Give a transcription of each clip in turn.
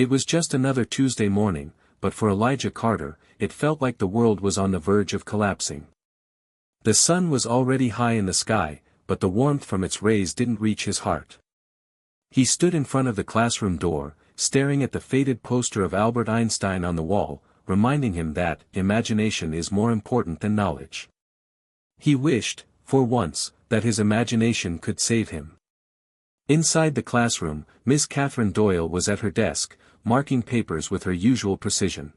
It was just another Tuesday morning, but for Elijah Carter, it felt like the world was on the verge of collapsing. The sun was already high in the sky, but the warmth from its rays didn't reach his heart. He stood in front of the classroom door, staring at the faded poster of Albert Einstein on the wall, reminding him that imagination is more important than knowledge. He wished, for once, that his imagination could save him. Inside the classroom, Miss Catherine Doyle was at her desk, marking papers with her usual precision.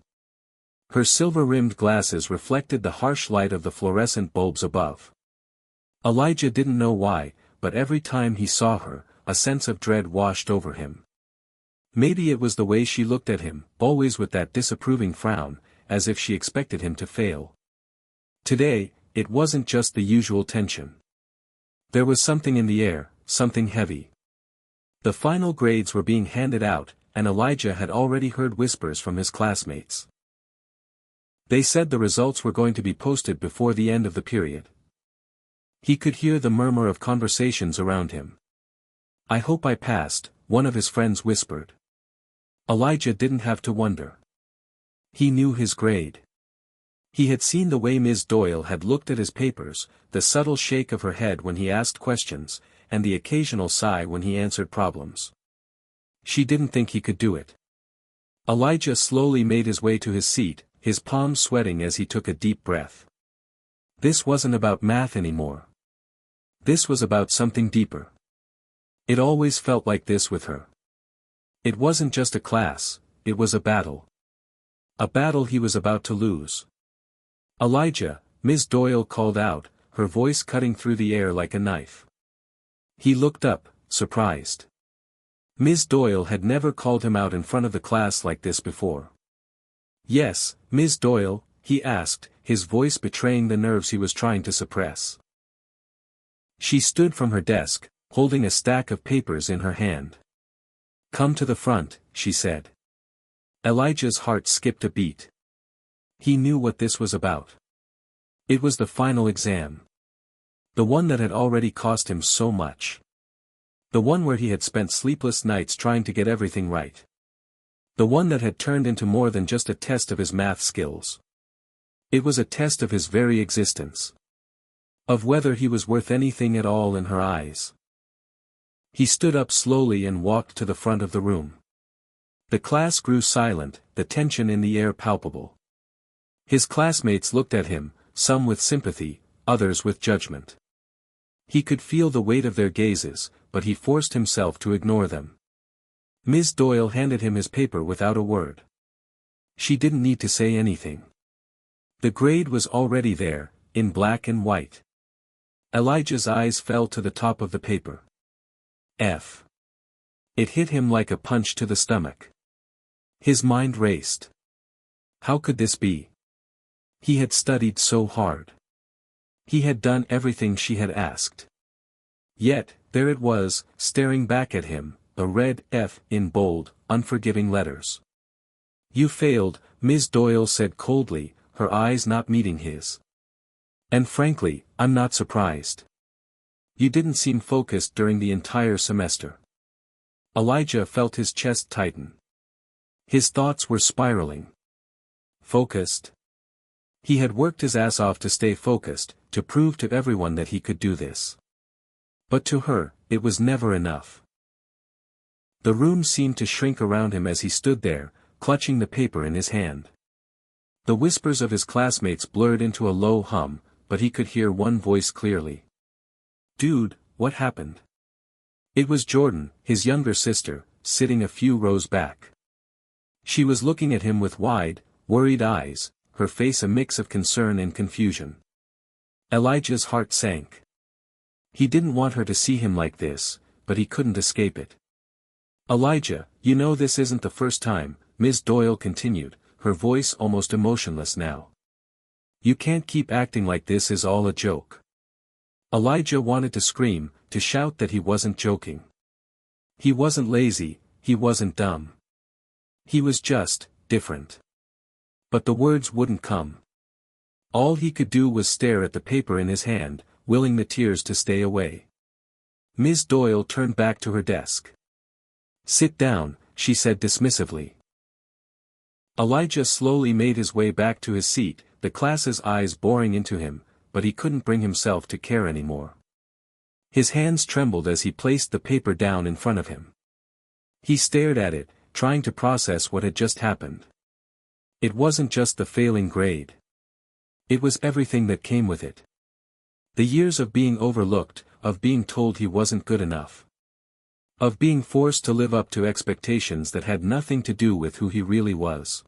Her silver-rimmed glasses reflected the harsh light of the fluorescent bulbs above. Elijah didn't know why, but every time he saw her, a sense of dread washed over him. Maybe it was the way she looked at him, always with that disapproving frown, as if she expected him to fail. Today, it wasn't just the usual tension. There was something in the air, something heavy. The final grades were being handed out, and Elijah had already heard whispers from his classmates. They said the results were going to be posted before the end of the period. He could hear the murmur of conversations around him. "I hope I passed," one of his friends whispered. Elijah didn't have to wonder. He knew his grade. He had seen the way Ms. Doyle had looked at his papers, the subtle shake of her head when he asked questions, and the occasional sigh when he answered problems. She didn't think he could do it. Elijah slowly made his way to his seat, his palms sweating as he took a deep breath. This wasn't about math anymore. This was about something deeper. It always felt like this with her. It wasn't just a class, it was a battle. A battle he was about to lose. "Elijah," Ms. Doyle called out, her voice cutting through the air like a knife. He looked up, surprised. Ms. Doyle had never called him out in front of the class like this before. "Yes, Ms. Doyle," he asked, his voice betraying the nerves he was trying to suppress. She stood from her desk, holding a stack of papers in her hand. "Come to the front," she said. Elijah's heart skipped a beat. He knew what this was about. It was the final exam. The one that had already cost him so much. The one where he had spent sleepless nights trying to get everything right. The one that had turned into more than just a test of his math skills. It was a test of his very existence. Of whether he was worth anything at all in her eyes. He stood up slowly and walked to the front of the room. The class grew silent, the tension in the air palpable. His classmates looked at him, some with sympathy, others with judgment. He could feel the weight of their gazes, but he forced himself to ignore them. Ms. Doyle handed him his paper without a word. She didn't need to say anything. The grade was already there, in black and white. Elijah's eyes fell to the top of the paper. F. It hit him like a punch to the stomach. His mind raced. How could this be? He had studied so hard. He had done everything she had asked. Yet, there it was, staring back at him, a red F in bold, unforgiving letters. "You failed," Ms. Doyle said coldly, her eyes not meeting his. "And frankly, I'm not surprised. You didn't seem focused during the entire semester." Elijah felt his chest tighten. His thoughts were spiraling. Focused? He had worked his ass off to stay focused, to prove to everyone that he could do this. But to her, it was never enough. The room seemed to shrink around him as he stood there, clutching the paper in his hand. The whispers of his classmates blurred into a low hum, but he could hear one voice clearly. "Dude, what happened?" It was Jordan, his younger sister, sitting a few rows back. She was looking at him with wide, worried eyes, her face a mix of concern and confusion. Elijah's heart sank. He didn't want her to see him like this, but he couldn't escape it. "Elijah, you know this isn't the first time," Ms. Doyle continued, her voice almost emotionless now. "You can't keep acting like this is all a joke." Elijah wanted to scream, to shout that he wasn't joking. He wasn't lazy, he wasn't dumb. He was just, different. But the words wouldn't come. All he could do was stare at the paper in his hand, willing the tears to stay away. Ms. Doyle turned back to her desk. "Sit down," she said dismissively. Elijah slowly made his way back to his seat, the class's eyes boring into him, but he couldn't bring himself to care anymore. His hands trembled as he placed the paper down in front of him. He stared at it, trying to process what had just happened. It wasn't just the failing grade. It was everything that came with it. The years of being overlooked, of being told he wasn't good enough. Of being forced to live up to expectations that had nothing to do with who he really was.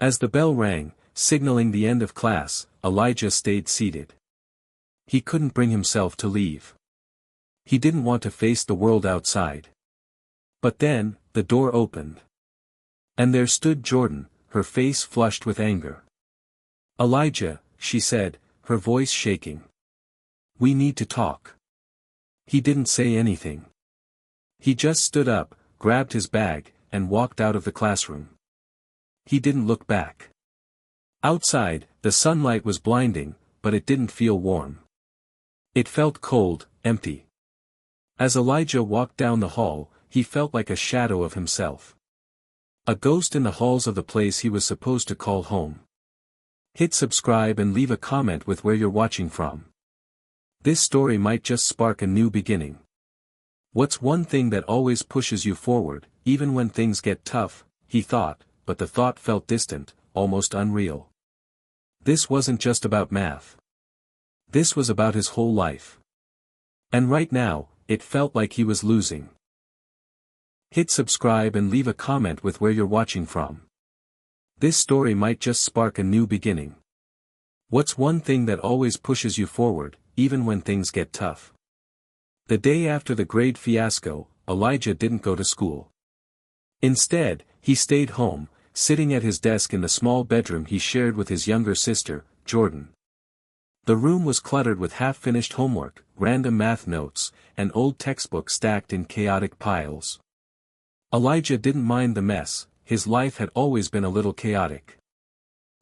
As the bell rang, signaling the end of class, Elijah stayed seated. He couldn't bring himself to leave. He didn't want to face the world outside. But then, the door opened. And there stood Jordan, her face flushed with anger. "Elijah," she said, her voice shaking. "We need to talk." He didn't say anything. He just stood up, grabbed his bag, and walked out of the classroom. He didn't look back. Outside, the sunlight was blinding, but it didn't feel warm. It felt cold, empty. As Elijah walked down the hall, he felt like a shadow of himself. A ghost in the halls of the place he was supposed to call home. Hit subscribe and leave a comment with where you're watching from. This story might just spark a new beginning. What's one thing that always pushes you forward, even when things get tough, he thought, but the thought felt distant, almost unreal. This wasn't just about math. This was about his whole life. And right now, it felt like he was losing. Hit subscribe and leave a comment with where you're watching from. This story might just spark a new beginning. What's one thing that always pushes you forward, even when things get tough? The day after the grade fiasco, Elijah didn't go to school. Instead, he stayed home, sitting at his desk in the small bedroom he shared with his younger sister, Jordan. The room was cluttered with half-finished homework, random math notes, and old textbooks stacked in chaotic piles. Elijah didn't mind the mess, his life had always been a little chaotic.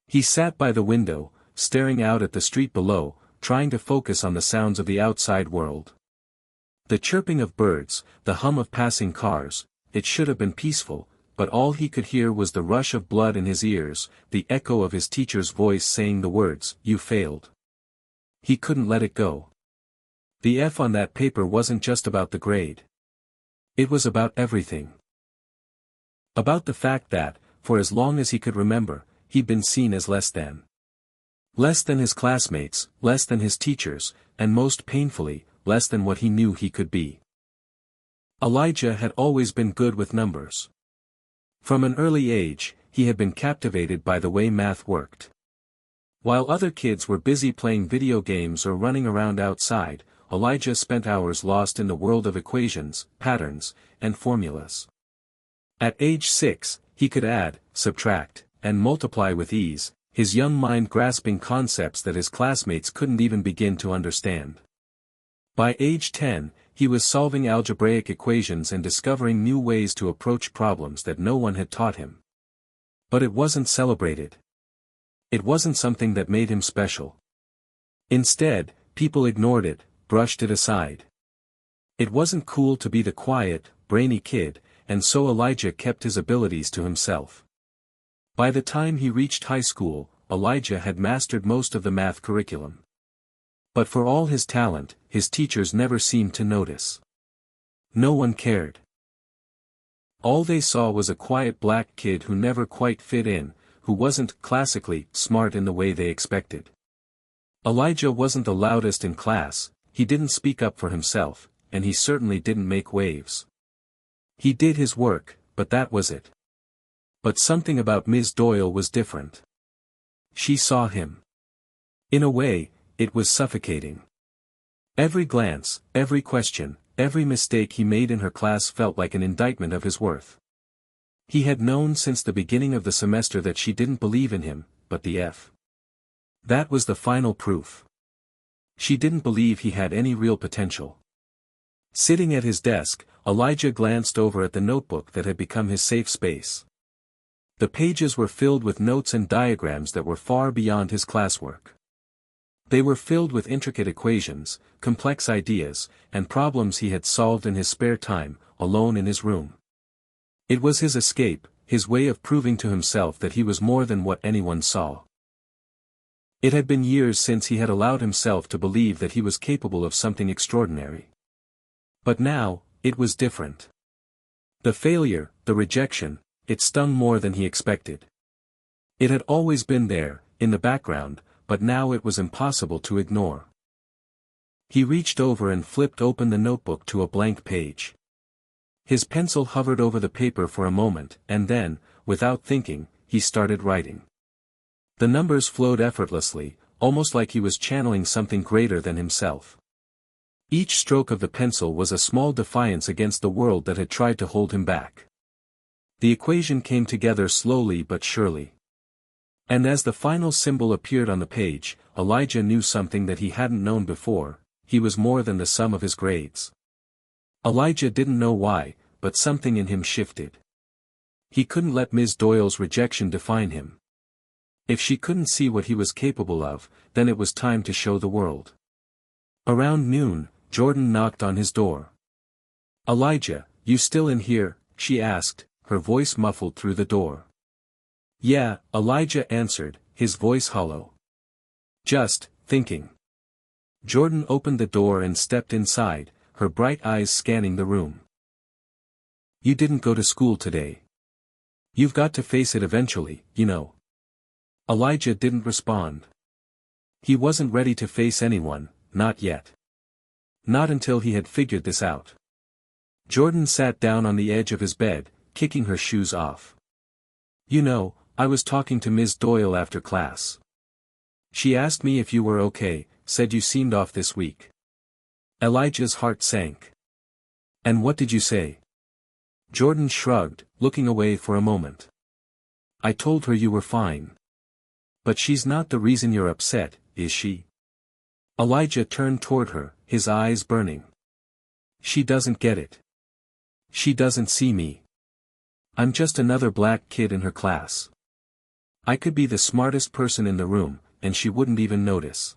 He sat by the window, staring out at the street below, trying to focus on the sounds of the outside world. The chirping of birds, the hum of passing cars, it should have been peaceful, but all he could hear was the rush of blood in his ears, the echo of his teacher's voice saying the words, "You failed." He couldn't let it go. The F on that paper wasn't just about the grade. It was about everything. About the fact that, for as long as he could remember, he'd been seen as less than. Less than his classmates, less than his teachers, and most painfully, less than what he knew he could be. Elijah had always been good with numbers. From an early age, he had been captivated by the way math worked. While other kids were busy playing video games or running around outside, Elijah spent hours lost in the world of equations, patterns, and formulas. At age 6, he could add, subtract, and multiply with ease, his young mind grasping concepts that his classmates couldn't even begin to understand. By age 10, he was solving algebraic equations and discovering new ways to approach problems that no one had taught him. But it wasn't celebrated. It wasn't something that made him special. Instead, people ignored it, brushed it aside. It wasn't cool to be the quiet, brainy kid, and so Elijah kept his abilities to himself. By the time he reached high school, Elijah had mastered most of the math curriculum. But for all his talent, his teachers never seemed to notice. No one cared. All they saw was a quiet black kid who never quite fit in, who wasn't classically smart in the way they expected. Elijah wasn't the loudest in class, he didn't speak up for himself, and he certainly didn't make waves. He did his work, but that was it. But something about Ms. Doyle was different. She saw him. In a way, it was suffocating. Every glance, every question, every mistake he made in her class felt like an indictment of his worth. He had known since the beginning of the semester that she didn't believe in him, but the F. That was the final proof. She didn't believe he had any real potential. Sitting at his desk, Elijah glanced over at the notebook that had become his safe space. The pages were filled with notes and diagrams that were far beyond his classwork. They were filled with intricate equations, complex ideas, and problems he had solved in his spare time, alone in his room. It was his escape, his way of proving to himself that he was more than what anyone saw. It had been years since he had allowed himself to believe that he was capable of something extraordinary. But now, it was different. The failure, the rejection, it stung more than he expected. It had always been there, in the background, but now it was impossible to ignore. He reached over and flipped open the notebook to a blank page. His pencil hovered over the paper for a moment, and then, without thinking, he started writing. The numbers flowed effortlessly, almost like he was channeling something greater than himself. Each stroke of the pencil was a small defiance against the world that had tried to hold him back. The equation came together slowly but surely. And as the final symbol appeared on the page, Elijah knew something that he hadn't known before: he was more than the sum of his grades. Elijah didn't know why, but something in him shifted. He couldn't let Ms. Doyle's rejection define him. If she couldn't see what he was capable of, then it was time to show the world. Around noon, Jordan knocked on his door. "Elijah, you still in here?" she asked, her voice muffled through the door. "Yeah," Elijah answered, his voice hollow. "Just thinking." Jordan opened the door and stepped inside, her bright eyes scanning the room. "You didn't go to school today. You've got to face it eventually, you know." Elijah didn't respond. He wasn't ready to face anyone, not yet. Not until he had figured this out. Jordan sat down on the edge of his bed, kicking her shoes off. "You know, I was talking to Ms. Doyle after class. She asked me if you were okay, said you seemed off this week." Elijah's heart sank. "And what did you say?" Jordan shrugged, looking away for a moment. "I told her you were fine. But she's not the reason you're upset, is she?" Elijah turned toward her, his eyes burning. "She doesn't get it. She doesn't see me. I'm just another black kid in her class. I could be the smartest person in the room, and she wouldn't even notice."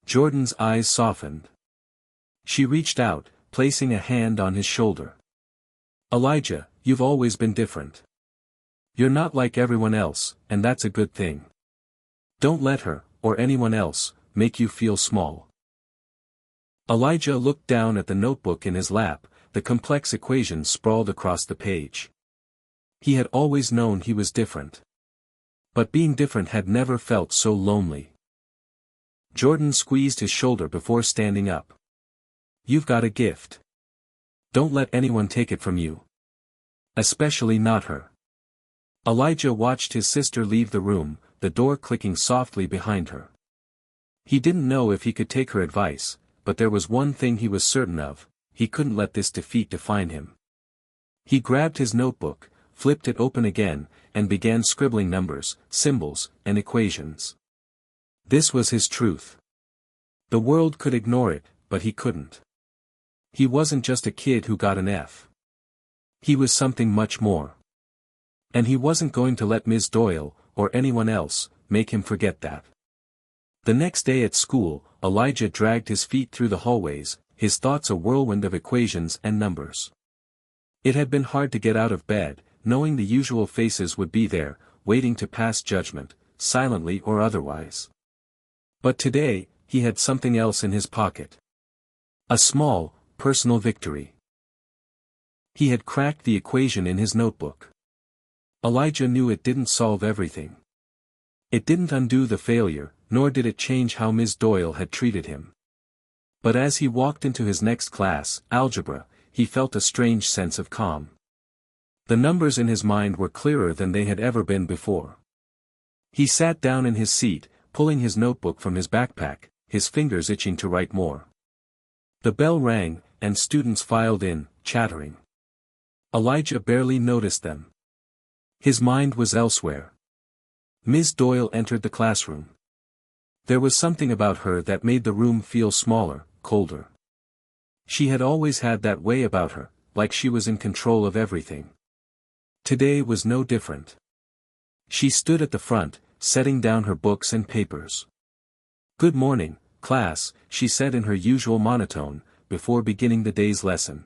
Jordan's eyes softened. She reached out, placing a hand on his shoulder. "Elijah, you've always been different. You're not like everyone else, and that's a good thing. Don't let her, or anyone else, make you feel small." Elijah looked down at the notebook in his lap, the complex equations sprawled across the page. He had always known he was different. But being different had never felt so lonely. Jordan squeezed his shoulder before standing up. "You've got a gift. Don't let anyone take it from you. Especially not her." Elijah watched his sister leave the room, the door clicking softly behind her. He didn't know if he could take her advice, but there was one thing he was certain of: he couldn't let this defeat define him. He grabbed his notebook, flipped it open again, and began scribbling numbers, symbols, and equations. This was his truth. The world could ignore it, but he couldn't. He wasn't just a kid who got an F. He was something much more. And he wasn't going to let Ms. Doyle, or anyone else, make him forget that. The next day at school, Elijah dragged his feet through the hallways, his thoughts a whirlwind of equations and numbers. It had been hard to get out of bed, knowing the usual faces would be there, waiting to pass judgment, silently or otherwise. But today, he had something else in his pocket. A small, personal victory. He had cracked the equation in his notebook. Elijah knew it didn't solve everything. It didn't undo the failure, nor did it change how Ms. Doyle had treated him. But as he walked into his next class, algebra, he felt a strange sense of calm. The numbers in his mind were clearer than they had ever been before. He sat down in his seat, pulling his notebook from his backpack, his fingers itching to write more. The bell rang, and students filed in, chattering. Elijah barely noticed them. His mind was elsewhere. Ms. Doyle entered the classroom. There was something about her that made the room feel smaller, colder. She had always had that way about her, like she was in control of everything. Today was no different. She stood at the front, setting down her books and papers. "Good morning, class," she said in her usual monotone, before beginning the day's lesson.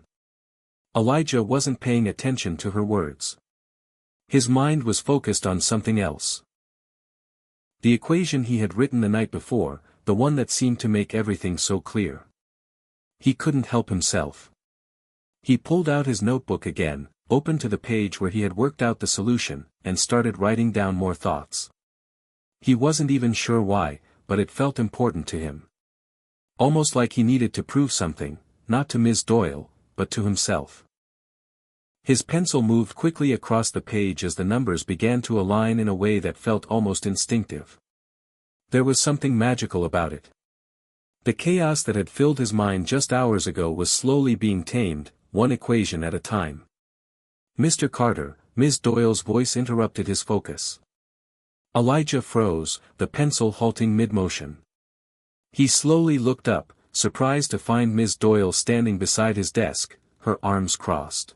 Elijah wasn't paying attention to her words. His mind was focused on something else. The equation he had written the night before, the one that seemed to make everything so clear. He couldn't help himself. He pulled out his notebook again, opened to the page where he had worked out the solution, and started writing down more thoughts. He wasn't even sure why, but it felt important to him. Almost like he needed to prove something, not to Ms. Doyle, but to himself. His pencil moved quickly across the page as the numbers began to align in a way that felt almost instinctive. There was something magical about it. The chaos that had filled his mind just hours ago was slowly being tamed, one equation at a time. "Mr. Carter," Ms. Doyle's voice interrupted his focus. Elijah froze, the pencil halting mid-motion. He slowly looked up, surprised to find Ms. Doyle standing beside his desk, her arms crossed.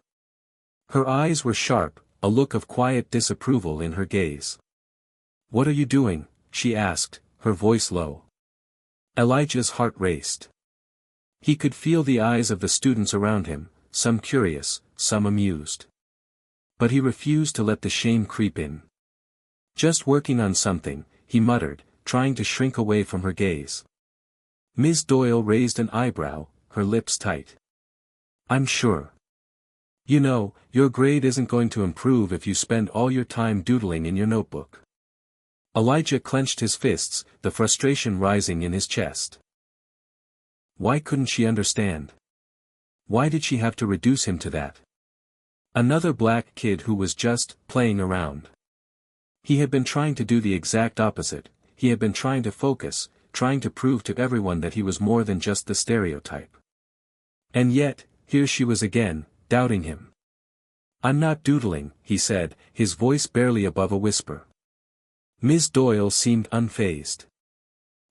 Her eyes were sharp, a look of quiet disapproval in her gaze. "What are you doing?" she asked, her voice low. Elijah's heart raced. He could feel the eyes of the students around him, some curious, some amused. But he refused to let the shame creep in. "Just working on something," he muttered, trying to shrink away from her gaze. Ms. Doyle raised an eyebrow, her lips tight. "I'm sure. You know, your grade isn't going to improve if you spend all your time doodling in your notebook." Elijah clenched his fists, the frustration rising in his chest. Why couldn't she understand? Why did she have to reduce him to that? Another black kid who was just playing around. He had been trying to do the exact opposite. He had been trying to focus, trying to prove to everyone that he was more than just the stereotype. And yet, here she was again, doubting him. "I'm not doodling," he said, his voice barely above a whisper. Ms. Doyle seemed unfazed.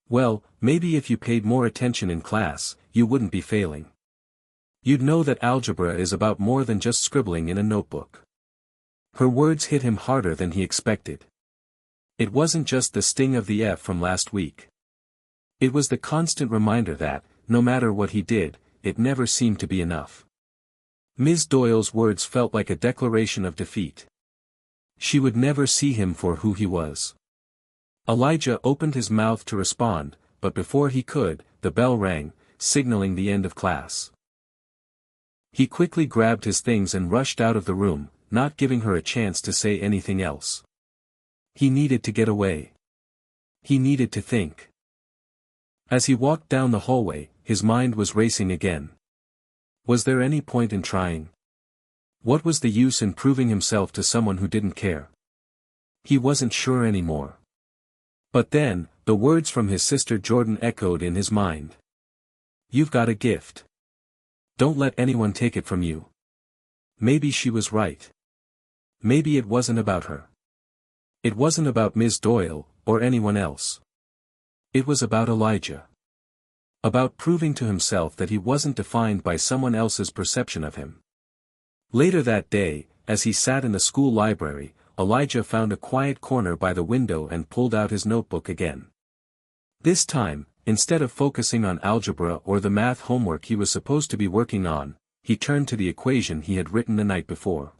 "Well, maybe if you paid more attention in class, you wouldn't be failing. You'd know that algebra is about more than just scribbling in a notebook." Her words hit him harder than he expected. It wasn't just the sting of the F from last week. It was the constant reminder that, no matter what he did, it never seemed to be enough. Ms. Doyle's words felt like a declaration of defeat. She would never see him for who he was. Elijah opened his mouth to respond, but before he could, the bell rang, signaling the end of class. He quickly grabbed his things and rushed out of the room, not giving her a chance to say anything else. He needed to get away. He needed to think. As he walked down the hallway, his mind was racing again. Was there any point in trying? What was the use in proving himself to someone who didn't care? He wasn't sure anymore. But then, the words from his sister Jordan echoed in his mind. "You've got a gift. Don't let anyone take it from you." Maybe she was right. Maybe it wasn't about her. It wasn't about Ms. Doyle, or anyone else. It was about Elijah. About proving to himself that he wasn't defined by someone else's perception of him. Later that day, as he sat in the school library, Elijah found a quiet corner by the window and pulled out his notebook again. This time, instead of focusing on algebra or the math homework he was supposed to be working on, he turned to the equation he had written the night before.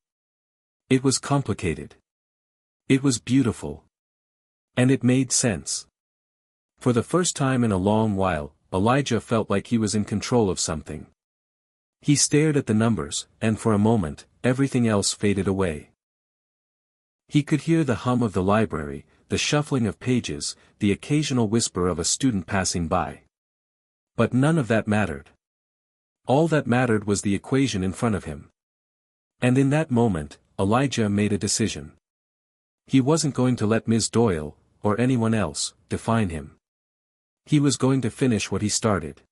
It was complicated. It was beautiful. And it made sense. For the first time in a long while, Elijah felt like he was in control of something. He stared at the numbers, and for a moment, everything else faded away. He could hear the hum of the library, the shuffling of pages, the occasional whisper of a student passing by. But none of that mattered. All that mattered was the equation in front of him. And in that moment, Elijah made a decision. He wasn't going to let Ms. Doyle, or anyone else, define him. He was going to finish what he started.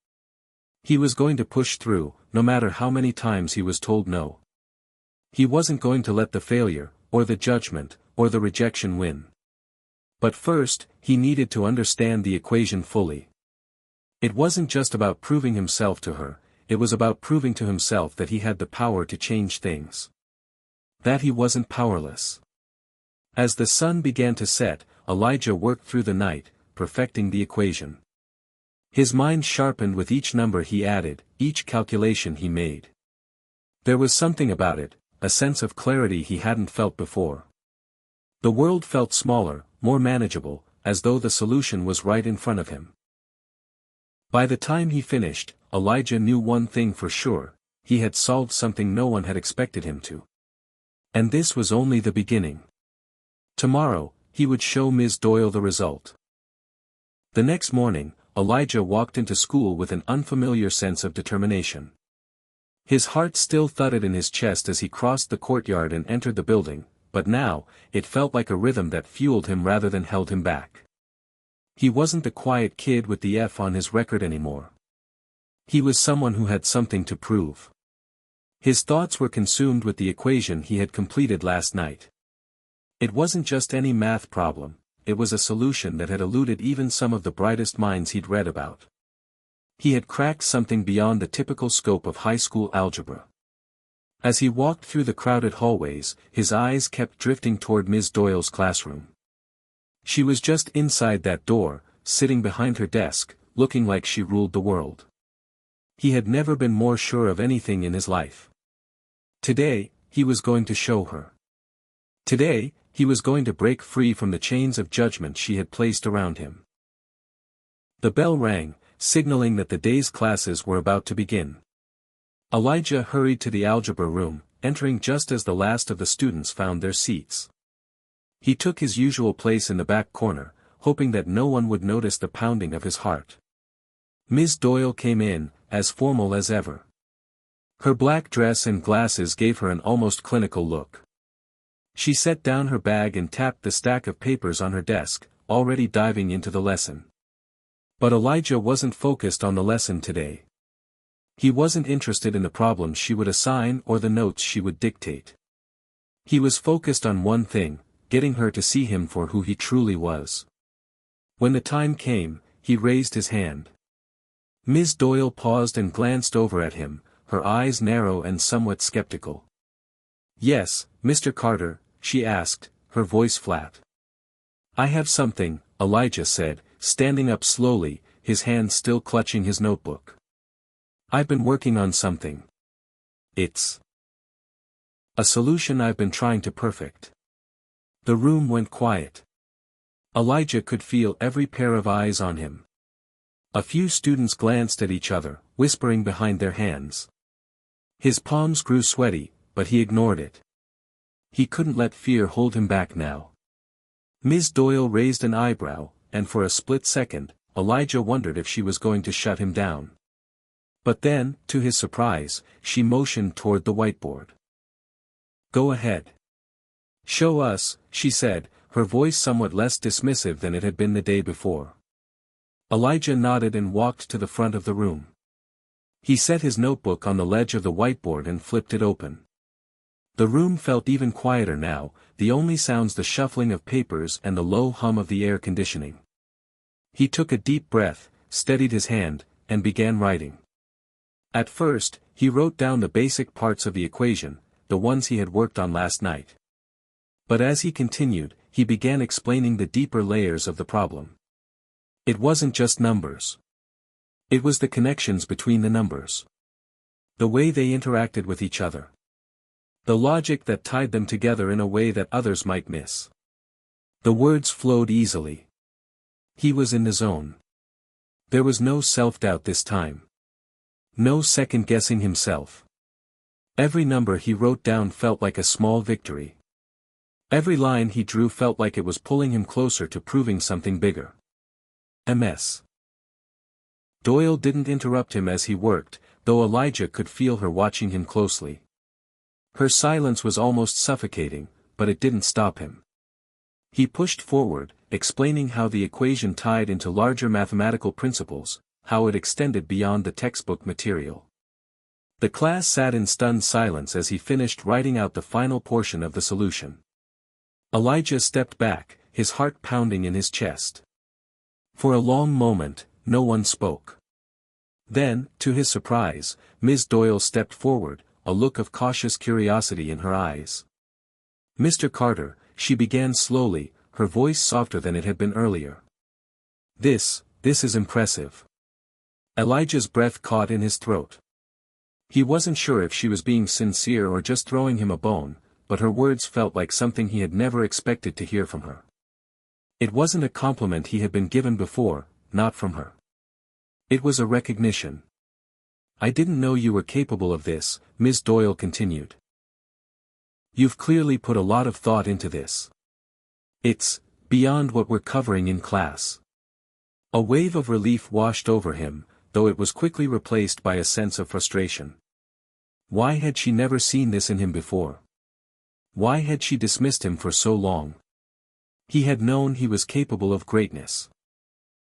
He was going to push through, no matter how many times he was told no. He wasn't going to let the failure, or the judgment, or the rejection win. But first, he needed to understand the equation fully. It wasn't just about proving himself to her, it was about proving to himself that he had the power to change things. That he wasn't powerless. As the sun began to set, Elijah worked through the night, perfecting the equation. His mind sharpened with each number he added, each calculation he made. There was something about it, a sense of clarity he hadn't felt before. The world felt smaller, more manageable, as though the solution was right in front of him. By the time he finished, Elijah knew one thing for sure: he had solved something no one had expected him to. And this was only the beginning. Tomorrow, he would show Ms. Doyle the result. The next morning, Elijah walked into school with an unfamiliar sense of determination. His heart still thudded in his chest as he crossed the courtyard and entered the building, but now, it felt like a rhythm that fueled him rather than held him back. He wasn't the quiet kid with the F on his record anymore. He was someone who had something to prove. His thoughts were consumed with the equation he had completed last night. It wasn't just any math problem, it was a solution that had eluded even some of the brightest minds he'd read about. He had cracked something beyond the typical scope of high school algebra. As he walked through the crowded hallways, his eyes kept drifting toward Ms. Doyle's classroom. She was just inside that door, sitting behind her desk, looking like she ruled the world. He had never been more sure of anything in his life. Today, he was going to show her. Today, he was going to break free from the chains of judgment she had placed around him. The bell rang, signaling that the day's classes were about to begin. Elijah hurried to the algebra room, entering just as the last of the students found their seats. He took his usual place in the back corner, hoping that no one would notice the pounding of his heart. Ms. Doyle came in, as formal as ever. Her black dress and glasses gave her an almost clinical look. She set down her bag and tapped the stack of papers on her desk, already diving into the lesson. But Elijah wasn't focused on the lesson today. He wasn't interested in the problems she would assign or the notes she would dictate. He was focused on one thing: getting her to see him for who he truly was. When the time came, he raised his hand. Ms. Doyle paused and glanced over at him, her eyes narrow and somewhat skeptical. "Yes, Mr. Carter," she asked, her voice flat. "I have something," Elijah said, standing up slowly, his hand still clutching his notebook. "I've been working on something. It's a solution I've been trying to perfect." The room went quiet. Elijah could feel every pair of eyes on him. A few students glanced at each other, whispering behind their hands. His palms grew sweaty, but he ignored it. He couldn't let fear hold him back now. Ms. Doyle raised an eyebrow, and for a split second, Elijah wondered if she was going to shut him down. But then, to his surprise, she motioned toward the whiteboard. "Go ahead. Show us," she said, her voice somewhat less dismissive than it had been the day before. Elijah nodded and walked to the front of the room. He set his notebook on the ledge of the whiteboard and flipped it open. The room felt even quieter now, the only sounds the shuffling of papers and the low hum of the air conditioning. He took a deep breath, steadied his hand, and began writing. At first, he wrote down the basic parts of the equation, the ones he had worked on last night. But as he continued, he began explaining the deeper layers of the problem. It wasn't just numbers. It was the connections between the numbers. The way they interacted with each other. The logic that tied them together in a way that others might miss. The words flowed easily. He was in the zone. There was no self-doubt this time. No second-guessing himself. Every number he wrote down felt like a small victory. Every line he drew felt like it was pulling him closer to proving something bigger. Ms. Doyle didn't interrupt him as he worked, though Elijah could feel her watching him closely. Her silence was almost suffocating, but it didn't stop him. He pushed forward, explaining how the equation tied into larger mathematical principles, how it extended beyond the textbook material. The class sat in stunned silence as he finished writing out the final portion of the solution. Elijah stepped back, his heart pounding in his chest. For a long moment, no one spoke. Then, to his surprise, Ms. Doyle stepped forward, a look of cautious curiosity in her eyes. "Mr. Carter," she began slowly, her voice softer than it had been earlier. This is impressive." Elijah's breath caught in his throat. He wasn't sure if she was being sincere or just throwing him a bone, but her words felt like something he had never expected to hear from her. It wasn't a compliment he had been given before, not from her. It was a recognition. "I didn't know you were capable of this," Ms. Doyle continued. "You've clearly put a lot of thought into this. It's beyond what we're covering in class." A wave of relief washed over him, though it was quickly replaced by a sense of frustration. Why had she never seen this in him before? Why had she dismissed him for so long? He had known he was capable of greatness.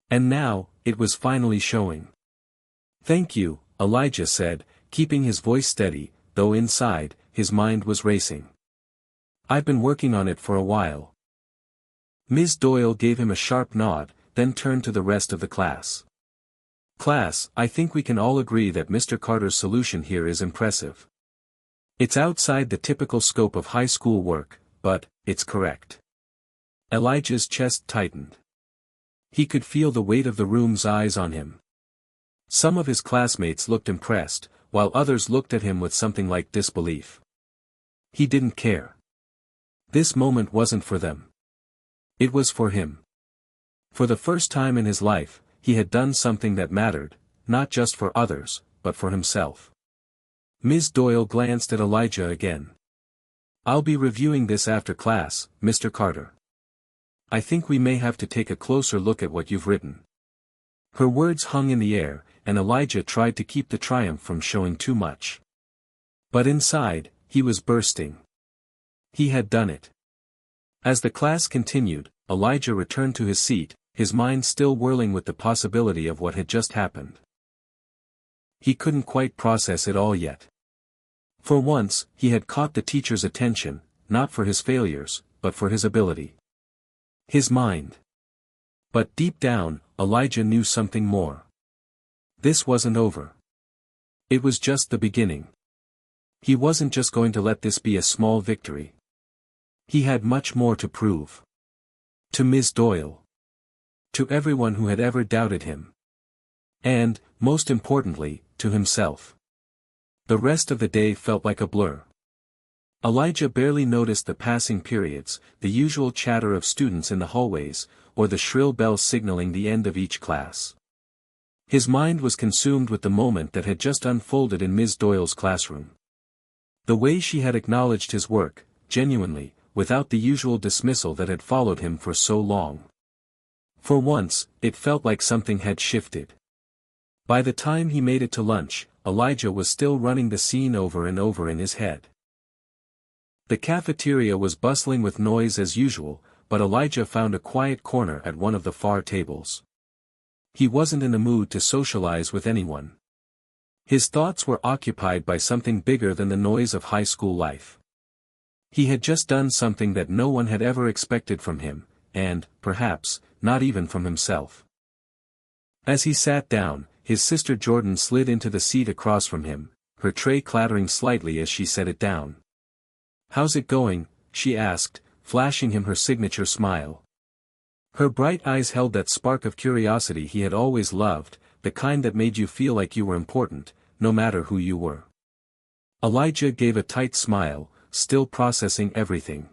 And now, it was finally showing. "Thank you," Elijah said, keeping his voice steady, though inside, his mind was racing. "I've been working on it for a while." Ms. Doyle gave him a sharp nod, then turned to the rest of the class. "Class, I think we can all agree that Mr. Carter's solution here is impressive. It's outside the typical scope of high school work, but it's correct." Elijah's chest tightened. He could feel the weight of the room's eyes on him. Some of his classmates looked impressed, while others looked at him with something like disbelief. He didn't care. This moment wasn't for them. It was for him. For the first time in his life, he had done something that mattered, not just for others, but for himself. Ms. Doyle glanced at Elijah again. "I'll be reviewing this after class, Mr. Carter. I think we may have to take a closer look at what you've written." Her words hung in the air, and Elijah tried to keep the triumph from showing too much. But inside, he was bursting. He had done it. As the class continued, Elijah returned to his seat, his mind still whirling with the possibility of what had just happened. He couldn't quite process it all yet. For once, he had caught the teacher's attention, not for his failures, but for his ability. His mind. But deep down, Elijah knew something more. This wasn't over. It was just the beginning. He wasn't just going to let this be a small victory. He had much more to prove. To Ms. Doyle. To everyone who had ever doubted him. And, most importantly, to himself. The rest of the day felt like a blur. Elijah barely noticed the passing periods, the usual chatter of students in the hallways, or the shrill bells signaling the end of each class. His mind was consumed with the moment that had just unfolded in Ms. Doyle's classroom. The way she had acknowledged his work, genuinely, without the usual dismissal that had followed him for so long. For once, it felt like something had shifted. By the time he made it to lunch, Elijah was still running the scene over and over in his head. The cafeteria was bustling with noise as usual, but Elijah found a quiet corner at one of the far tables. He wasn't in the mood to socialize with anyone. His thoughts were occupied by something bigger than the noise of high school life. He had just done something that no one had ever expected from him, and, perhaps, not even from himself. As he sat down, his sister Jordan slid into the seat across from him, her tray clattering slightly as she set it down. "How's it going?" she asked, flashing him her signature smile. Her bright eyes held that spark of curiosity he had always loved, the kind that made you feel like you were important, no matter who you were. Elijah gave a tight smile, still processing everything.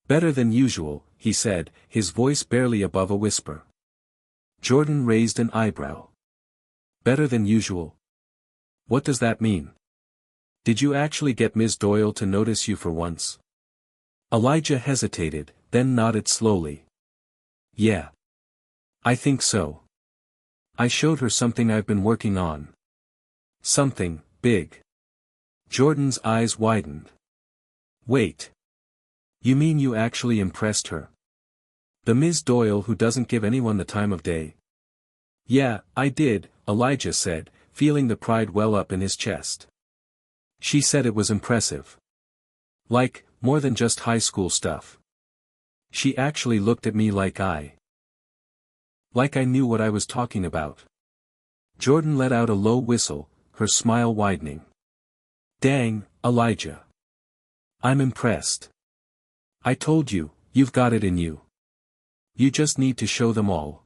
"Better than usual," he said, his voice barely above a whisper. Jordan raised an eyebrow. "Better than usual? What does that mean? Did you actually get Ms. Doyle to notice you for once?" Elijah hesitated, then nodded slowly. "Yeah. I think so. I showed her something I've been working on. Something big." Jordan's eyes widened. "Wait. You mean you actually impressed her? The Ms. Doyle who doesn't give anyone the time of day?" "Yeah, I did," Elijah said, feeling the pride well up in his chest. "She said it was impressive. Like, more than just high school stuff. She actually looked at me like I knew what I was talking about." Jordan let out a low whistle, her smile widening. "Dang, Elijah. I'm impressed. I told you, you've got it in you. You just need to show them all."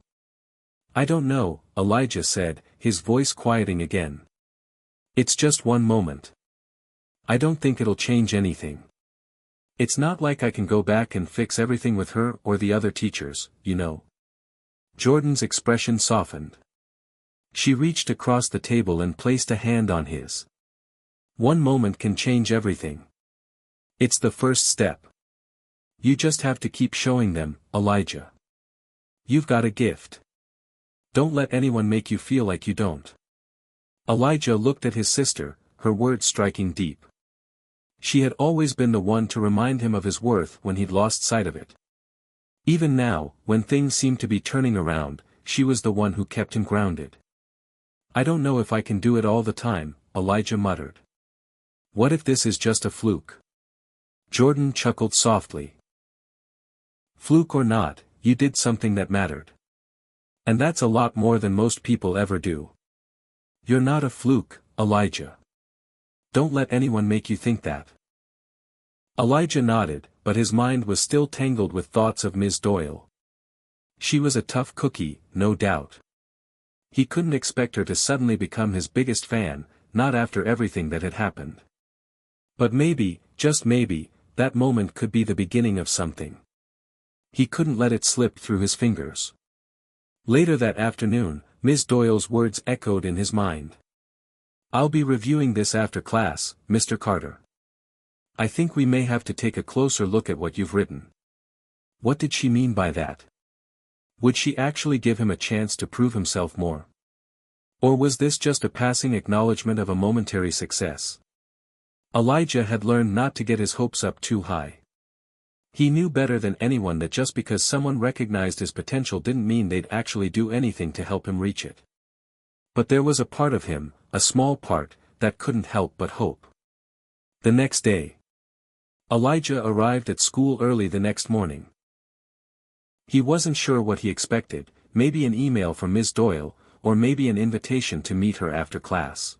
"I don't know," Elijah said, his voice quieting again. It's just one moment. I don't think it'll change anything. It's not like I can go back and fix everything with her or the other teachers, you know. Jordan's expression softened. She reached across the table and placed a hand on his. One moment can change everything. It's the first step. You just have to keep showing them, Elijah. You've got a gift. Don't let anyone make you feel like you don't. Elijah looked at his sister, her words striking deep. She had always been the one to remind him of his worth when he'd lost sight of it. Even now, when things seemed to be turning around, she was the one who kept him grounded. I don't know if I can do it all the time, Elijah muttered. What if this is just a fluke? Jordan chuckled softly. Fluke or not, you did something that mattered. And that's a lot more than most people ever do. You're not a fluke, Elijah. Don't let anyone make you think that. Elijah nodded, but his mind was still tangled with thoughts of Ms. Doyle. She was a tough cookie, no doubt. He couldn't expect her to suddenly become his biggest fan, not after everything that had happened. But maybe, just maybe, that moment could be the beginning of something. He couldn't let it slip through his fingers. Later that afternoon, Ms. Doyle's words echoed in his mind. I'll be reviewing this after class, Mr. Carter. I think we may have to take a closer look at what you've written. What did she mean by that? Would she actually give him a chance to prove himself more? Or was this just a passing acknowledgement of a momentary success? Elijah had learned not to get his hopes up too high. He knew better than anyone that just because someone recognized his potential didn't mean they'd actually do anything to help him reach it. But there was a part of him, a small part, that couldn't help but hope. The next day. Elijah arrived at school early the next morning. He wasn't sure what he expected, maybe an email from Ms. Doyle, or maybe an invitation to meet her after class.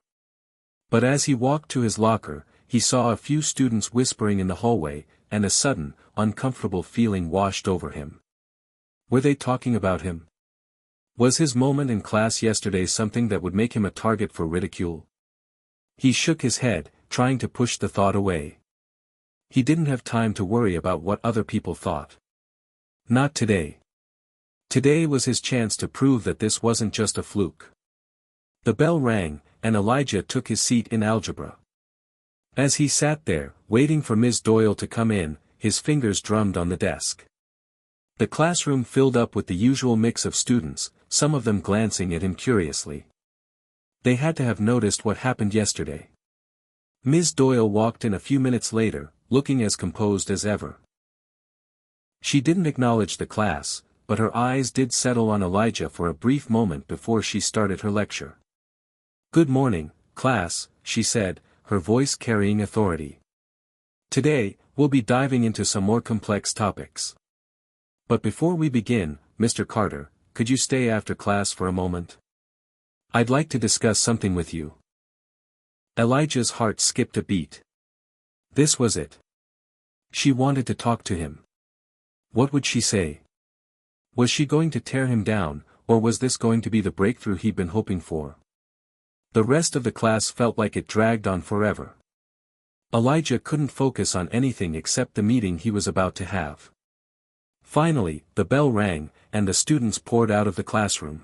But as he walked to his locker, he saw a few students whispering in the hallway, and a sudden, uncomfortable feeling washed over him. Were they talking about him? Was his moment in class yesterday something that would make him a target for ridicule? He shook his head, trying to push the thought away. He didn't have time to worry about what other people thought. Not today. Today was his chance to prove that this wasn't just a fluke. The bell rang, and Elijah took his seat in algebra. As he sat there, waiting for Ms. Doyle to come in, his fingers drummed on the desk. The classroom filled up with the usual mix of students, some of them glancing at him curiously. They had to have noticed what happened yesterday. Ms. Doyle walked in a few minutes later, looking as composed as ever. She didn't acknowledge the class, but her eyes did settle on Elijah for a brief moment before she started her lecture. Good morning, class, she said, her voice carrying authority. Today, we'll be diving into some more complex topics. But before we begin, Mr. Carter, could you stay after class for a moment? I'd like to discuss something with you. Elijah's heart skipped a beat. This was it. She wanted to talk to him. What would she say? Was she going to tear him down, or was this going to be the breakthrough he'd been hoping for? The rest of the class felt like it dragged on forever. Elijah couldn't focus on anything except the meeting he was about to have. Finally, the bell rang, and the students poured out of the classroom.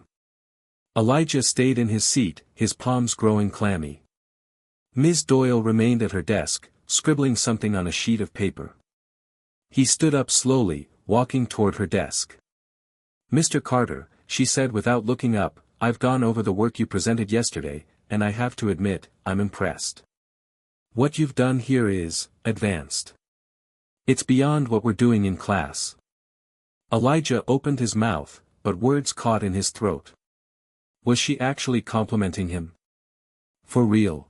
Elijah stayed in his seat, his palms growing clammy. Ms. Doyle remained at her desk, scribbling something on a sheet of paper. He stood up slowly, walking toward her desk. Mr. Carter, she said without looking up, I've gone over the work you presented yesterday, and I have to admit, I'm impressed. What you've done here is advanced. It's beyond what we're doing in class. Elijah opened his mouth, but words caught in his throat. Was she actually complimenting him? For real?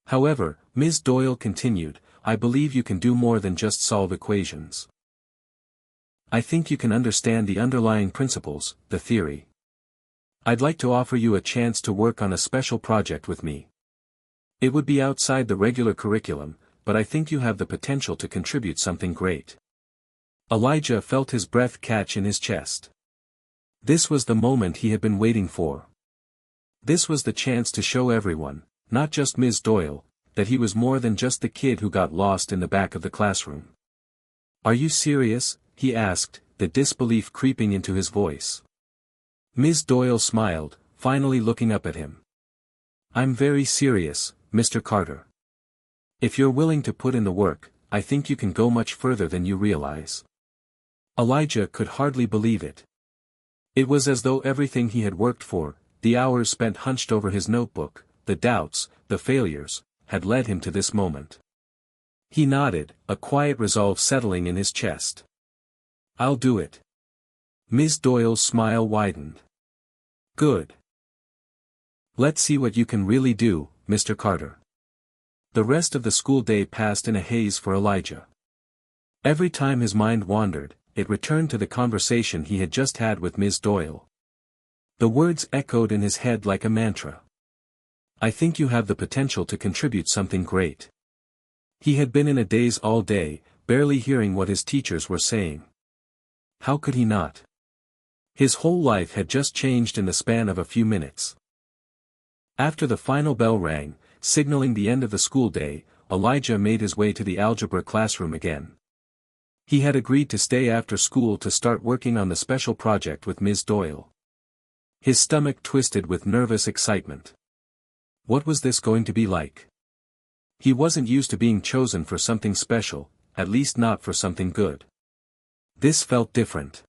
However, Ms. Doyle continued, I believe you can do more than just solve equations. I think you can understand the underlying principles, the theory. I'd like to offer you a chance to work on a special project with me. It would be outside the regular curriculum, but I think you have the potential to contribute something great. Elijah felt his breath catch in his chest. This was the moment he had been waiting for. This was the chance to show everyone, not just Ms. Doyle, that he was more than just the kid who got lost in the back of the classroom. "Are you serious?" he asked, the disbelief creeping into his voice. Ms. Doyle smiled, finally looking up at him. "I'm very serious, Mr. Carter. If you're willing to put in the work, I think you can go much further than you realize." Elijah could hardly believe it. It was as though everything he had worked for, the hours spent hunched over his notebook, the doubts, the failures, had led him to this moment. He nodded, a quiet resolve settling in his chest. "I'll do it." Ms. Doyle's smile widened. "Good. Let's see what you can really do, Mr. Carter." The rest of the school day passed in a haze for Elijah. Every time his mind wandered, it returned to the conversation he had just had with Ms. Doyle. The words echoed in his head like a mantra. "I think you have the potential to contribute something great." He had been in a daze all day, barely hearing what his teachers were saying. How could he not? His whole life had just changed in the span of a few minutes. After the final bell rang, signaling the end of the school day, Elijah made his way to the algebra classroom again. He had agreed to stay after school to start working on the special project with Ms. Doyle. His stomach twisted with nervous excitement. What was this going to be like? He wasn't used to being chosen for something special, at least not for something good. This felt different.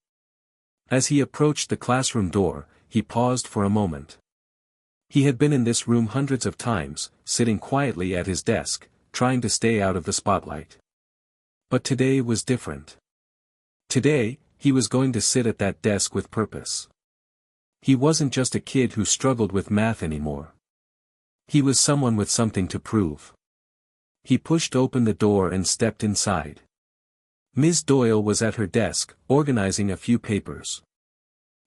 As he approached the classroom door, he paused for a moment. He had been in this room hundreds of times, sitting quietly at his desk, trying to stay out of the spotlight. But today was different. Today, he was going to sit at that desk with purpose. He wasn't just a kid who struggled with math anymore. He was someone with something to prove. He pushed open the door and stepped inside. Ms. Doyle was at her desk, organizing a few papers.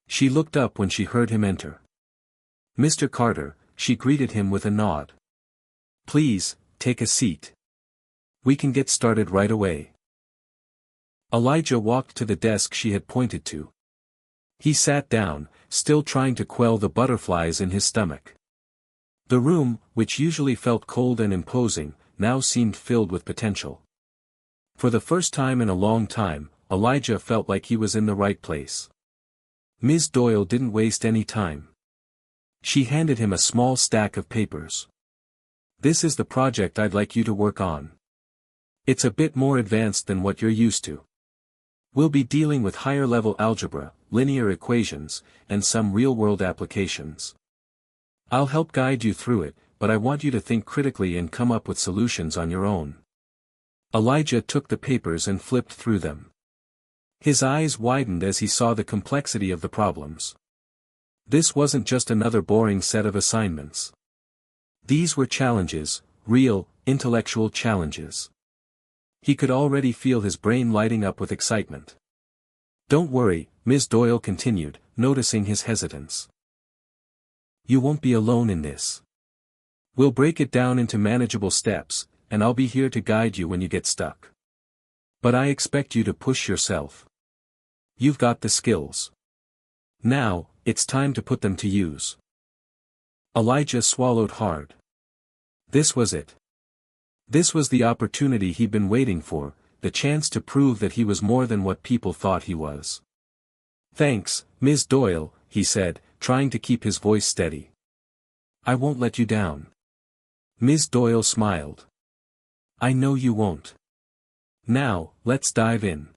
She looked up when she heard him enter. "Mr. Carter," she greeted him with a nod. "Please, take a seat. We can get started right away." Elijah walked to the desk she had pointed to. He sat down, still trying to quell the butterflies in his stomach. The room, which usually felt cold and imposing, now seemed filled with potential. For the first time in a long time, Elijah felt like he was in the right place. Ms. Doyle didn't waste any time. She handed him a small stack of papers. "This is the project I'd like you to work on. It's a bit more advanced than what you're used to. We'll be dealing with higher-level algebra, linear equations, and some real-world applications. I'll help guide you through it, but I want you to think critically and come up with solutions on your own." Elijah took the papers and flipped through them. His eyes widened as he saw the complexity of the problems. This wasn't just another boring set of assignments. These were challenges, real, intellectual challenges. He could already feel his brain lighting up with excitement. "Don't worry," Ms. Doyle continued, noticing his hesitance. "You won't be alone in this. We'll break it down into manageable steps, and I'll be here to guide you when you get stuck. But I expect you to push yourself. You've got the skills. Now, it's time to put them to use." Elijah swallowed hard. This was it. This was the opportunity he'd been waiting for, the chance to prove that he was more than what people thought he was. "Thanks, Ms. Doyle," he said, trying to keep his voice steady. "I won't let you down." Ms. Doyle smiled. "I know you won't. Now, let's dive in."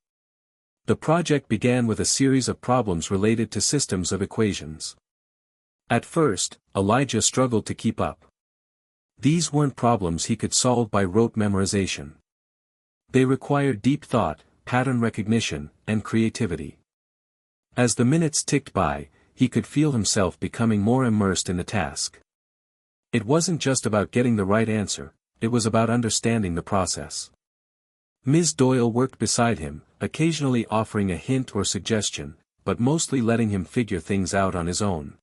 The project began with a series of problems related to systems of equations. At first, Elijah struggled to keep up. These weren't problems he could solve by rote memorization. They required deep thought, pattern recognition, and creativity. As the minutes ticked by, he could feel himself becoming more immersed in the task. It wasn't just about getting the right answer, it was about understanding the process. Ms. Doyle worked beside him, occasionally offering a hint or suggestion, but mostly letting him figure things out on his own.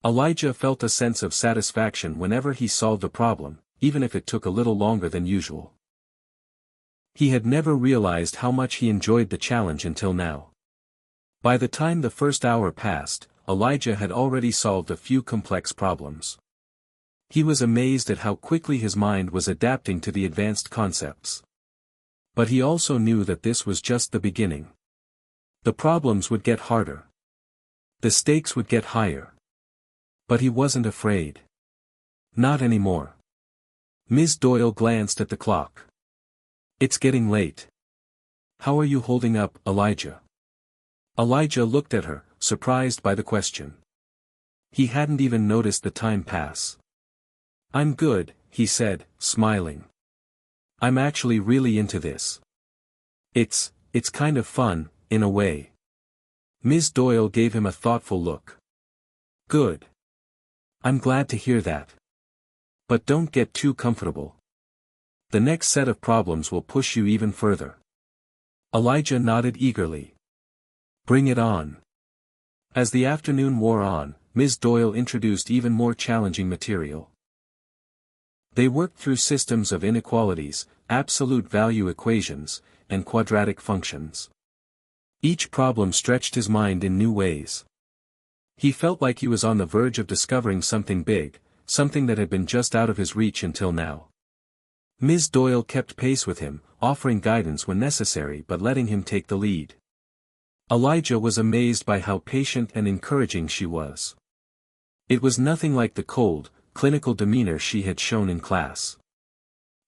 Elijah felt a sense of satisfaction whenever he solved a problem, even if it took a little longer than usual. He had never realized how much he enjoyed the challenge until now. By the time the first hour passed, Elijah had already solved a few complex problems. He was amazed at how quickly his mind was adapting to the advanced concepts. But he also knew that this was just the beginning. The problems would get harder. The stakes would get higher. But he wasn't afraid. Not anymore. Ms. Doyle glanced at the clock. It's getting late. How are you holding up, Elijah? Elijah looked at her, surprised by the question. He hadn't even noticed the time pass. I'm good, he said, smiling. I'm actually really into this. It's kind of fun, in a way. Ms. Doyle gave him a thoughtful look. Good. I'm glad to hear that. But don't get too comfortable. The next set of problems will push you even further. Elijah nodded eagerly. Bring it on. As the afternoon wore on, Ms. Doyle introduced even more challenging material. They worked through systems of inequalities, absolute value equations, and quadratic functions. Each problem stretched his mind in new ways. He felt like he was on the verge of discovering something big, something that had been just out of his reach until now. Ms. Doyle kept pace with him, offering guidance when necessary but letting him take the lead. Elijah was amazed by how patient and encouraging she was. It was nothing like the cold, clinical demeanor she had shown in class.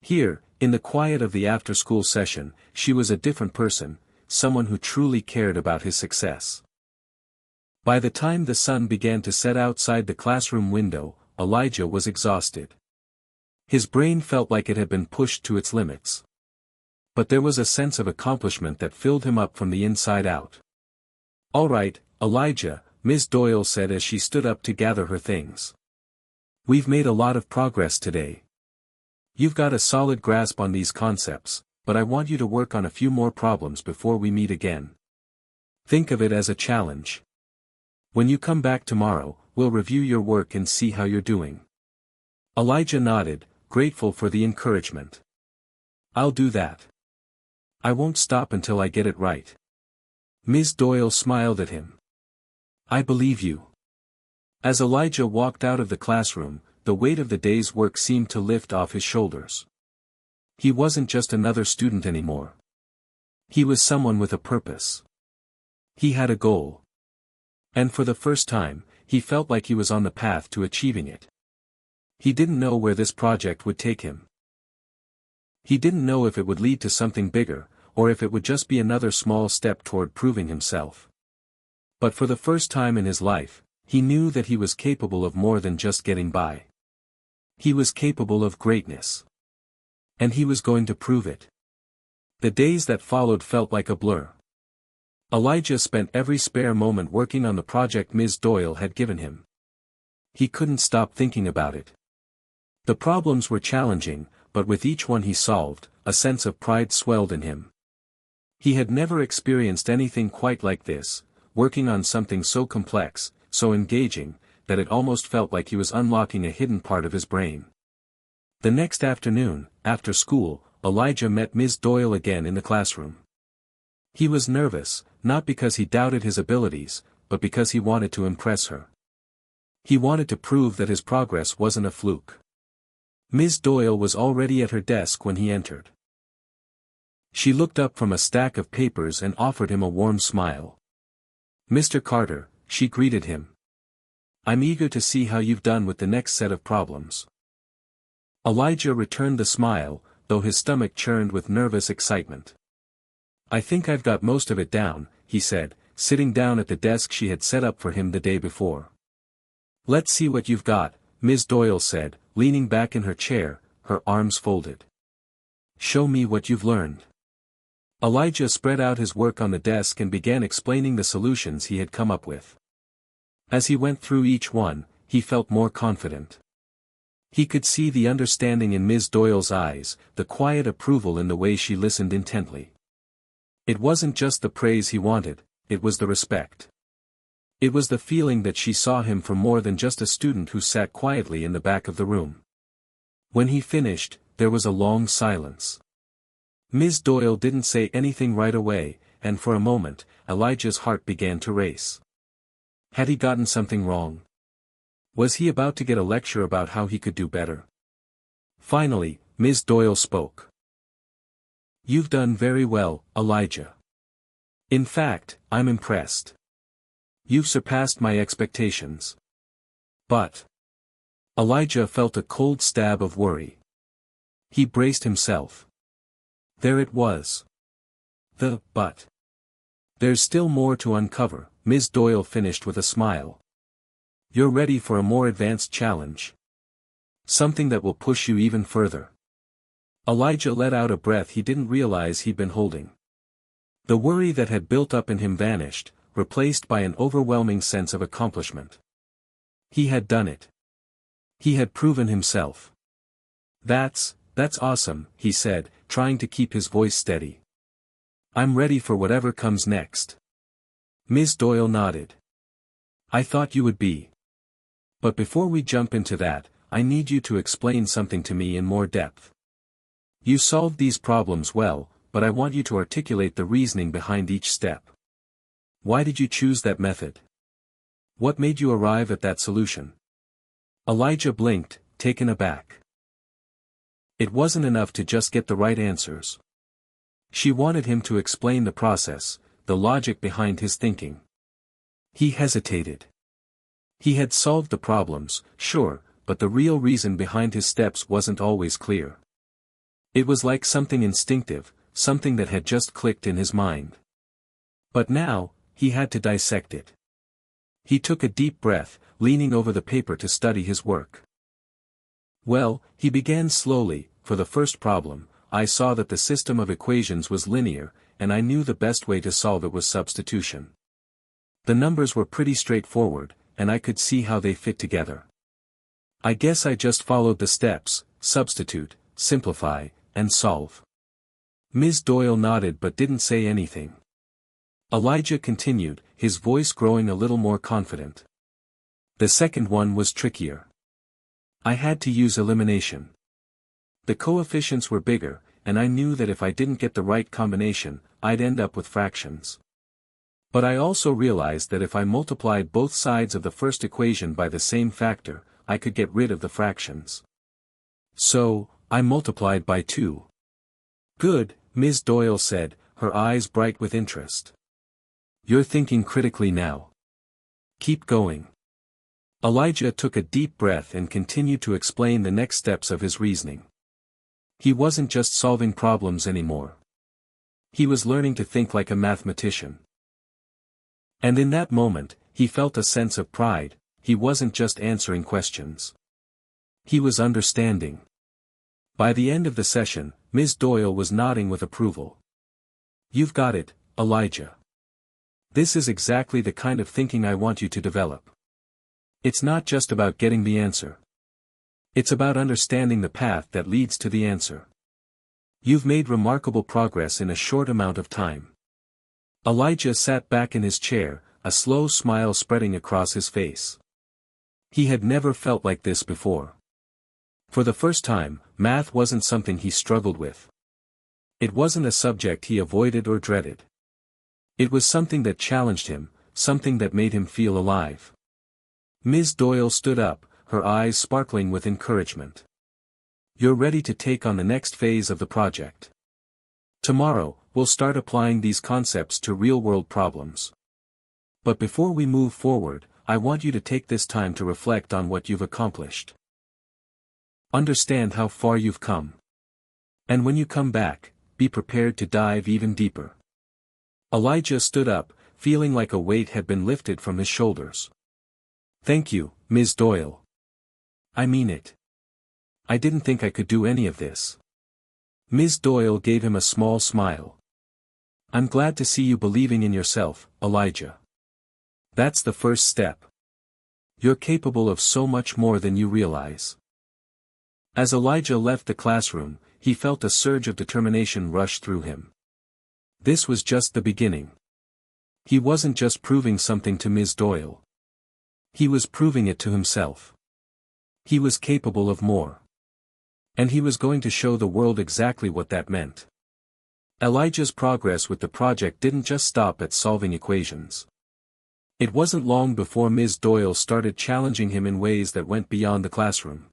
Here, in the quiet of the after-school session, she was a different person, someone who truly cared about his success. By the time the sun began to set outside the classroom window, Elijah was exhausted. His brain felt like it had been pushed to its limits. But there was a sense of accomplishment that filled him up from the inside out. All right, Elijah, Ms. Doyle said as she stood up to gather her things. We've made a lot of progress today. You've got a solid grasp on these concepts, but I want you to work on a few more problems before we meet again. Think of it as a challenge. When you come back tomorrow, we'll review your work and see how you're doing. Elijah nodded, grateful for the encouragement. I'll do that. I won't stop until I get it right. Ms. Doyle smiled at him. I believe you. As Elijah walked out of the classroom, the weight of the day's work seemed to lift off his shoulders. He wasn't just another student anymore. He was someone with a purpose. He had a goal. And for the first time, he felt like he was on the path to achieving it. He didn't know where this project would take him. He didn't know if it would lead to something bigger, or if it would just be another small step toward proving himself. But for the first time in his life, he knew that he was capable of more than just getting by. He was capable of greatness. And he was going to prove it. The days that followed felt like a blur. Elijah spent every spare moment working on the project Ms. Doyle had given him. He couldn't stop thinking about it. The problems were challenging, but with each one he solved, a sense of pride swelled in him. He had never experienced anything quite like this, working on something so complex, so engaging, that it almost felt like he was unlocking a hidden part of his brain. The next afternoon, after school, Elijah met Ms. Doyle again in the classroom. He was nervous, not because he doubted his abilities, but because he wanted to impress her. He wanted to prove that his progress wasn't a fluke. Ms. Doyle was already at her desk when he entered. She looked up from a stack of papers and offered him a warm smile. Mr. Carter, she greeted him. I'm eager to see how you've done with the next set of problems. Elijah returned the smile, though his stomach churned with nervous excitement. I think I've got most of it down, he said, sitting down at the desk she had set up for him the day before. Let's see what you've got, Ms. Doyle said, leaning back in her chair, her arms folded. Show me what you've learned. Elijah spread out his work on the desk and began explaining the solutions he had come up with. As he went through each one, he felt more confident. He could see the understanding in Ms. Doyle's eyes, the quiet approval in the way she listened intently. It wasn't just the praise he wanted, it was the respect. It was the feeling that she saw him for more than just a student who sat quietly in the back of the room. When he finished, there was a long silence. Ms. Doyle didn't say anything right away, and for a moment, Elijah's heart began to race. Had he gotten something wrong? Was he about to get a lecture about how he could do better? Finally, Ms. Doyle spoke. "You've done very well, Elijah. In fact, I'm impressed. You've surpassed my expectations." But Elijah felt a cold stab of worry. He braced himself. There it was. But. "There's still more to uncover," Ms. Doyle finished with a smile. "You're ready for a more advanced challenge. Something that will push you even further." Elijah let out a breath he didn't realize he'd been holding. The worry that had built up in him vanished, replaced by an overwhelming sense of accomplishment. He had done it. He had proven himself. That's awesome," he said, trying to keep his voice steady. "I'm ready for whatever comes next." Ms. Doyle nodded. "I thought you would be. But before we jump into that, I need you to explain something to me in more depth. You solved these problems well, but I want you to articulate the reasoning behind each step. Why did you choose that method? What made you arrive at that solution?" Elijah blinked, taken aback. It wasn't enough to just get the right answers. She wanted him to explain the process, the logic behind his thinking. He hesitated. He had solved the problems, sure, but the real reason behind his steps wasn't always clear. It was like something instinctive, something that had just clicked in his mind. But now, he had to dissect it. He took a deep breath, leaning over the paper to study his work. "Well," he began slowly, "for the first problem, I saw that the system of equations was linear, and I knew the best way to solve it was substitution. The numbers were pretty straightforward, and I could see how they fit together. I guess I just followed the steps: substitute, simplify, and solve." Ms. Doyle nodded but didn't say anything. Elijah continued, his voice growing a little more confident. "The second one was trickier. I had to use elimination. The coefficients were bigger, and I knew that if I didn't get the right combination, I'd end up with fractions. But I also realized that if I multiplied both sides of the first equation by the same factor, I could get rid of the fractions. So, I multiplied by 2. "Good," Ms. Doyle said, her eyes bright with interest. "You're thinking critically now. Keep going." Elijah took a deep breath and continued to explain the next steps of his reasoning. He wasn't just solving problems anymore. He was learning to think like a mathematician. And in that moment, he felt a sense of pride. He wasn't just answering questions. He was understanding. By the end of the session, Ms. Doyle was nodding with approval. "You've got it, Elijah. This is exactly the kind of thinking I want you to develop. It's not just about getting the answer. It's about understanding the path that leads to the answer. You've made remarkable progress in a short amount of time." Elijah sat back in his chair, a slow smile spreading across his face. He had never felt like this before. For the first time, math wasn't something he struggled with. It wasn't a subject he avoided or dreaded. It was something that challenged him, something that made him feel alive. Ms. Doyle stood up, her eyes sparkling with encouragement. "You're ready to take on the next phase of the project. Tomorrow, we'll start applying these concepts to real-world problems. But before we move forward, I want you to take this time to reflect on what you've accomplished. Understand how far you've come. And when you come back, be prepared to dive even deeper." Elijah stood up, feeling like a weight had been lifted from his shoulders. "Thank you, Ms. Doyle. I mean it. I didn't think I could do any of this." Ms. Doyle gave him a small smile. "I'm glad to see you believing in yourself, Elijah. That's the first step. You're capable of so much more than you realize." As Elijah left the classroom, he felt a surge of determination rush through him. This was just the beginning. He wasn't just proving something to Ms. Doyle. He was proving it to himself. He was capable of more. And he was going to show the world exactly what that meant. Elijah's progress with the project didn't just stop at solving equations. It wasn't long before Ms. Doyle started challenging him in ways that went beyond the classroom.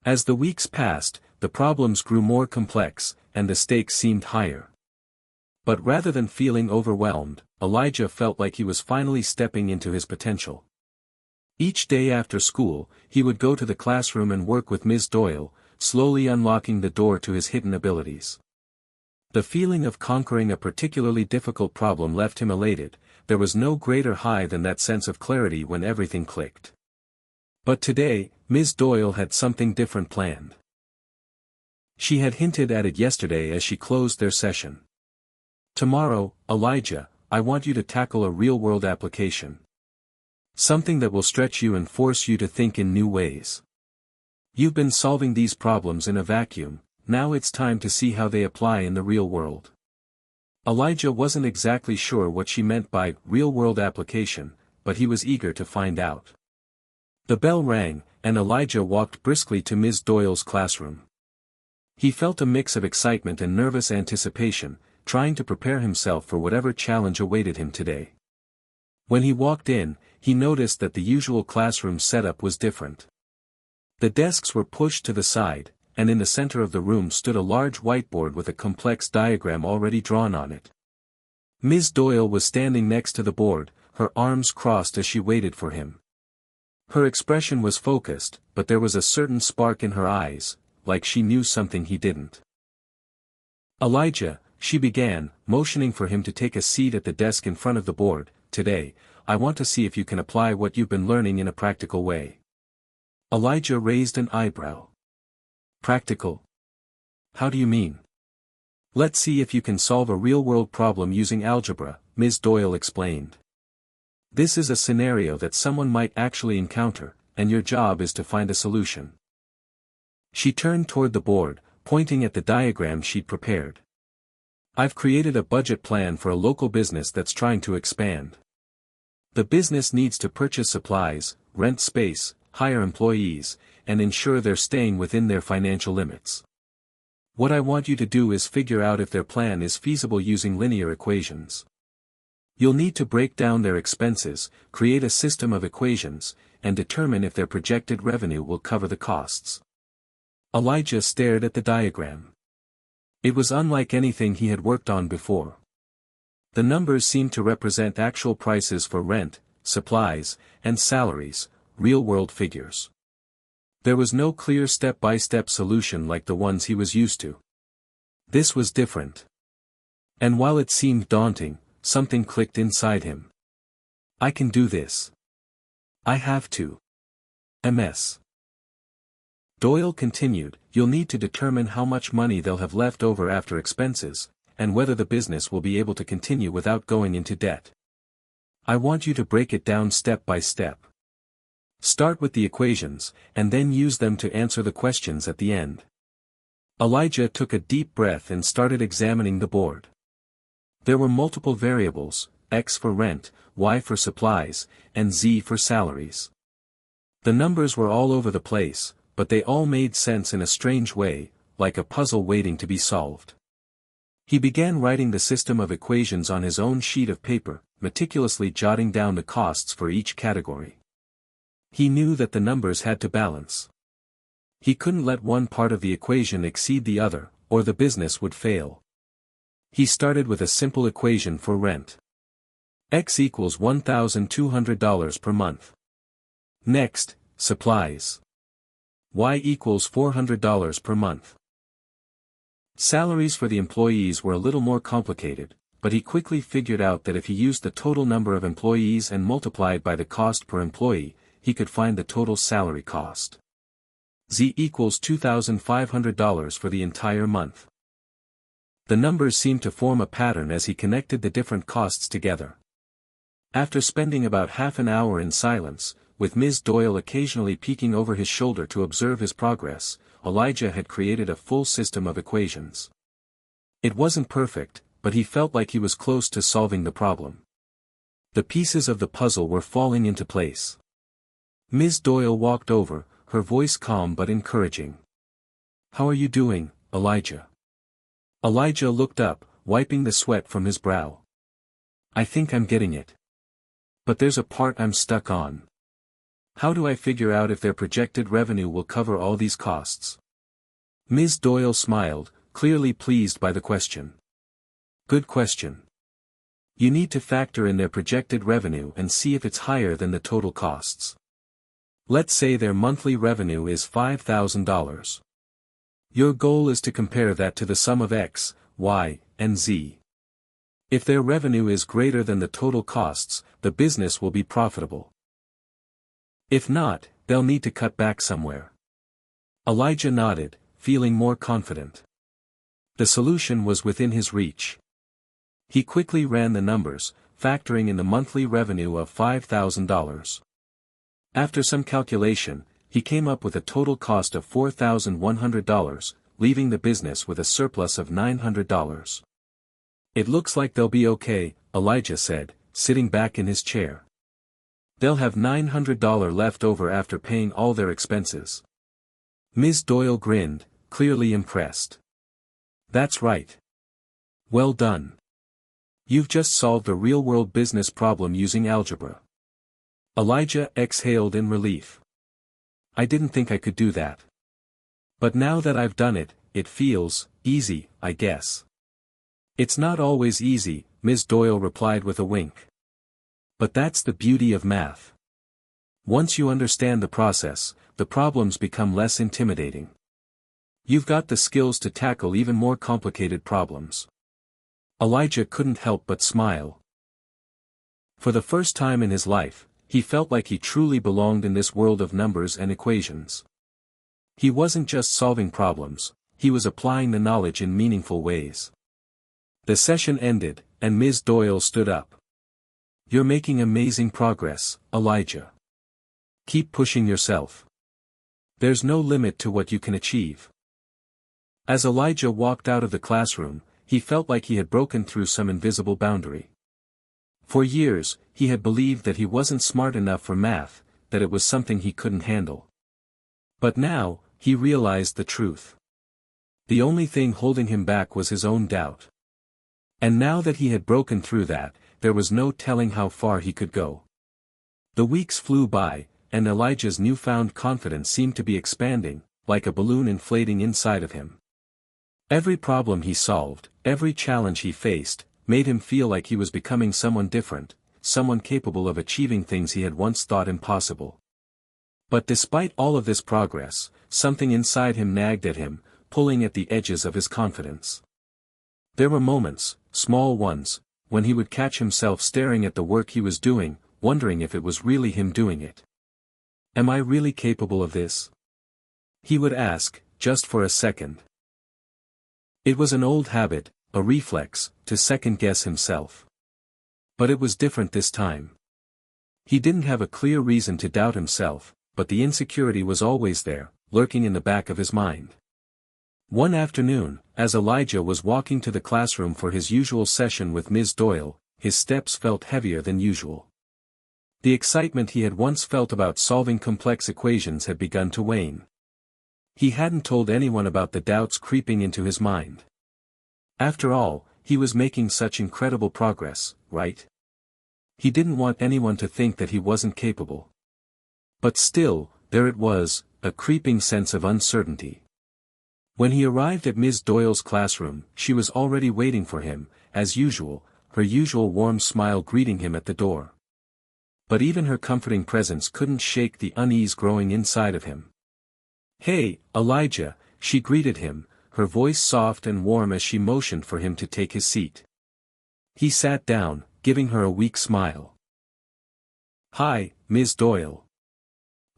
As the weeks passed, the problems grew more complex, and the stakes seemed higher. But rather than feeling overwhelmed, Elijah felt like he was finally stepping into his potential. Each day after school, he would go to the classroom and work with Ms. Doyle, slowly unlocking the door to his hidden abilities. The feeling of conquering a particularly difficult problem left him elated. There was no greater high than that sense of clarity when everything clicked. But today, Ms. Doyle had something different planned. She had hinted at it yesterday as she closed their session. Tomorrow, Elijah, I want you to tackle a real-world application. Something that will stretch you and force you to think in new ways. You've been solving these problems in a vacuum, now it's time to see how they apply in the real world. Elijah wasn't exactly sure what she meant by real-world application, but he was eager to find out. The bell rang, and Elijah walked briskly to Ms. Doyle's classroom. He felt a mix of excitement and nervous anticipation, trying to prepare himself for whatever challenge awaited him today. When he walked in, he noticed that the usual classroom setup was different. The desks were pushed to the side, and in the center of the room stood a large whiteboard with a complex diagram already drawn on it. Ms. Doyle was standing next to the board, her arms crossed as she waited for him. Her expression was focused, but there was a certain spark in her eyes, like she knew something he didn't. Elijah, she began, motioning for him to take a seat at the desk in front of the board. Today, I want to see if you can apply what you've been learning in a practical way. Elijah raised an eyebrow. Practical? How do you mean? Let's see if you can solve a real-world problem using algebra, Ms. Doyle explained. This is a scenario that someone might actually encounter, and your job is to find a solution. She turned toward the board, pointing at the diagram she'd prepared. I've created a budget plan for a local business that's trying to expand. The business needs to purchase supplies, rent space, hire employees, and ensure they're staying within their financial limits. What I want you to do is figure out if their plan is feasible using linear equations. You'll need to break down their expenses, create a system of equations, and determine if their projected revenue will cover the costs. Elijah stared at the diagram. It was unlike anything he had worked on before. The numbers seemed to represent actual prices for rent, supplies, and salaries, real-world figures. There was no clear step-by-step solution like the ones he was used to. This was different. And while it seemed daunting, something clicked inside him. I can do this. I have to. MS. Doyle continued, you'll need to determine how much money they'll have left over after expenses, and whether the business will be able to continue without going into debt. I want you to break it down step by step. Start with the equations, and then use them to answer the questions at the end. Elijah took a deep breath and started examining the board. There were multiple variables, X for rent, Y for supplies, and Z for salaries. The numbers were all over the place, but they all made sense in a strange way, like a puzzle waiting to be solved. He began writing the system of equations on his own sheet of paper, meticulously jotting down the costs for each category. He knew that the numbers had to balance. He couldn't let one part of the equation exceed the other, or the business would fail. He started with a simple equation for rent. X equals $1,200 per month. Next, supplies. Y equals $400 per month. Salaries for the employees were a little more complicated, but he quickly figured out that if he used the total number of employees and multiplied by the cost per employee, he could find the total salary cost. Z equals $2,500 for the entire month. The numbers seemed to form a pattern as he connected the different costs together. After spending about half an hour in silence, with Ms. Doyle occasionally peeking over his shoulder to observe his progress, Elijah had created a full system of equations. It wasn't perfect, but he felt like he was close to solving the problem. The pieces of the puzzle were falling into place. Ms. Doyle walked over, her voice calm but encouraging. How are you doing, Elijah? Elijah looked up, wiping the sweat from his brow. I think I'm getting it. But there's a part I'm stuck on. How do I figure out if their projected revenue will cover all these costs? Ms. Doyle smiled, clearly pleased by the question. Good question. You need to factor in their projected revenue and see if it's higher than the total costs. Let's say their monthly revenue is $5,000. Your goal is to compare that to the sum of X, Y, and Z. If their revenue is greater than the total costs, the business will be profitable. If not, they'll need to cut back somewhere. Elijah nodded, feeling more confident. The solution was within his reach. He quickly ran the numbers, factoring in the monthly revenue of $5,000. After some calculation, he came up with a total cost of $4,100, leaving the business with a surplus of $900. It looks like they'll be okay, Elijah said, sitting back in his chair. They'll have $900 left over after paying all their expenses. Ms. Doyle grinned, clearly impressed. That's right. Well done. You've just solved a real-world business problem using algebra. Elijah exhaled in relief. I didn't think I could do that. But now that I've done it, it feels easy, I guess. It's not always easy, Ms. Doyle replied with a wink. But that's the beauty of math. Once you understand the process, the problems become less intimidating. You've got the skills to tackle even more complicated problems. Elijah couldn't help but smile. For the first time in his life, he felt like he truly belonged in this world of numbers and equations. He wasn't just solving problems, he was applying the knowledge in meaningful ways. The session ended, and Ms. Doyle stood up. You're making amazing progress, Elijah. Keep pushing yourself. There's no limit to what you can achieve. As Elijah walked out of the classroom, he felt like he had broken through some invisible boundary. For years, he had believed that he wasn't smart enough for math, that it was something he couldn't handle. But now, he realized the truth. The only thing holding him back was his own doubt. And now that he had broken through that, there was no telling how far he could go. The weeks flew by, and Elijah's newfound confidence seemed to be expanding, like a balloon inflating inside of him. Every problem he solved, every challenge he faced, made him feel like he was becoming someone different, someone capable of achieving things he had once thought impossible. But despite all of this progress, something inside him nagged at him, pulling at the edges of his confidence. There were moments, small ones, when he would catch himself staring at the work he was doing, wondering if it was really him doing it. Am I really capable of this? He would ask, just for a second. It was an old habit, a reflex, to second-guess himself. But it was different this time. He didn't have a clear reason to doubt himself, but the insecurity was always there, lurking in the back of his mind. One afternoon, as Elijah was walking to the classroom for his usual session with Ms. Doyle, his steps felt heavier than usual. The excitement he had once felt about solving complex equations had begun to wane. He hadn't told anyone about the doubts creeping into his mind. After all, he was making such incredible progress, right? He didn't want anyone to think that he wasn't capable. But still, there it was, a creeping sense of uncertainty. When he arrived at Ms. Doyle's classroom, she was already waiting for him, as usual, her usual warm smile greeting him at the door. But even her comforting presence couldn't shake the unease growing inside of him. Hey, Elijah, she greeted him, her voice soft and warm as she motioned for him to take his seat. He sat down, giving her a weak smile. Hi, Ms. Doyle.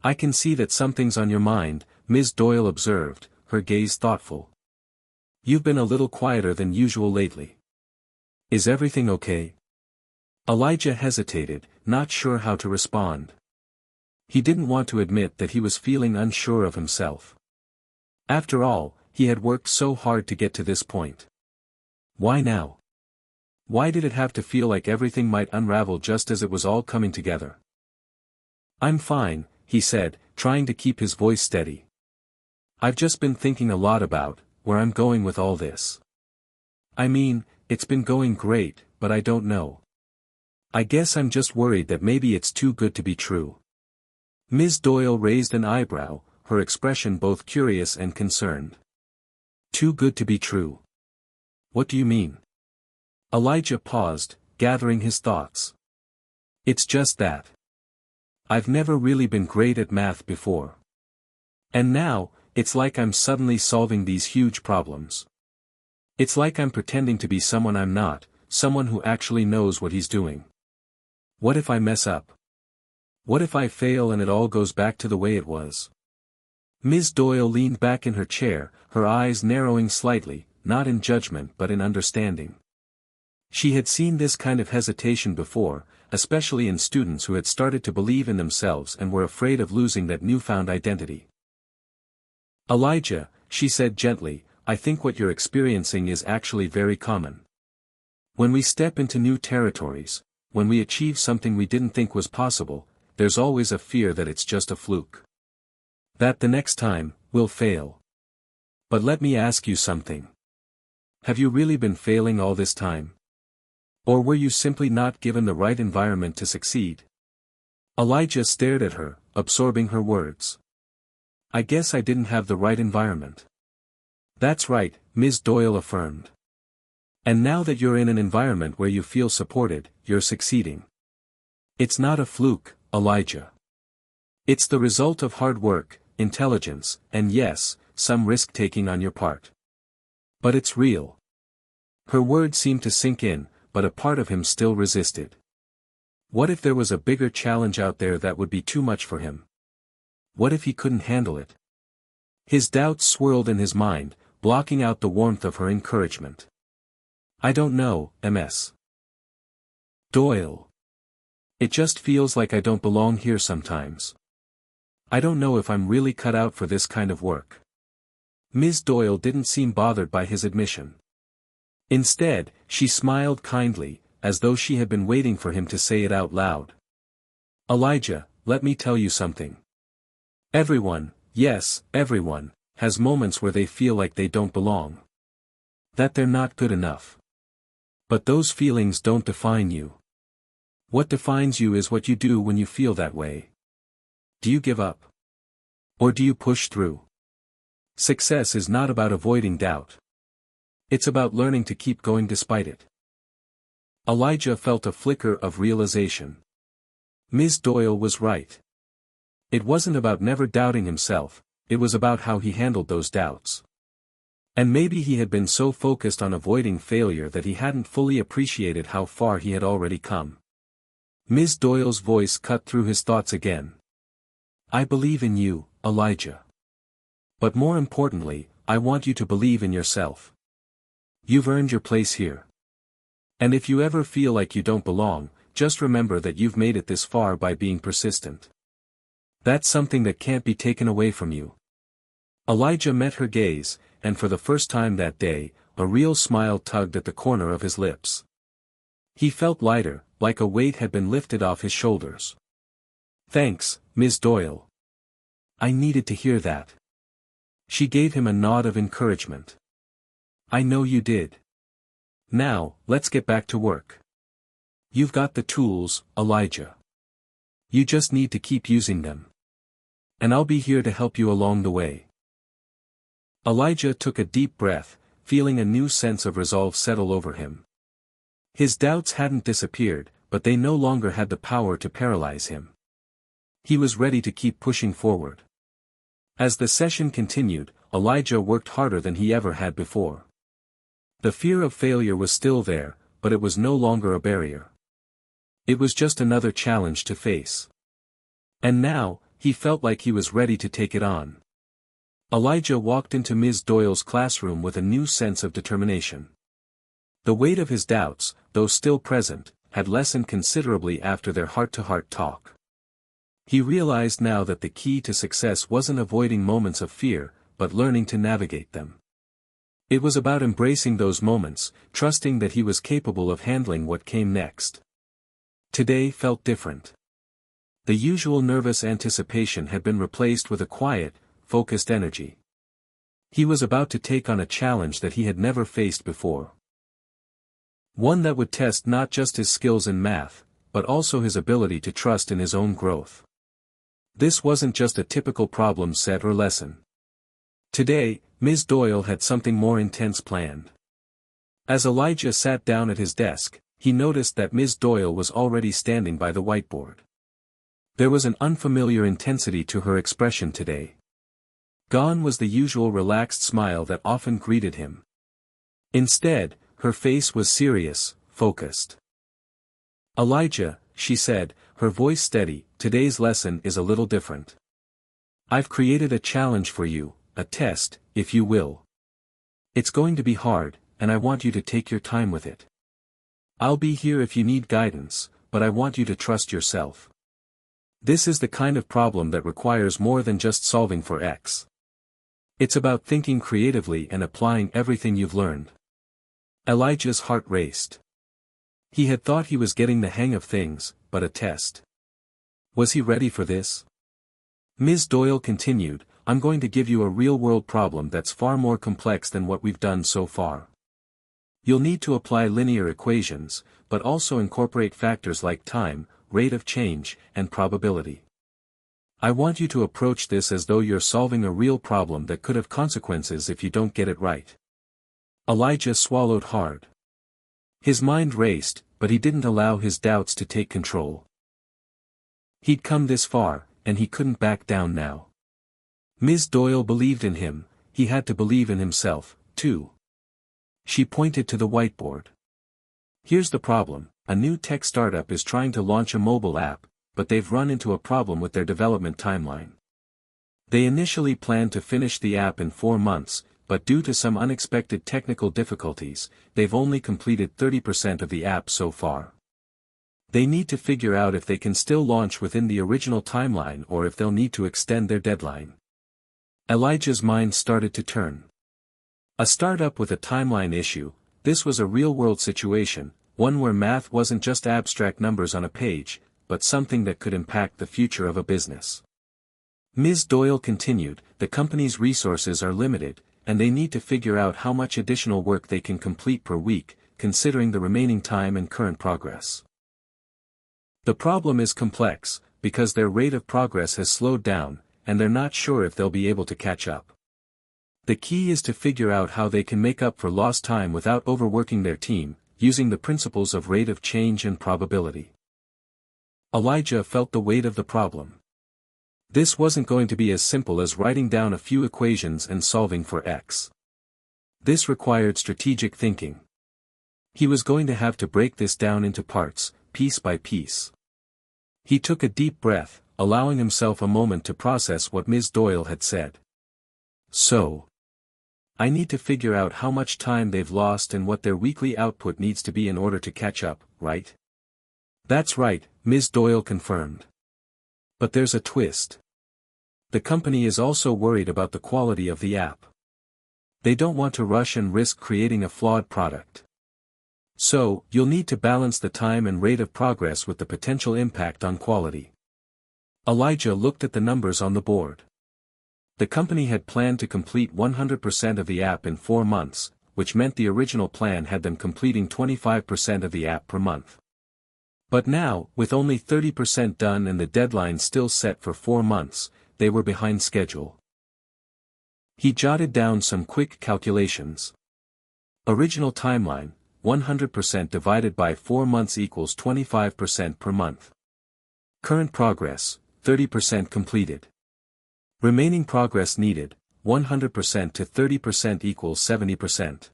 I can see that something's on your mind, Ms. Doyle observed, her gaze thoughtful. You've been a little quieter than usual lately. Is everything okay? Elijah hesitated, not sure how to respond. He didn't want to admit that he was feeling unsure of himself. After all, he had worked so hard to get to this point. Why now? Why did it have to feel like everything might unravel just as it was all coming together? I'm fine, he said, trying to keep his voice steady. I've just been thinking a lot about where I'm going with all this. I mean, it's been going great, but I don't know. I guess I'm just worried that maybe it's too good to be true. Ms. Doyle raised an eyebrow, her expression both curious and concerned. Too good to be true. What do you mean? Elijah paused, gathering his thoughts. It's just that. I've never really been great at math before. And now, it's like I'm suddenly solving these huge problems. It's like I'm pretending to be someone I'm not, someone who actually knows what he's doing. What if I mess up? What if I fail and it all goes back to the way it was? Ms. Doyle leaned back in her chair, her eyes narrowing slightly, not in judgment but in understanding. She had seen this kind of hesitation before, especially in students who had started to believe in themselves and were afraid of losing that newfound identity. Elijah, she said gently, I think what you're experiencing is actually very common. When we step into new territories, when we achieve something we didn't think was possible, there's always a fear that it's just a fluke. That the next time, we'll fail. But let me ask you something. Have you really been failing all this time? Or were you simply not given the right environment to succeed? Elijah stared at her, absorbing her words. I guess I didn't have the right environment. That's right, Ms. Doyle affirmed. And now that you're in an environment where you feel supported, you're succeeding. It's not a fluke, Elijah. It's the result of hard work, intelligence, and yes, some risk-taking on your part. But it's real. Her words seemed to sink in, but a part of him still resisted. What if there was a bigger challenge out there that would be too much for him? What if he couldn't handle it? His doubts swirled in his mind, blocking out the warmth of her encouragement. I don't know, Ms. Doyle. It just feels like I don't belong here sometimes. I don't know if I'm really cut out for this kind of work. Ms. Doyle didn't seem bothered by his admission. Instead, she smiled kindly, as though she had been waiting for him to say it out loud. Elijah, let me tell you something. Everyone, yes, everyone, has moments where they feel like they don't belong. That they're not good enough. But those feelings don't define you. What defines you is what you do when you feel that way. Do you give up? Or do you push through? Success is not about avoiding doubt. It's about learning to keep going despite it. Elijah felt a flicker of realization. Ms. Doyle was right. It wasn't about never doubting himself, it was about how he handled those doubts. And maybe he had been so focused on avoiding failure that he hadn't fully appreciated how far he had already come. Ms. Doyle's voice cut through his thoughts again. I believe in you, Elijah. But more importantly, I want you to believe in yourself. You've earned your place here. And if you ever feel like you don't belong, just remember that you've made it this far by being persistent. That's something that can't be taken away from you. Elijah met her gaze, and for the first time that day, a real smile tugged at the corner of his lips. He felt lighter, like a weight had been lifted off his shoulders. Thanks, Ms. Doyle. I needed to hear that. She gave him a nod of encouragement. I know you did. Now, let's get back to work. You've got the tools, Elijah. You just need to keep using them. And I'll be here to help you along the way. Elijah took a deep breath, feeling a new sense of resolve settle over him. His doubts hadn't disappeared, but they no longer had the power to paralyze him. He was ready to keep pushing forward. As the session continued, Elijah worked harder than he ever had before. The fear of failure was still there, but it was no longer a barrier. It was just another challenge to face. And now, he felt like he was ready to take it on. Elijah walked into Ms. Doyle's classroom with a new sense of determination. The weight of his doubts, though still present, had lessened considerably after their heart-to-heart talk. He realized now that the key to success wasn't avoiding moments of fear, but learning to navigate them. It was about embracing those moments, trusting that he was capable of handling what came next. Today felt different. The usual nervous anticipation had been replaced with a quiet, focused energy. He was about to take on a challenge that he had never faced before. One that would test not just his skills in math, but also his ability to trust in his own growth. This wasn't just a typical problem set or lesson. Today, Ms. Doyle had something more intense planned. As Elijah sat down at his desk, he noticed that Ms. Doyle was already standing by the whiteboard. There was an unfamiliar intensity to her expression today. Gone was the usual relaxed smile that often greeted him. Instead, her face was serious, focused. "Elijah," she said, her voice steady, "today's lesson is a little different. I've created a challenge for you, a test, if you will. It's going to be hard, and I want you to take your time with it. I'll be here if you need guidance, but I want you to trust yourself. This is the kind of problem that requires more than just solving for X. It's about thinking creatively and applying everything you've learned." Elijah's heart raced. He had thought he was getting the hang of things, but a test. Was he ready for this? Ms. Doyle continued, "I'm going to give you a real-world problem that's far more complex than what we've done so far. You'll need to apply linear equations, but also incorporate factors like time, rate of change, and probability. I want you to approach this as though you're solving a real problem that could have consequences if you don't get it right." Elijah swallowed hard. His mind raced, but he didn't allow his doubts to take control. He'd come this far, and he couldn't back down now. Ms. Doyle believed in him, he had to believe in himself, too. She pointed to the whiteboard. "Here's the problem, a new tech startup is trying to launch a mobile app, but they've run into a problem with their development timeline. They initially planned to finish the app in 4 months, but due to some unexpected technical difficulties, they've only completed 30% of the app so far. They need to figure out if they can still launch within the original timeline or if they'll need to extend their deadline." Elijah's mind started to turn. A startup with a timeline issue, this was a real-world situation, one where math wasn't just abstract numbers on a page, but something that could impact the future of a business. Ms. Doyle continued, "The company's resources are limited, and they need to figure out how much additional work they can complete per week, considering the remaining time and current progress. The problem is complex, because their rate of progress has slowed down, and they're not sure if they'll be able to catch up. The key is to figure out how they can make up for lost time without overworking their team, using the principles of rate of change and probability." Elijah felt the weight of the problem. This wasn't going to be as simple as writing down a few equations and solving for X. This required strategic thinking. He was going to have to break this down into parts, piece by piece. He took a deep breath, allowing himself a moment to process what Ms. Doyle had said. "So, I need to figure out how much time they've lost and what their weekly output needs to be in order to catch up, right?" "That's right," Ms. Doyle confirmed. "But there's a twist. The company is also worried about the quality of the app. They don't want to rush and risk creating a flawed product. So, you'll need to balance the time and rate of progress with the potential impact on quality." Elijah looked at the numbers on the board. The company had planned to complete 100% of the app in 4 months, which meant the original plan had them completing 25% of the app per month. But now, with only 30% done and the deadline still set for 4 months, they were behind schedule. He jotted down some quick calculations. Original timeline, 100% divided by 4 months equals 25% per month. Current progress, 30% completed. Remaining progress needed, 100% to 30% equals 70%.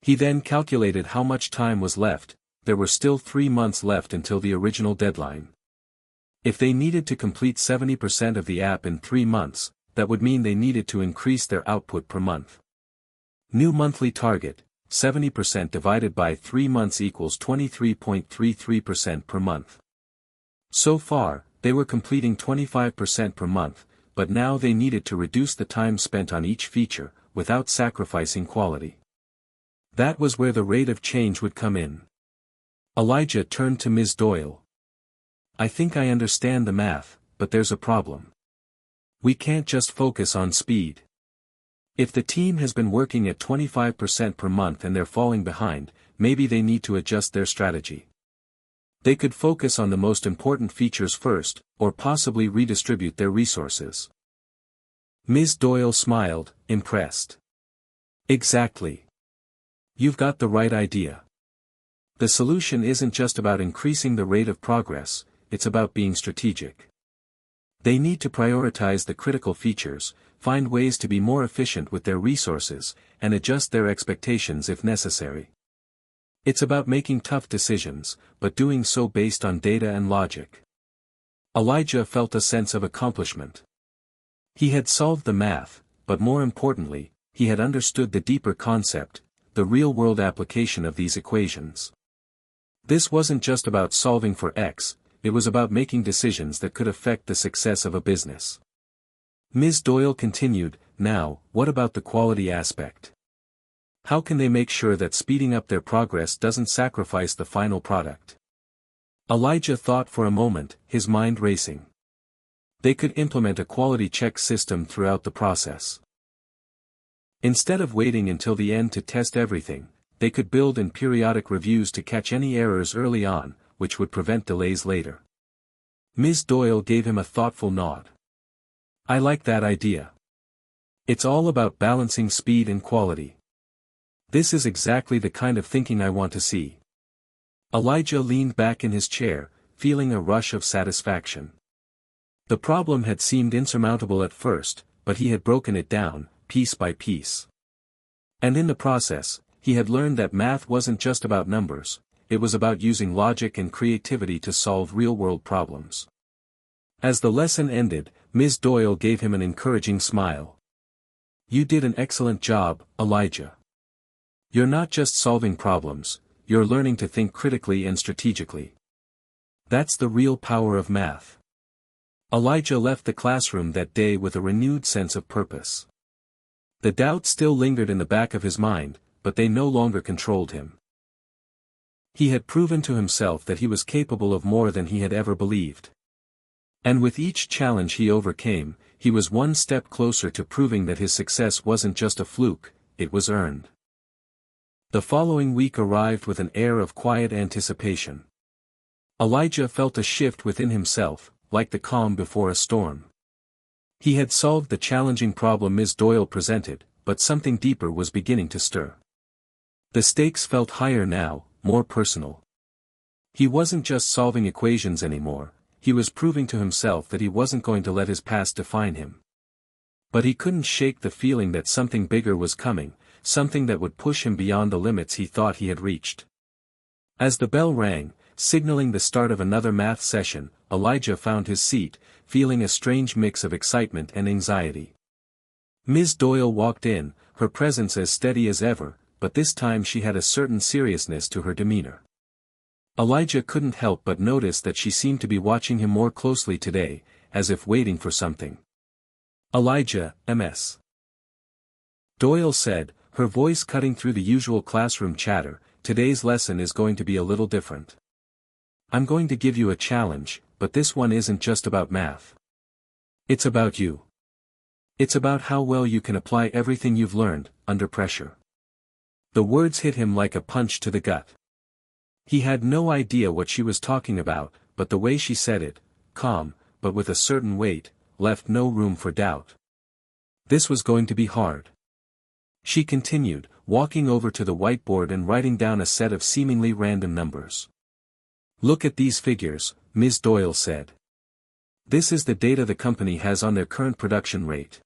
He then calculated how much time was left. There were still 3 months left until the original deadline. If they needed to complete 70% of the app in 3 months, that would mean they needed to increase their output per month. New monthly target, 70% divided by 3 months equals 23.33% per month. So far, they were completing 25% per month, but now they needed to reduce the time spent on each feature, without sacrificing quality. That was where the rate of change would come in. Elijah turned to Ms. Doyle. "I think I understand the math, but there's a problem. We can't just focus on speed. If the team has been working at 25% per month and they're falling behind, maybe they need to adjust their strategy. They could focus on the most important features first, or possibly redistribute their resources. Ms. Doyle smiled, impressed. Exactly. You've got the right idea. The solution isn't just about increasing the rate of progress, it's about being strategic. They need to prioritize the critical features, find ways to be more efficient with their resources, and adjust their expectations if necessary. It's about making tough decisions, but doing so based on data and logic. Elijah felt a sense of accomplishment. He had solved the math, but more importantly, he had understood the deeper concept, the real-world application of these equations. This wasn't just about solving for X, it was about making decisions that could affect the success of a business. Ms. Doyle continued, "Now, what about the quality aspect? How can they make sure that speeding up their progress doesn't sacrifice the final product?" Elijah thought for a moment, his mind racing. They could implement a quality check system throughout the process. Instead of waiting until the end to test everything, they could build in periodic reviews to catch any errors early on, which would prevent delays later. Ms. Doyle gave him a thoughtful nod. "I like that idea. It's all about balancing speed and quality. This is exactly the kind of thinking I want to see." Elijah leaned back in his chair, feeling a rush of satisfaction. The problem had seemed insurmountable at first, but he had broken it down, piece by piece. And in the process, he had learned that math wasn't just about numbers, it was about using logic and creativity to solve real-world problems. As the lesson ended, Ms. Doyle gave him an encouraging smile. "You did an excellent job, Elijah. You're not just solving problems, you're learning to think critically and strategically. That's the real power of math." Elijah left the classroom that day with a renewed sense of purpose. The doubt still lingered in the back of his mind, but they no longer controlled him. He had proven to himself that he was capable of more than he had ever believed. And with each challenge he overcame, he was one step closer to proving that his success wasn't just a fluke, it was earned. The following week arrived with an air of quiet anticipation. Elijah felt a shift within himself, like the calm before a storm. He had solved the challenging problem Ms. Doyle presented, but something deeper was beginning to stir. The stakes felt higher now, more personal. He wasn't just solving equations anymore, he was proving to himself that he wasn't going to let his past define him. But he couldn't shake the feeling that something bigger was coming, something that would push him beyond the limits he thought he had reached. As the bell rang, signaling the start of another math session, Elijah found his seat, feeling a strange mix of excitement and anxiety. Ms. Doyle walked in, her presence as steady as ever, but this time she had a certain seriousness to her demeanor. Elijah couldn't help but notice that she seemed to be watching him more closely today, as if waiting for something. "Elijah, Ms. Doyle said, her voice cutting through the usual classroom chatter, "Today's lesson is going to be a little different. I'm going to give you a challenge, but this one isn't just about math. It's about you. It's about how well you can apply everything you've learned, under pressure." The words hit him like a punch to the gut. He had no idea what she was talking about, but the way she said it, calm, but with a certain weight, left no room for doubt. This was going to be hard. She continued, walking over to the whiteboard and writing down a set of seemingly random numbers. "Look at these figures," Ms. Doyle said. "This is the data the company has on their current production rate.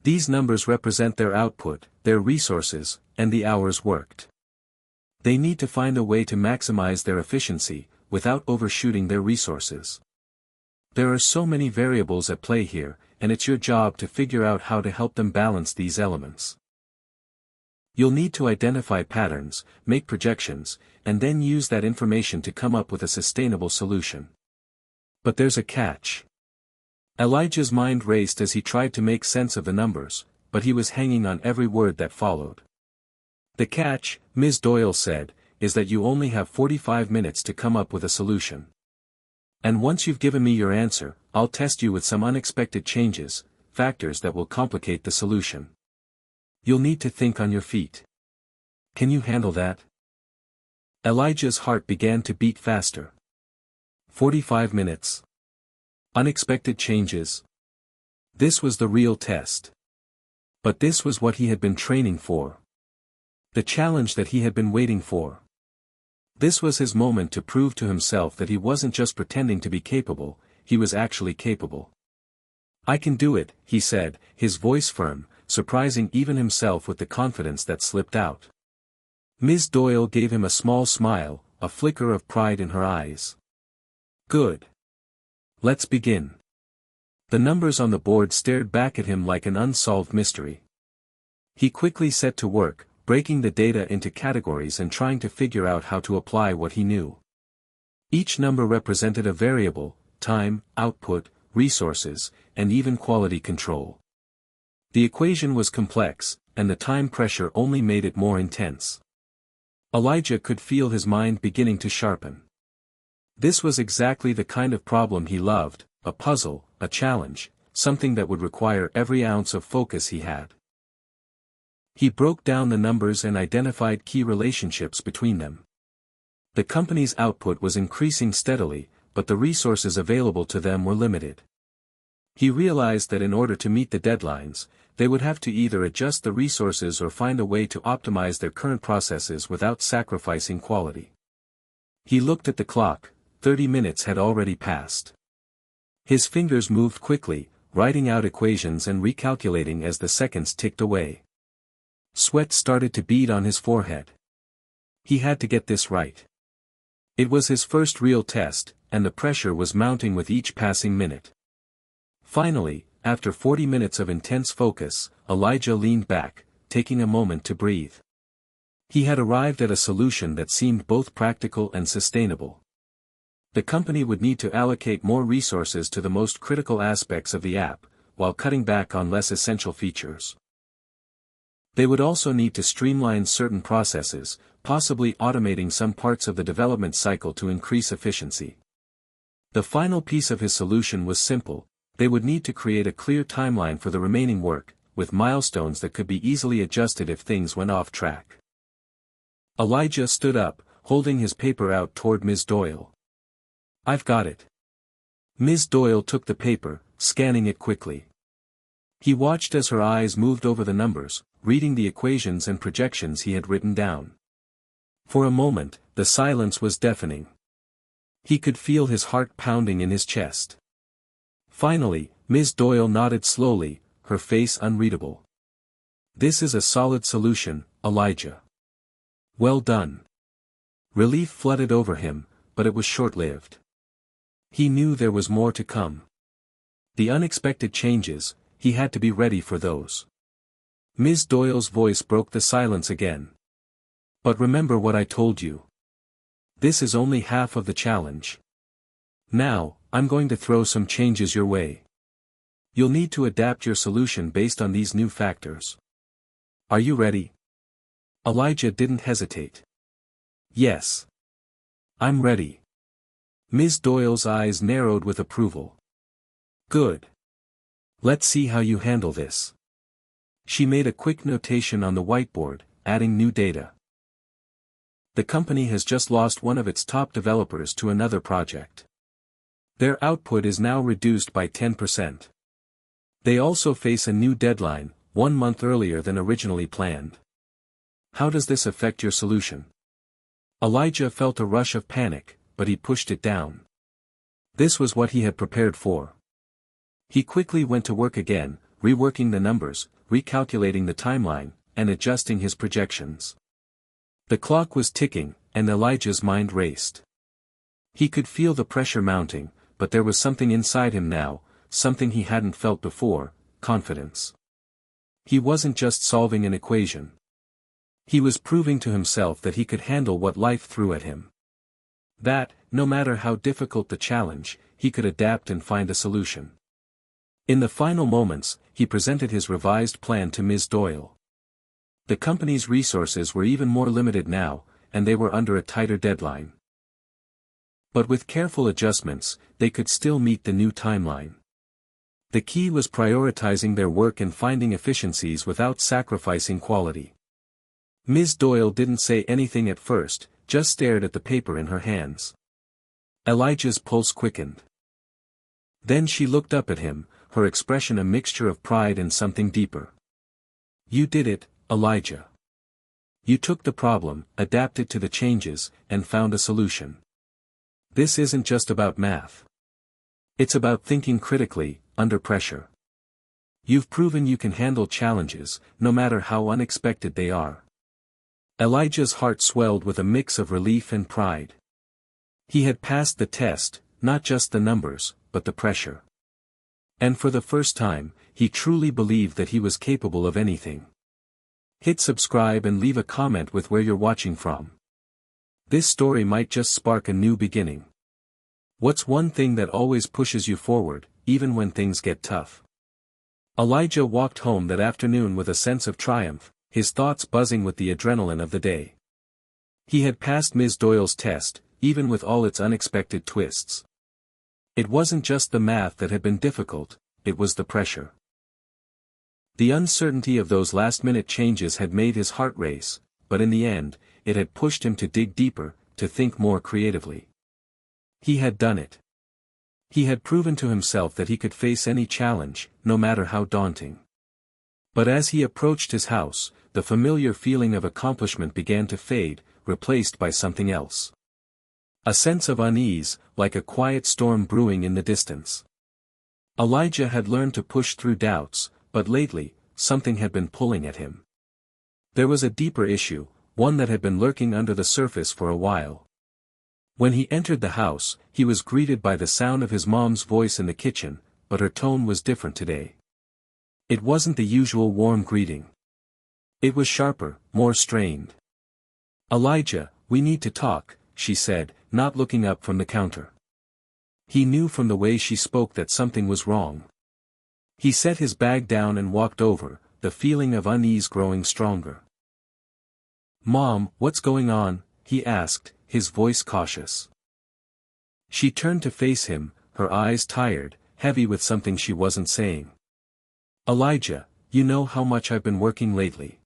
These numbers represent their output, their resources, and the hours worked. They need to find a way to maximize their efficiency, without overshooting their resources. There are so many variables at play here, and it's your job to figure out how to help them balance these elements. You'll need to identify patterns, make projections, and then use that information to come up with a sustainable solution. But there's a catch." Elijah's mind raced as he tried to make sense of the numbers, but he was hanging on every word that followed. "The catch," Ms. Doyle said, "is that you only have 45 minutes to come up with a solution. And once you've given me your answer, I'll test you with some unexpected changes, factors that will complicate the solution. You'll need to think on your feet. Can you handle that?" Elijah's heart began to beat faster. 45 minutes. Unexpected changes. This was the real test. But this was what he had been training for. The challenge that he had been waiting for. This was his moment to prove to himself that he wasn't just pretending to be capable, he was actually capable. "I can do it," he said, his voice firm, surprising even himself with the confidence that slipped out. Ms. Doyle gave him a small smile, a flicker of pride in her eyes. "Good. Let's begin." The numbers on the board stared back at him like an unsolved mystery. He quickly set to work, breaking the data into categories and trying to figure out how to apply what he knew. Each number represented a variable: time, output, resources, and even quality control. The equation was complex, and the time pressure only made it more intense. Elijah could feel his mind beginning to sharpen. This was exactly the kind of problem he loved, a puzzle, a challenge, something that would require every ounce of focus he had. He broke down the numbers and identified key relationships between them. The company's output was increasing steadily, but the resources available to them were limited. He realized that in order to meet the deadlines, they would have to either adjust the resources or find a way to optimize their current processes without sacrificing quality. He looked at the clock. 30 minutes had already passed. His fingers moved quickly, writing out equations and recalculating as the seconds ticked away. Sweat started to bead on his forehead. He had to get this right. It was his first real test, and the pressure was mounting with each passing minute. Finally, after 40 minutes of intense focus, Elijah leaned back, taking a moment to breathe. He had arrived at a solution that seemed both practical and sustainable. The company would need to allocate more resources to the most critical aspects of the app, while cutting back on less essential features. They would also need to streamline certain processes, possibly automating some parts of the development cycle to increase efficiency. The final piece of his solution was simple: they would need to create a clear timeline for the remaining work, with milestones that could be easily adjusted if things went off track. Elijah stood up, holding his paper out toward Ms. Doyle. "I've got it." Ms. Doyle took the paper, scanning it quickly. He watched as her eyes moved over the numbers, reading the equations and projections he had written down. For a moment, the silence was deafening. He could feel his heart pounding in his chest. Finally, Ms. Doyle nodded slowly, her face unreadable. "This is a solid solution, Elijah. Well done." Relief flooded over him, but it was short-lived. He knew there was more to come. The unexpected changes, he had to be ready for those. Ms. Doyle's voice broke the silence again. "But remember what I told you. This is only half of the challenge. Now, I'm going to throw some changes your way. You'll need to adapt your solution based on these new factors. Are you ready?" Elijah didn't hesitate. "Yes. I'm ready." Ms. Doyle's eyes narrowed with approval. "Good. Let's see how you handle this." She made a quick notation on the whiteboard, adding new data. "The company has just lost one of its top developers to another project. Their output is now reduced by 10%. They also face a new deadline, 1 month earlier than originally planned. How does this affect your solution?" Elijah felt a rush of panic, but he pushed it down. This was what he had prepared for. He quickly went to work again, reworking the numbers, recalculating the timeline, and adjusting his projections. The clock was ticking, and Elijah's mind raced. He could feel the pressure mounting, but there was something inside him now, something he hadn't felt before: confidence. He wasn't just solving an equation. He was proving to himself that he could handle what life threw at him. That, no matter how difficult the challenge, he could adapt and find a solution. In the final moments, he presented his revised plan to Ms. Doyle. The company's resources were even more limited now, and they were under a tighter deadline. But with careful adjustments, they could still meet the new timeline. The key was prioritizing their work and finding efficiencies without sacrificing quality. Ms. Doyle didn't say anything at first, just stared at the paper in her hands. Elijah's pulse quickened. Then she looked up at him, her expression a mixture of pride and something deeper. You did it, Elijah. You took the problem, adapted to the changes, and found a solution. This isn't just about math. It's about thinking critically, under pressure. You've proven you can handle challenges, no matter how unexpected they are. Elijah's heart swelled with a mix of relief and pride. He had passed the test, not just the numbers, but the pressure. And for the first time, he truly believed that he was capable of anything. Hit subscribe and leave a comment with where you're watching from. This story might just spark a new beginning. What's one thing that always pushes you forward, even when things get tough? Elijah walked home that afternoon with a sense of triumph, his thoughts buzzing with the adrenaline of the day. He had passed Ms. Doyle's test, even with all its unexpected twists. It wasn't just the math that had been difficult, it was the pressure. The uncertainty of those last-minute changes had made his heart race, but in the end, it had pushed him to dig deeper, to think more creatively. He had done it. He had proven to himself that he could face any challenge, no matter how daunting. But as he approached his house, the familiar feeling of accomplishment began to fade, replaced by something else. A sense of unease, like a quiet storm brewing in the distance. Elijah had learned to push through doubts, but lately, something had been pulling at him. There was a deeper issue, one that had been lurking under the surface for a while. When he entered the house, he was greeted by the sound of his mom's voice in the kitchen, but her tone was different today. It wasn't the usual warm greeting. It was sharper, more strained. Elijah, we need to talk, she said, not looking up from the counter. He knew from the way she spoke that something was wrong. He set his bag down and walked over, the feeling of unease growing stronger. Mom, what's going on? He asked, his voice cautious. She turned to face him, her eyes tired, heavy with something she wasn't saying. Elijah, you know how much I've been working lately.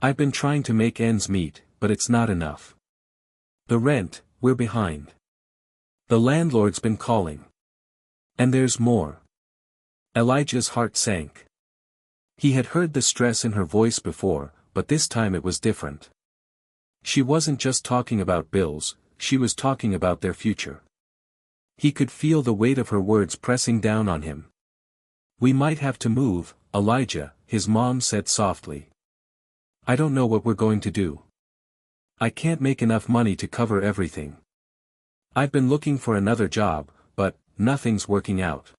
I've been trying to make ends meet, but it's not enough. The rent, we're behind. The landlord's been calling. And there's more. Elijah's heart sank. He had heard the stress in her voice before, but this time it was different. She wasn't just talking about bills, she was talking about their future. He could feel the weight of her words pressing down on him. We might have to move, Elijah, his mom said softly. I don't know what we're going to do. I can't make enough money to cover everything. I've been looking for another job, but nothing's working out.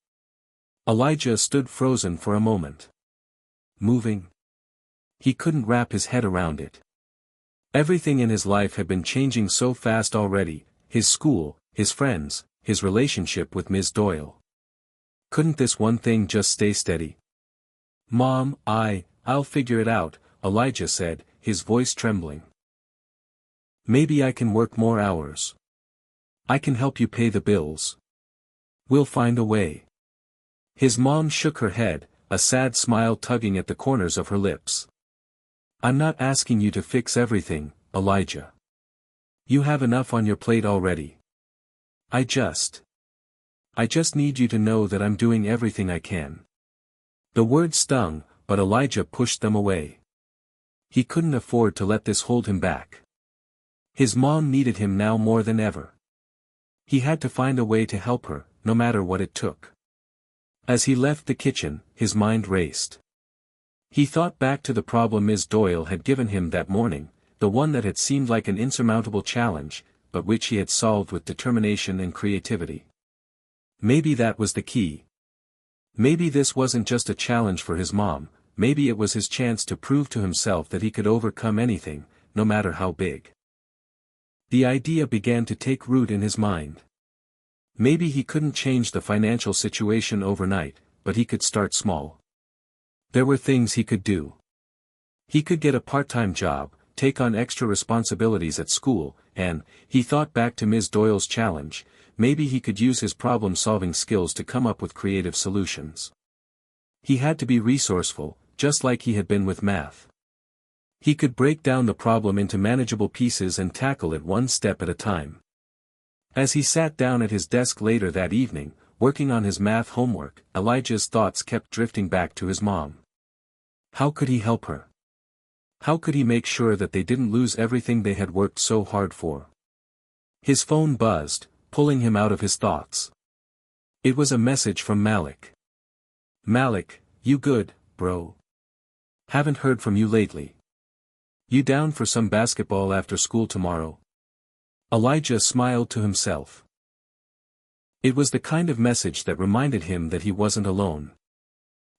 Elijah stood frozen for a moment. Moving? He couldn't wrap his head around it. Everything in his life had been changing so fast already, his school, his friends, his relationship with Ms. Doyle. Couldn't this one thing just stay steady? Mom, I'll figure it out, Elijah said, his voice trembling. Maybe I can work more hours. I can help you pay the bills. We'll find a way. His mom shook her head, a sad smile tugging at the corners of her lips. I'm not asking you to fix everything, Elijah. You have enough on your plate already. I just need you to know that I'm doing everything I can. The words stung, but Elijah pushed them away. He couldn't afford to let this hold him back. His mom needed him now more than ever. He had to find a way to help her, no matter what it took. As he left the kitchen, his mind raced. He thought back to the problem Ms. Doyle had given him that morning, the one that had seemed like an insurmountable challenge, but which he had solved with determination and creativity. Maybe that was the key. Maybe this wasn't just a challenge for his mom, maybe it was his chance to prove to himself that he could overcome anything, no matter how big. The idea began to take root in his mind. Maybe he couldn't change the financial situation overnight, but he could start small. There were things he could do. He could get a part-time job, take on extra responsibilities at school, and, he thought back to Ms. Doyle's challenge, maybe he could use his problem-solving skills to come up with creative solutions. He had to be resourceful, just like he had been with math. He could break down the problem into manageable pieces and tackle it one step at a time. As he sat down at his desk later that evening, working on his math homework, Elijah's thoughts kept drifting back to his mom. How could he help her? How could he make sure that they didn't lose everything they had worked so hard for? His phone buzzed, pulling him out of his thoughts. It was a message from Malik. Malik, you good, bro? Haven't heard from you lately. You down for some basketball after school tomorrow? Elijah smiled to himself. It was the kind of message that reminded him that he wasn't alone.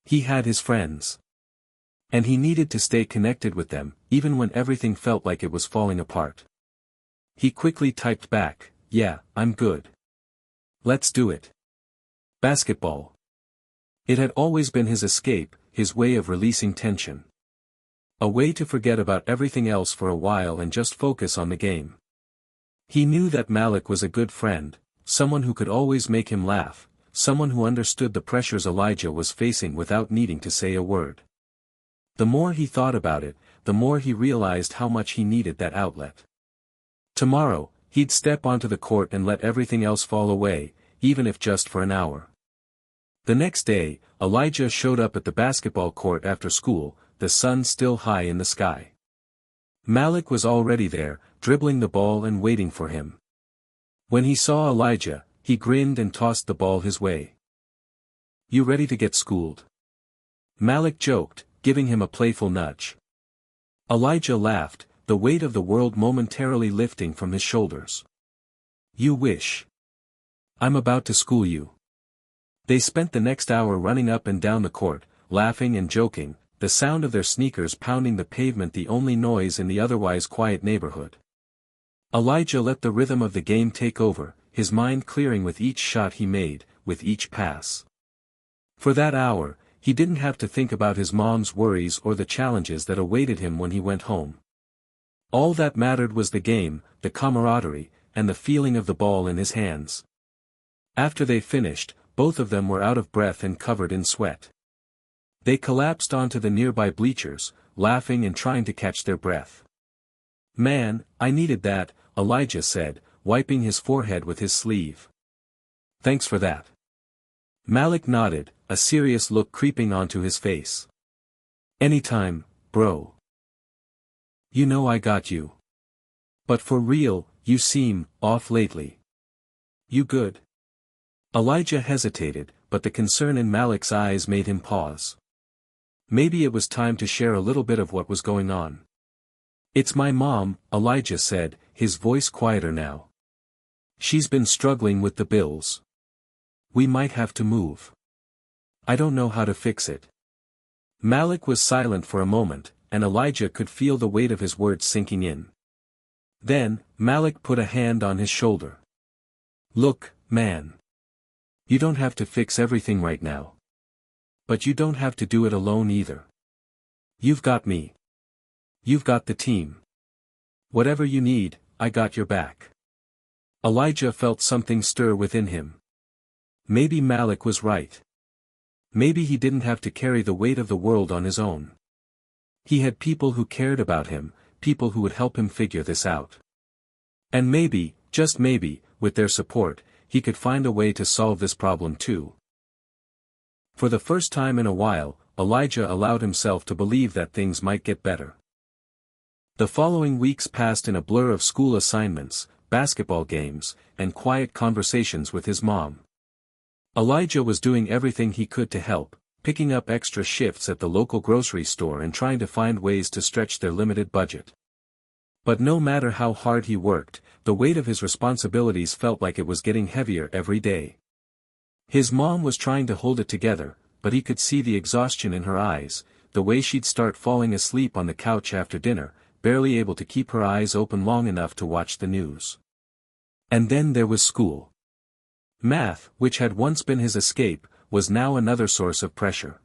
He had his friends. And he needed to stay connected with them, even when everything felt like it was falling apart. He quickly typed back, "Yeah, I'm good. Let's do it. Basketball." It had always been his escape, his way of releasing tension. A way to forget about everything else for a while and just focus on the game. He knew that Malik was a good friend, someone who could always make him laugh, someone who understood the pressures Elijah was facing without needing to say a word. The more he thought about it, the more he realized how much he needed that outlet. Tomorrow, he'd step onto the court and let everything else fall away, even if just for an hour. The next day, Elijah showed up at the basketball court after school, the sun still high in the sky. Malik was already there, dribbling the ball and waiting for him. When he saw Elijah, he grinned and tossed the ball his way. "You ready to get schooled?" Malik joked, giving him a playful nudge. Elijah laughed, the weight of the world momentarily lifting from his shoulders. "You wish. I'm about to school you." They spent the next hour running up and down the court, laughing and joking, the sound of their sneakers pounding the pavement the only noise in the otherwise quiet neighborhood. Elijah let the rhythm of the game take over, his mind clearing with each shot he made, with each pass. For that hour, he didn't have to think about his mom's worries or the challenges that awaited him when he went home. All that mattered was the game, the camaraderie, and the feeling of the ball in his hands. After they finished, both of them were out of breath and covered in sweat. They collapsed onto the nearby bleachers, laughing and trying to catch their breath. "Man, I needed that," Elijah said, wiping his forehead with his sleeve. "Thanks for that." Malik nodded, a serious look creeping onto his face. "Anytime, bro. You know I got you. But for real, you seem off lately. You good?" Elijah hesitated, but the concern in Malik's eyes made him pause. Maybe it was time to share a little bit of what was going on. "It's my mom," Elijah said, his voice quieter now. "She's been struggling with the bills. We might have to move. I don't know how to fix it." Malik was silent for a moment, and Elijah could feel the weight of his words sinking in. Then, Malik put a hand on his shoulder. "Look, man. You don't have to fix everything right now. But you don't have to do it alone either. You've got me. You've got the team. Whatever you need, I got your back." Elijah felt something stir within him. Maybe Malik was right. Maybe he didn't have to carry the weight of the world on his own. He had people who cared about him, people who would help him figure this out. And maybe, just maybe, with their support, he could find a way to solve this problem too. For the first time in a while, Elijah allowed himself to believe that things might get better. The following weeks passed in a blur of school assignments, basketball games, and quiet conversations with his mom. Elijah was doing everything he could to help, picking up extra shifts at the local grocery store and trying to find ways to stretch their limited budget. But no matter how hard he worked, the weight of his responsibilities felt like it was getting heavier every day. His mom was trying to hold it together, but he could see the exhaustion in her eyes, the way she'd start falling asleep on the couch after dinner, barely able to keep her eyes open long enough to watch the news. And then there was school. Math, which had once been his escape, was now another source of pressure.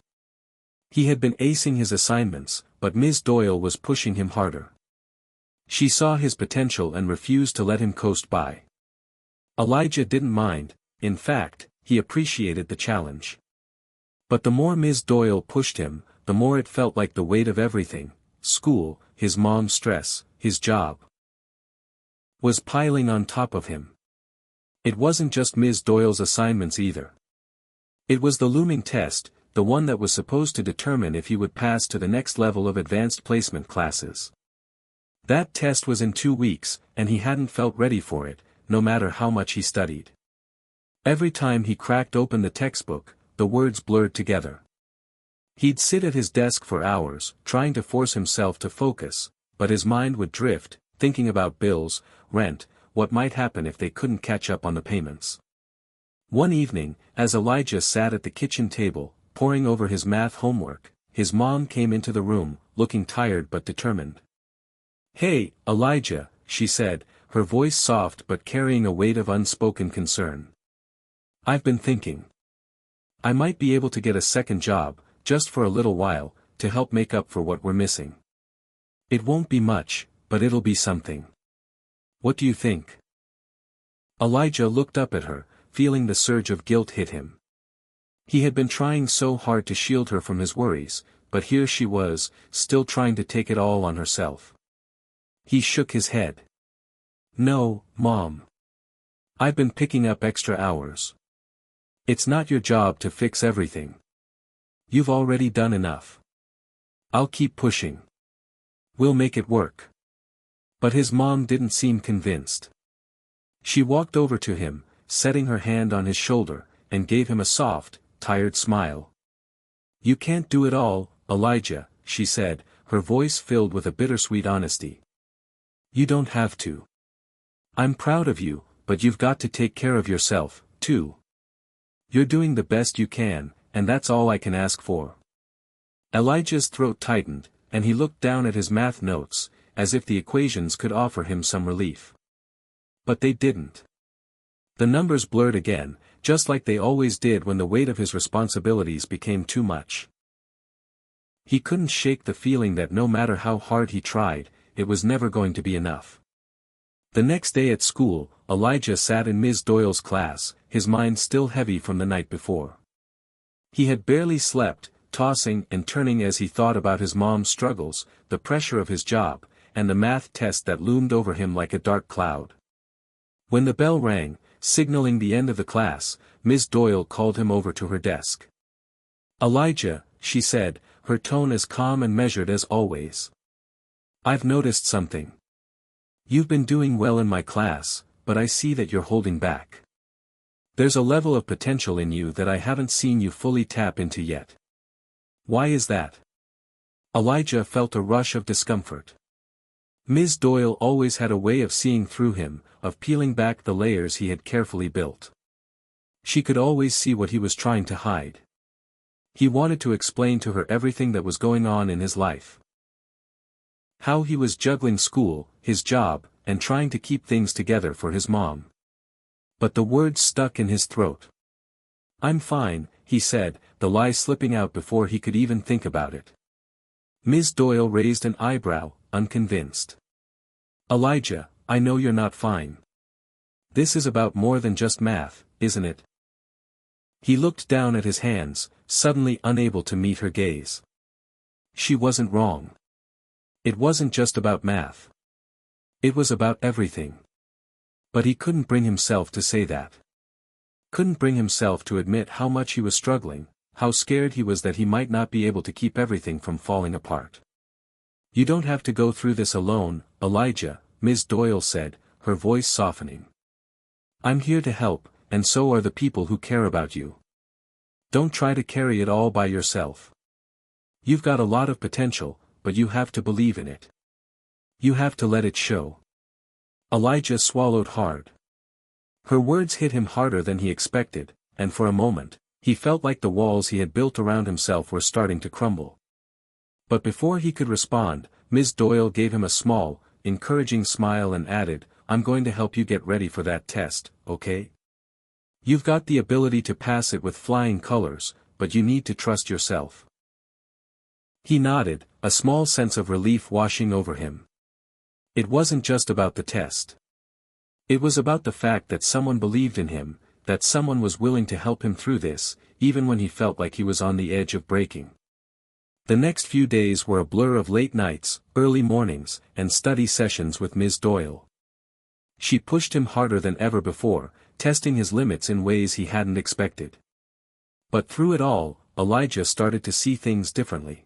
He had been acing his assignments, but Ms. Doyle was pushing him harder. She saw his potential and refused to let him coast by. Elijah didn't mind, in fact, he appreciated the challenge. But the more Ms. Doyle pushed him, the more it felt like the weight of everything, school, his mom's stress, his job, was piling on top of him. It wasn't just Ms. Doyle's assignments either. It was the looming test, the one that was supposed to determine if he would pass to the next level of advanced placement classes. That test was in 2 weeks, and he hadn't felt ready for it, no matter how much he studied. Every time he cracked open the textbook, the words blurred together. He'd sit at his desk for hours, trying to force himself to focus, but his mind would drift, thinking about bills, rent, what might happen if they couldn't catch up on the payments. One evening, as Elijah sat at the kitchen table, poring over his math homework, his mom came into the room, looking tired but determined. "Hey, Elijah," she said, her voice soft but carrying a weight of unspoken concern. "I've been thinking. I might be able to get a second job, just for a little while, to help make up for what we're missing. It won't be much, but it'll be something. What do you think?" Elijah looked up at her, feeling the surge of guilt hit him. He had been trying so hard to shield her from his worries, but here she was, still trying to take it all on herself. He shook his head. "No, Mom. I've been picking up extra hours. It's not your job to fix everything. You've already done enough. I'll keep pushing. We'll make it work." But his mom didn't seem convinced. She walked over to him, setting her hand on his shoulder, and gave him a soft, tired smile. "You can't do it all, Elijah," she said, her voice filled with a bittersweet honesty. "You don't have to. I'm proud of you, but you've got to take care of yourself, too. You're doing the best you can, and that's all I can ask for." Elijah's throat tightened, and he looked down at his math notes, as if the equations could offer him some relief. But they didn't. The numbers blurred again, just like they always did when the weight of his responsibilities became too much. He couldn't shake the feeling that no matter how hard he tried, it was never going to be enough. The next day at school, Elijah sat in Ms. Doyle's class, his mind still heavy from the night before. He had barely slept, tossing and turning as he thought about his mom's struggles, the pressure of his job, and the math test that loomed over him like a dark cloud. When the bell rang, signaling the end of the class, Ms. Doyle called him over to her desk. "Elijah," she said, her tone as calm and measured as always. "I've noticed something. You've been doing well in my class, but I see that you're holding back. There's a level of potential in you that I haven't seen you fully tap into yet. Why is that?" Elijah felt a rush of discomfort. Ms. Doyle always had a way of seeing through him, of peeling back the layers he had carefully built. She could always see what he was trying to hide. He wanted to explain to her everything that was going on in his life. How he was juggling school, his job, and trying to keep things together for his mom. But the words stuck in his throat. "I'm fine," he said, the lie slipping out before he could even think about it. Ms. Doyle raised an eyebrow, unconvinced. "Elijah, I know you're not fine. This is about more than just math, isn't it?" He looked down at his hands, suddenly unable to meet her gaze. She wasn't wrong. It wasn't just about math. It was about everything. But he couldn't bring himself to say that. Couldn't bring himself to admit how much he was struggling, how scared he was that he might not be able to keep everything from falling apart. "You don't have to go through this alone, Elijah," Ms. Doyle said, her voice softening. "I'm here to help, and so are the people who care about you. Don't try to carry it all by yourself. You've got a lot of potential, but you have to believe in it. You have to let it show." Elijah swallowed hard. Her words hit him harder than he expected, and for a moment, he felt like the walls he had built around himself were starting to crumble. But before he could respond, Ms. Doyle gave him a small, encouraging smile and added, "I'm going to help you get ready for that test, okay? You've got the ability to pass it with flying colors, but you need to trust yourself." He nodded, a small sense of relief washing over him. It wasn't just about the test. It was about the fact that someone believed in him, that someone was willing to help him through this, even when he felt like he was on the edge of breaking. The next few days were a blur of late nights, early mornings, and study sessions with Ms. Doyle. She pushed him harder than ever before, testing his limits in ways he hadn't expected. But through it all, Elijah started to see things differently.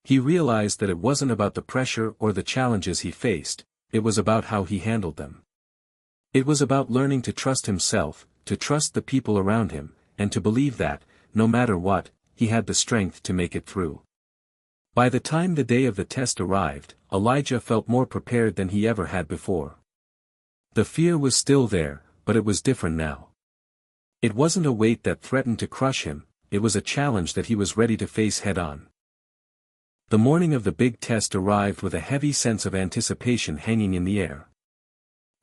He realized that it wasn't about the pressure or the challenges he faced, it was about how he handled them. It was about learning to trust himself, to trust the people around him, and to believe that, no matter what, he had the strength to make it through. By the time the day of the test arrived, Elijah felt more prepared than he ever had before. The fear was still there, but it was different now. It wasn't a weight that threatened to crush him, it was a challenge that he was ready to face head-on. The morning of the big test arrived with a heavy sense of anticipation hanging in the air.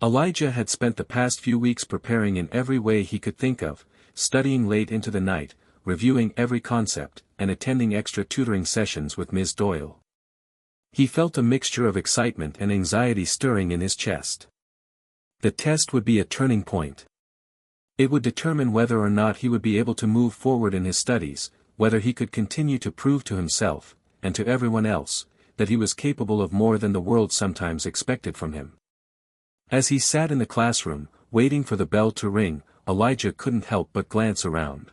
Elijah had spent the past few weeks preparing in every way he could think of, studying late into the night, reviewing every concept, and attending extra tutoring sessions with Ms. Doyle. He felt a mixture of excitement and anxiety stirring in his chest. The test would be a turning point. It would determine whether or not he would be able to move forward in his studies, whether he could continue to prove to himself, and to everyone else, that he was capable of more than the world sometimes expected from him. As he sat in the classroom, waiting for the bell to ring, Elijah couldn't help but glance around.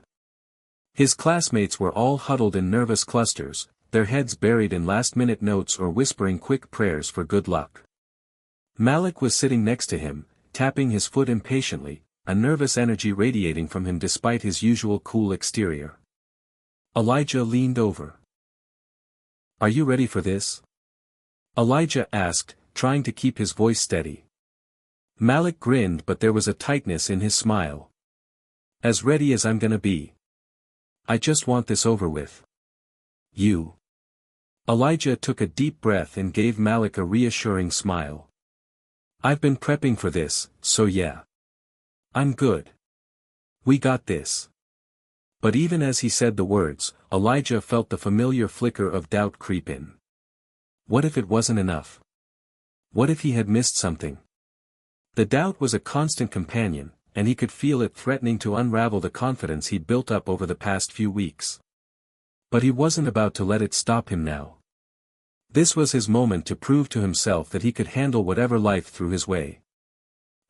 His classmates were all huddled in nervous clusters, their heads buried in last-minute notes or whispering quick prayers for good luck. Malik was sitting next to him, tapping his foot impatiently, a nervous energy radiating from him despite his usual cool exterior. Elijah leaned over. "Are you ready for this?" Elijah asked, trying to keep his voice steady. Malik grinned, but there was a tightness in his smile. "As ready as I'm gonna be. I just want this over with." "You?" Elijah took a deep breath and gave Malik a reassuring smile. "I've been prepping for this, so yeah. I'm good. We got this." But even as he said the words, Elijah felt the familiar flicker of doubt creep in. What if it wasn't enough? What if he had missed something? The doubt was a constant companion, and he could feel it threatening to unravel the confidence he'd built up over the past few weeks. But he wasn't about to let it stop him now. This was his moment to prove to himself that he could handle whatever life threw his way.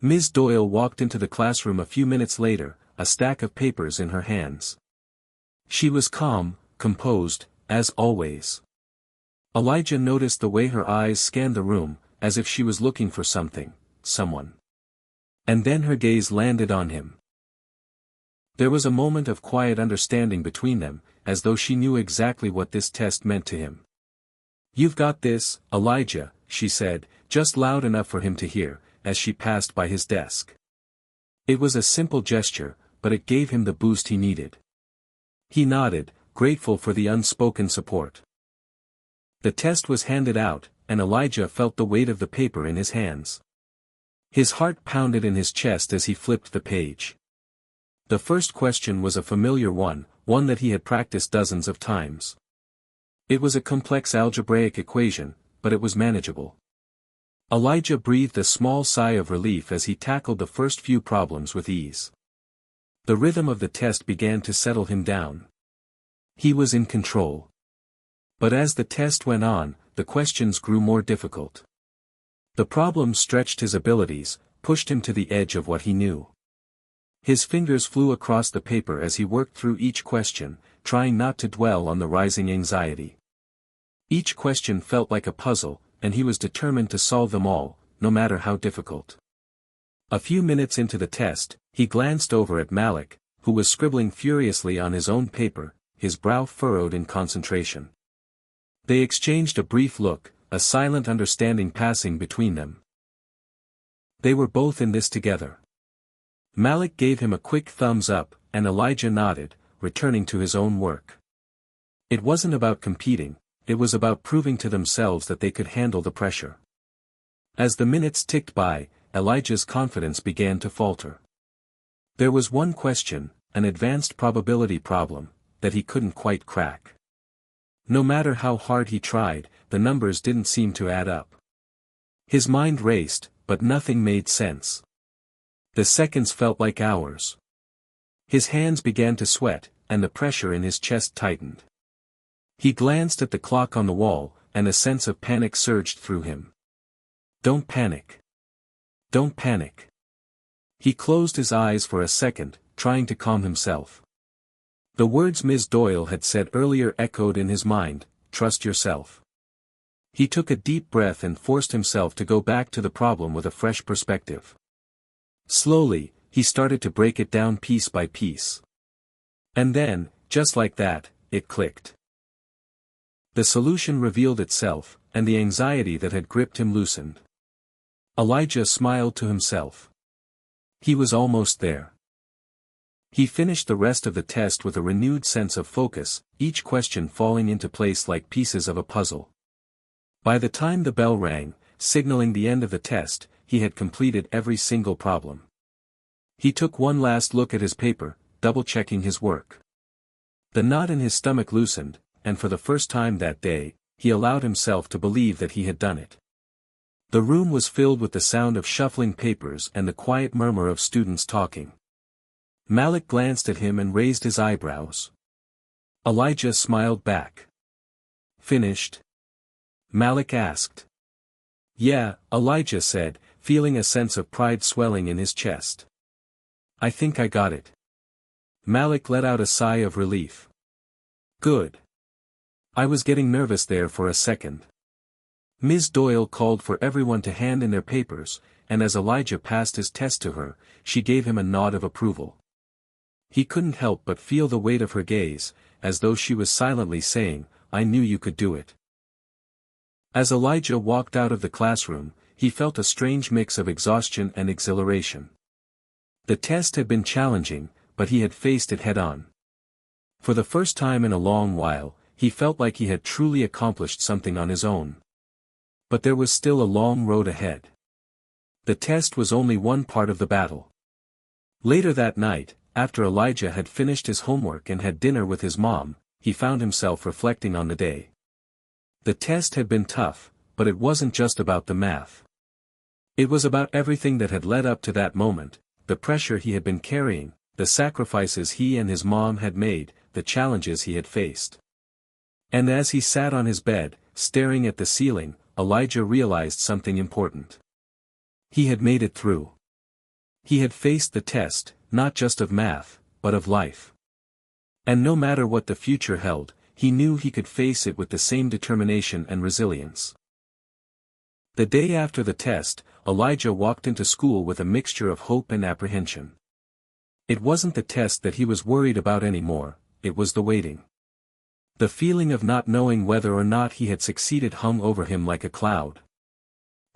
Ms. Doyle walked into the classroom a few minutes later, a stack of papers in her hands. She was calm, composed, as always. Elijah noticed the way her eyes scanned the room, as if she was looking for something, someone. And then her gaze landed on him. There was a moment of quiet understanding between them, as though she knew exactly what this test meant to him. "You've got this, Elijah," she said, just loud enough for him to hear, as she passed by his desk. It was a simple gesture, but it gave him the boost he needed. He nodded, grateful for the unspoken support. The test was handed out, and Elijah felt the weight of the paper in his hands. His heart pounded in his chest as he flipped the page. The first question was a familiar one that he had practiced dozens of times. It was a complex algebraic equation, but it was manageable. Elijah breathed a small sigh of relief as he tackled the first few problems with ease. The rhythm of the test began to settle him down. He was in control. But as the test went on, the questions grew more difficult. The problems stretched his abilities, pushed him to the edge of what he knew. His fingers flew across the paper as he worked through each question, trying not to dwell on the rising anxiety. Each question felt like a puzzle, and he was determined to solve them all, no matter how difficult. A few minutes into the test, he glanced over at Malik, who was scribbling furiously on his own paper, his brow furrowed in concentration. They exchanged a brief look, a silent understanding passing between them. They were both in this together. Malik gave him a quick thumbs up, and Elijah nodded, returning to his own work. It wasn't about competing, it was about proving to themselves that they could handle the pressure. As the minutes ticked by, Elijah's confidence began to falter. There was one question, an advanced probability problem, that he couldn't quite crack. No matter how hard he tried, the numbers didn't seem to add up. His mind raced, but nothing made sense. The seconds felt like hours. His hands began to sweat, and the pressure in his chest tightened. He glanced at the clock on the wall, and a sense of panic surged through him. Don't panic. Don't panic. He closed his eyes for a second, trying to calm himself. The words Ms. Doyle had said earlier echoed in his mind, "Trust yourself." He took a deep breath and forced himself to go back to the problem with a fresh perspective. Slowly, he started to break it down piece by piece. And then, just like that, it clicked. The solution revealed itself, and the anxiety that had gripped him loosened. Elijah smiled to himself. He was almost there. He finished the rest of the test with a renewed sense of focus, each question falling into place like pieces of a puzzle. By the time the bell rang, signaling the end of the test, he had completed every single problem. He took one last look at his paper, double-checking his work. The knot in his stomach loosened, and for the first time that day, he allowed himself to believe that he had done it. The room was filled with the sound of shuffling papers and the quiet murmur of students talking. Malik glanced at him and raised his eyebrows. Elijah smiled back. "Finished?" Malik asked. "Yeah," Elijah said, feeling a sense of pride swelling in his chest. "I think I got it." Malik let out a sigh of relief. "Good. I was getting nervous there for a second." Ms. Doyle called for everyone to hand in their papers, and as Elijah passed his test to her, she gave him a nod of approval. He couldn't help but feel the weight of her gaze, as though she was silently saying, "I knew you could do it." As Elijah walked out of the classroom, he felt a strange mix of exhaustion and exhilaration. The test had been challenging, but he had faced it head-on. For the first time in a long while, he felt like he had truly accomplished something on his own. But there was still a long road ahead. The test was only one part of the battle. Later that night, after Elijah had finished his homework and had dinner with his mom, he found himself reflecting on the day. The test had been tough, but it wasn't just about the math. It was about everything that had led up to that moment, the pressure he had been carrying, the sacrifices he and his mom had made, the challenges he had faced. And as he sat on his bed, staring at the ceiling, Elijah realized something important. He had made it through. He had faced the test, not just of math, but of life. And no matter what the future held, he knew he could face it with the same determination and resilience. The day after the test, Elijah walked into school with a mixture of hope and apprehension. It wasn't the test that he was worried about anymore, it was the waiting. The feeling of not knowing whether or not he had succeeded hung over him like a cloud.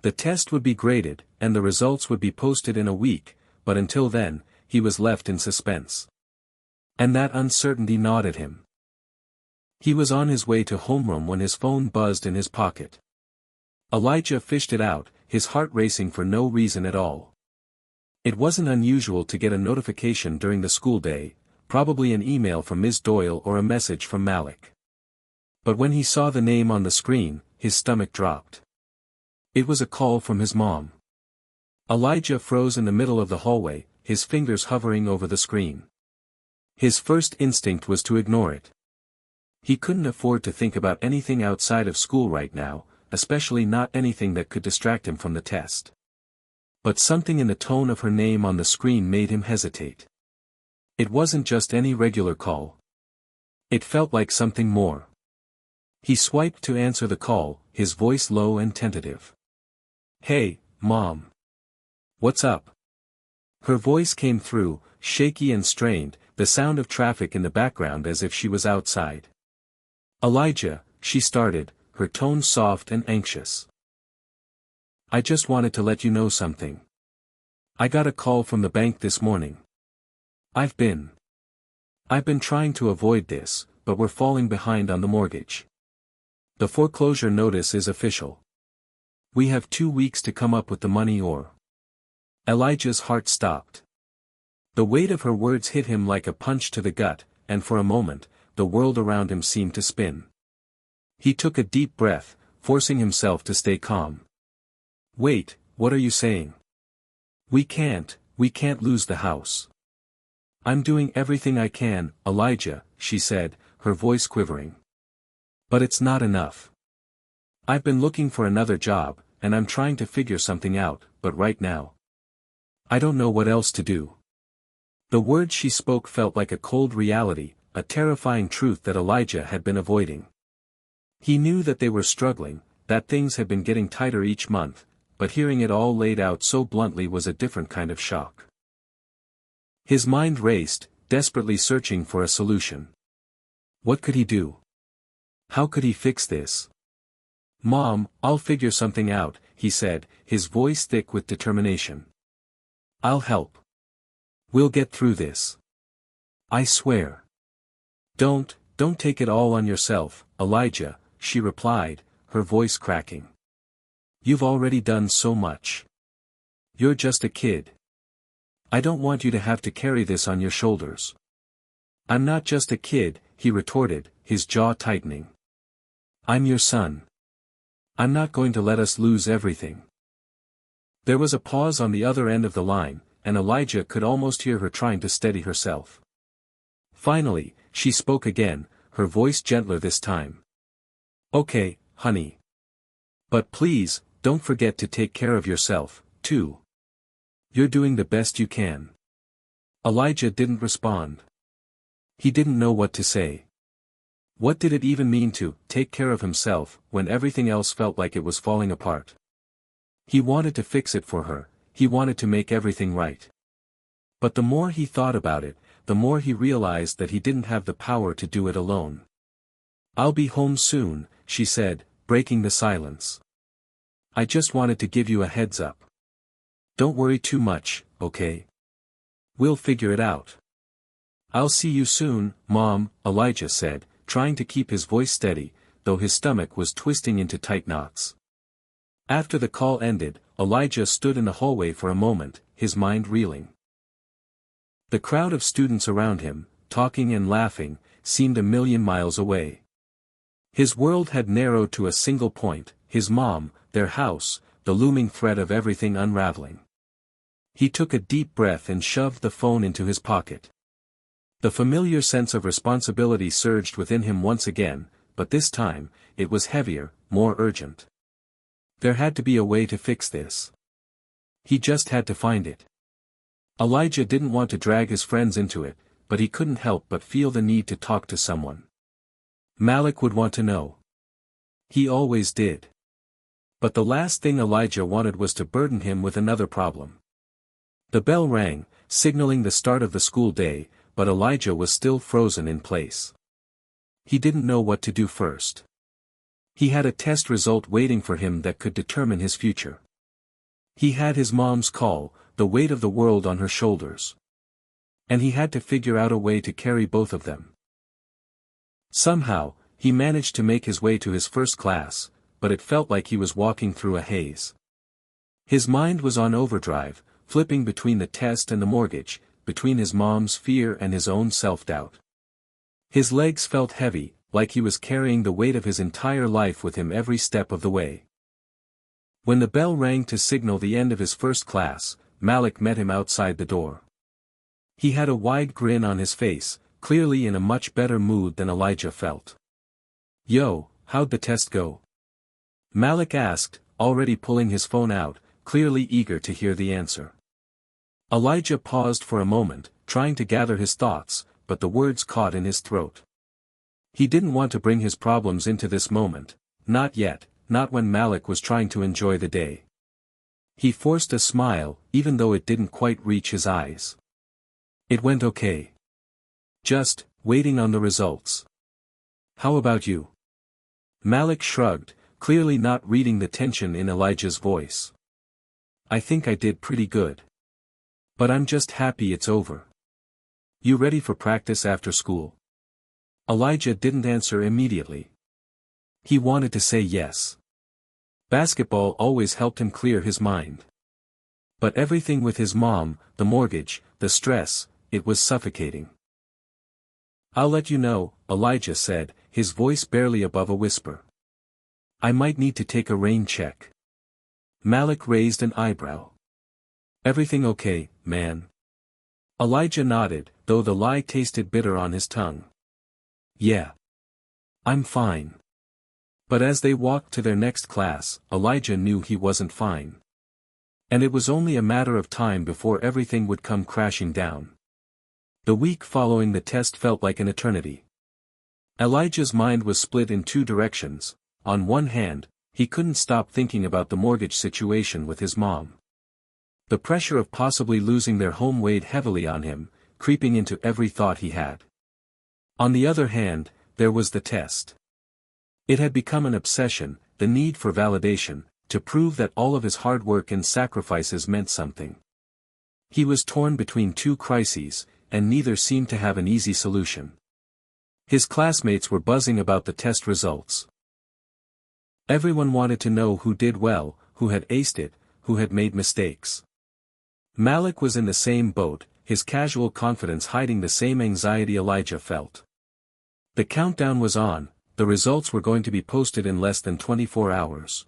The test would be graded, and the results would be posted in a week, but until then, he was left in suspense. And that uncertainty gnawed at him. He was on his way to homeroom when his phone buzzed in his pocket. Elijah fished it out, his heart racing for no reason at all. It wasn't unusual to get a notification during the school day, probably an email from Ms. Doyle or a message from Malik. But when he saw the name on the screen, his stomach dropped. It was a call from his mom. Elijah froze in the middle of the hallway, his fingers hovering over the screen. His first instinct was to ignore it. He couldn't afford to think about anything outside of school right now, especially not anything that could distract him from the test. But something in the tone of her name on the screen made him hesitate. It wasn't just any regular call. It felt like something more. He swiped to answer the call, his voice low and tentative. "Hey, Mom. What's up?" Her voice came through, shaky and strained, the sound of traffic in the background as if she was outside. "Elijah," she started, her tone soft and anxious. "I just wanted to let you know something. I got a call from the bank this morning. I've been trying to avoid this, but we're falling behind on the mortgage. The foreclosure notice is official. We have 2 weeks to come up with the money or..." Elijah's heart stopped. The weight of her words hit him like a punch to the gut, and for a moment, the world around him seemed to spin. He took a deep breath, forcing himself to stay calm. "Wait, what are you saying? We can't lose the house." "I'm doing everything I can, Elijah," she said, her voice quivering. "But it's not enough. I've been looking for another job, and I'm trying to figure something out, but right now, I don't know what else to do. The words she spoke felt like a cold reality, a terrifying truth that Elijah had been avoiding. He knew that they were struggling, that things had been getting tighter each month, but hearing it all laid out so bluntly was a different kind of shock. His mind raced, desperately searching for a solution. What could he do? How could he fix this? "Mom, I'll figure something out," he said, his voice thick with determination. "I'll help. We'll get through this. I swear." Don't take it all on yourself, Elijah," she replied, her voice cracking. "You've already done so much. You're just a kid. I don't want you to have to carry this on your shoulders." "I'm not just a kid," he retorted, his jaw tightening. "I'm your son. I'm not going to let us lose everything." There was a pause on the other end of the line, and Elijah could almost hear her trying to steady herself. Finally, she spoke again, her voice gentler this time. "Okay, honey. But please, don't forget to take care of yourself, too. You're doing the best you can." Elijah didn't respond. He didn't know what to say. What did it even mean to take care of himself when everything else felt like it was falling apart? He wanted to fix it for her, he wanted to make everything right. But the more he thought about it, the more he realized that he didn't have the power to do it alone. "I'll be home soon," she said, breaking the silence. "I just wanted to give you a heads up. Don't worry too much, okay? We'll figure it out." "I'll see you soon, Mom," Elijah said, trying to keep his voice steady, though his stomach was twisting into tight knots. After the call ended, Elijah stood in the hallway for a moment, his mind reeling. The crowd of students around him, talking and laughing, seemed a million miles away. His world had narrowed to a single point, his mom, their house, the looming threat of everything unraveling. He took a deep breath and shoved the phone into his pocket. The familiar sense of responsibility surged within him once again, but this time, it was heavier, more urgent. There had to be a way to fix this. He just had to find it. Elijah didn't want to drag his friends into it, but he couldn't help but feel the need to talk to someone. Malik would want to know. He always did. But the last thing Elijah wanted was to burden him with another problem. The bell rang, signaling the start of the school day, but Elijah was still frozen in place. He didn't know what to do first. He had a test result waiting for him that could determine his future. He had his mom's call, the weight of the world on her shoulders. And he had to figure out a way to carry both of them. Somehow, he managed to make his way to his first class, but it felt like he was walking through a haze. His mind was on overdrive, flipping between the test and the mortgage, between his mom's fear and his own self-doubt. His legs felt heavy, like he was carrying the weight of his entire life with him every step of the way. When the bell rang to signal the end of his first class, Malik met him outside the door. He had a wide grin on his face, clearly in a much better mood than Elijah felt. "Yo, how'd the test go?" Malik asked, already pulling his phone out, clearly eager to hear the answer. Elijah paused for a moment, trying to gather his thoughts, but the words caught in his throat. He didn't want to bring his problems into this moment, not yet, not when Malik was trying to enjoy the day. He forced a smile, even though it didn't quite reach his eyes. "It went okay. Just, waiting on the results. How about you?" Malik shrugged, clearly not reading the tension in Elijah's voice. "I think I did pretty good. But I'm just happy it's over. You ready for practice after school?" Elijah didn't answer immediately. He wanted to say yes. Basketball always helped him clear his mind. But everything with his mom, the mortgage, the stress, it was suffocating. "I'll let you know," Elijah said, his voice barely above a whisper. "I might need to take a rain check." Malik raised an eyebrow. "Everything okay, man?" Elijah nodded, though the lie tasted bitter on his tongue. "Yeah. I'm fine." But as they walked to their next class, Elijah knew he wasn't fine. And it was only a matter of time before everything would come crashing down. The week following the test felt like an eternity. Elijah's mind was split in two directions. On one hand, he couldn't stop thinking about the mortgage situation with his mom. The pressure of possibly losing their home weighed heavily on him, creeping into every thought he had. On the other hand, there was the test. It had become an obsession, the need for validation, to prove that all of his hard work and sacrifices meant something. He was torn between two crises, and neither seemed to have an easy solution. His classmates were buzzing about the test results. Everyone wanted to know who did well, who had aced it, who had made mistakes. Malik was in the same boat, his casual confidence hiding the same anxiety Elijah felt. The countdown was on, the results were going to be posted in less than 24 hours.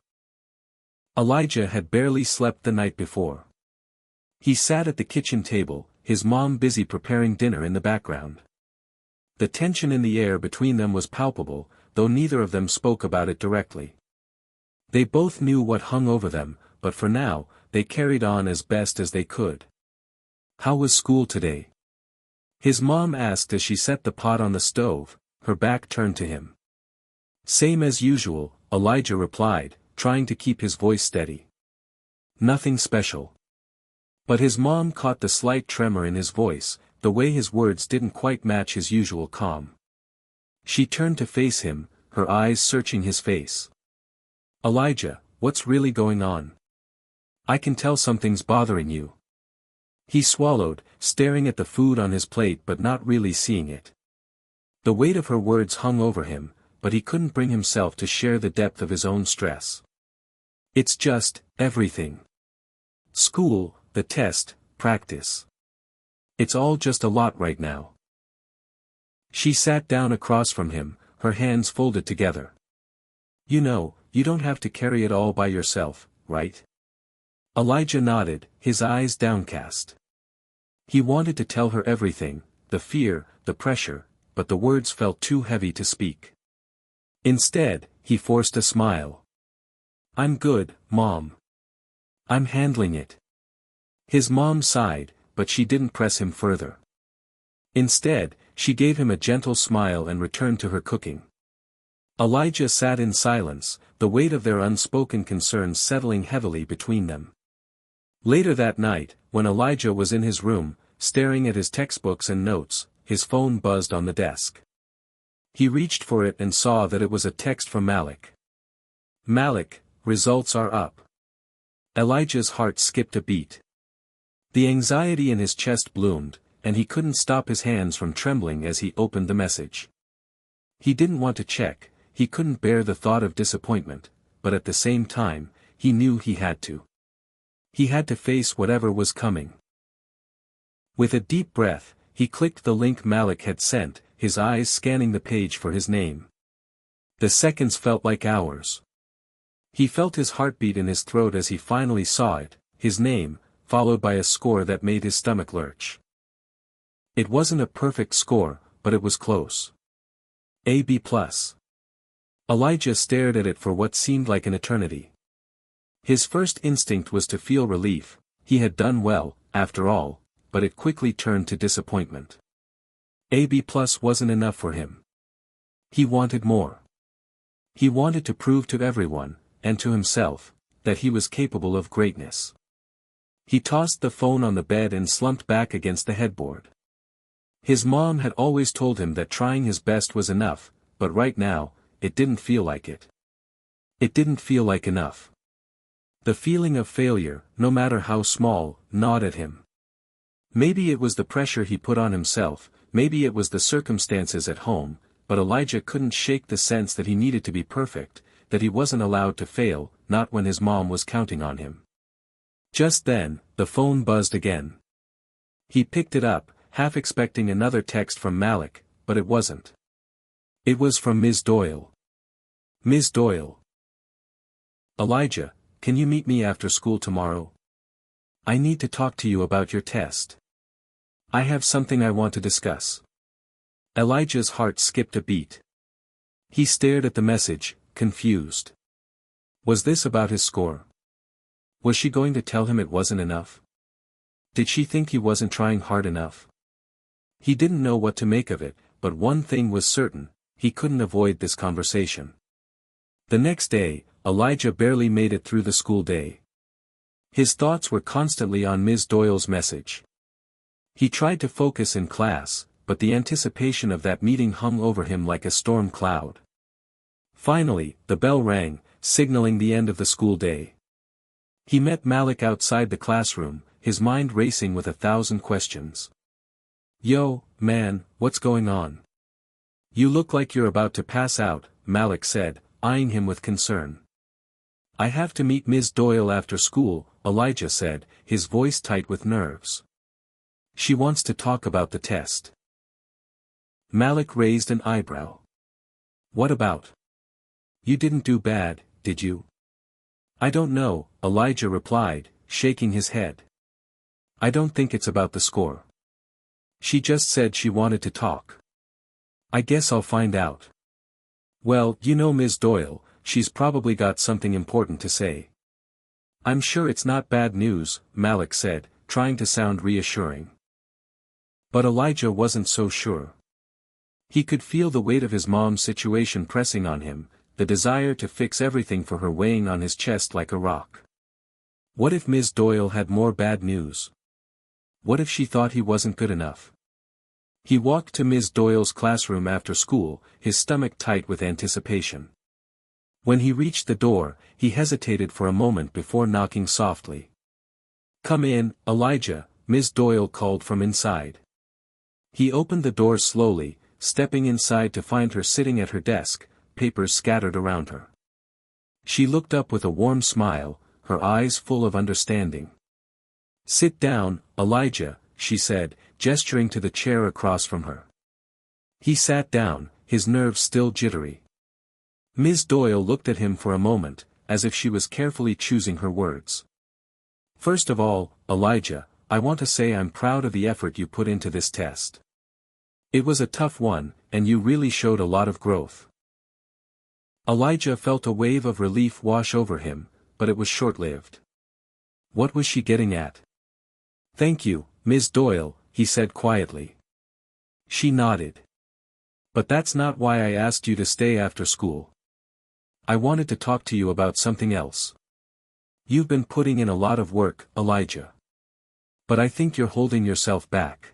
Elijah had barely slept the night before. He sat at the kitchen table, his mom busy preparing dinner in the background. The tension in the air between them was palpable, though neither of them spoke about it directly. They both knew what hung over them, but for now, they carried on as best as they could. "How was school today?" His mom asked as she set the pot on the stove, her back turned to him. "Same as usual," Elijah replied, trying to keep his voice steady. "Nothing special." But his mom caught the slight tremor in his voice, the way his words didn't quite match his usual calm. She turned to face him, her eyes searching his face. "Elijah, what's really going on? I can tell something's bothering you." He swallowed, staring at the food on his plate but not really seeing it. The weight of her words hung over him, but he couldn't bring himself to share the depth of his own stress. "It's just, everything. School, the test, practice. It's all just a lot right now." She sat down across from him, her hands folded together. "You know, you don't have to carry it all by yourself, right?" Elijah nodded, his eyes downcast. He wanted to tell her everything, the fear, the pressure, but the words felt too heavy to speak. Instead, he forced a smile. "I'm good, Mom. I'm handling it." His mom sighed, but she didn't press him further. Instead, she gave him a gentle smile and returned to her cooking. Elijah sat in silence, the weight of their unspoken concerns settling heavily between them. Later that night, when Elijah was in his room, staring at his textbooks and notes, his phone buzzed on the desk. He reached for it and saw that it was a text from Malik. "Malik, results are up." Elijah's heart skipped a beat. The anxiety in his chest bloomed, and he couldn't stop his hands from trembling as he opened the message. He didn't want to check, he couldn't bear the thought of disappointment, but at the same time, he knew he had to. He had to face whatever was coming. With a deep breath, he clicked the link Malik had sent, his eyes scanning the page for his name. The seconds felt like hours. He felt his heartbeat in his throat as he finally saw it, his name, followed by a score that made his stomach lurch. It wasn't a perfect score, but it was close. A B+. Elijah stared at it for what seemed like an eternity. His first instinct was to feel relief, he had done well, after all, but it quickly turned to disappointment. A B+ wasn't enough for him. He wanted more. He wanted to prove to everyone, and to himself, that he was capable of greatness. He tossed the phone on the bed and slumped back against the headboard. His mom had always told him that trying his best was enough, but right now, it didn't feel like it. It didn't feel like enough. The feeling of failure, no matter how small, gnawed at him. Maybe it was the pressure he put on himself, maybe it was the circumstances at home, but Elijah couldn't shake the sense that he needed to be perfect, that he wasn't allowed to fail, not when his mom was counting on him. Just then, the phone buzzed again. He picked it up, half expecting another text from Malik, but it wasn't. It was from Ms. Doyle. "Ms. Doyle. Elijah, can you meet me after school tomorrow? I need to talk to you about your test. I have something I want to discuss." Elijah's heart skipped a beat. He stared at the message, confused. Was this about his score? Was she going to tell him it wasn't enough? Did she think he wasn't trying hard enough? He didn't know what to make of it, but one thing was certain, he couldn't avoid this conversation. The next day, Elijah barely made it through the school day. His thoughts were constantly on Ms. Doyle's message. He tried to focus in class, but the anticipation of that meeting hung over him like a storm cloud. Finally, the bell rang, signaling the end of the school day. He met Malik outside the classroom, his mind racing with 1,000 questions. "Yo, man, what's going on? You look like you're about to pass out," Malik said, eyeing him with concern. "I have to meet Ms. Doyle after school," Elijah said, his voice tight with nerves. "She wants to talk about the test." Malik raised an eyebrow. "What about? You didn't do bad, did you?" "I don't know," Elijah replied, shaking his head. "I don't think it's about the score. She just said she wanted to talk. I guess I'll find out." "Well, you know Ms. Doyle, she's probably got something important to say." "I'm sure it's not bad news," Malik said, trying to sound reassuring. But Elijah wasn't so sure. He could feel the weight of his mom's situation pressing on him, the desire to fix everything for her weighing on his chest like a rock. What if Ms. Doyle had more bad news? What if she thought he wasn't good enough? He walked to Ms. Doyle's classroom after school, his stomach tight with anticipation. When he reached the door, he hesitated for a moment before knocking softly. "Come in, Elijah," Ms. Doyle called from inside. He opened the door slowly, stepping inside to find her sitting at her desk, papers scattered around her. She looked up with a warm smile, her eyes full of understanding. "Sit down, Elijah," she said, gesturing to the chair across from her. He sat down, his nerves still jittery. Ms. Doyle looked at him for a moment, as if she was carefully choosing her words. "First of all, Elijah, I want to say I'm proud of the effort you put into this test. It was a tough one, and you really showed a lot of growth." Elijah felt a wave of relief wash over him, but it was short-lived. What was she getting at? "Thank you, Ms. Doyle," he said quietly. She nodded. "But that's not why I asked you to stay after school. I wanted to talk to you about something else. You've been putting in a lot of work, Elijah. But I think you're holding yourself back.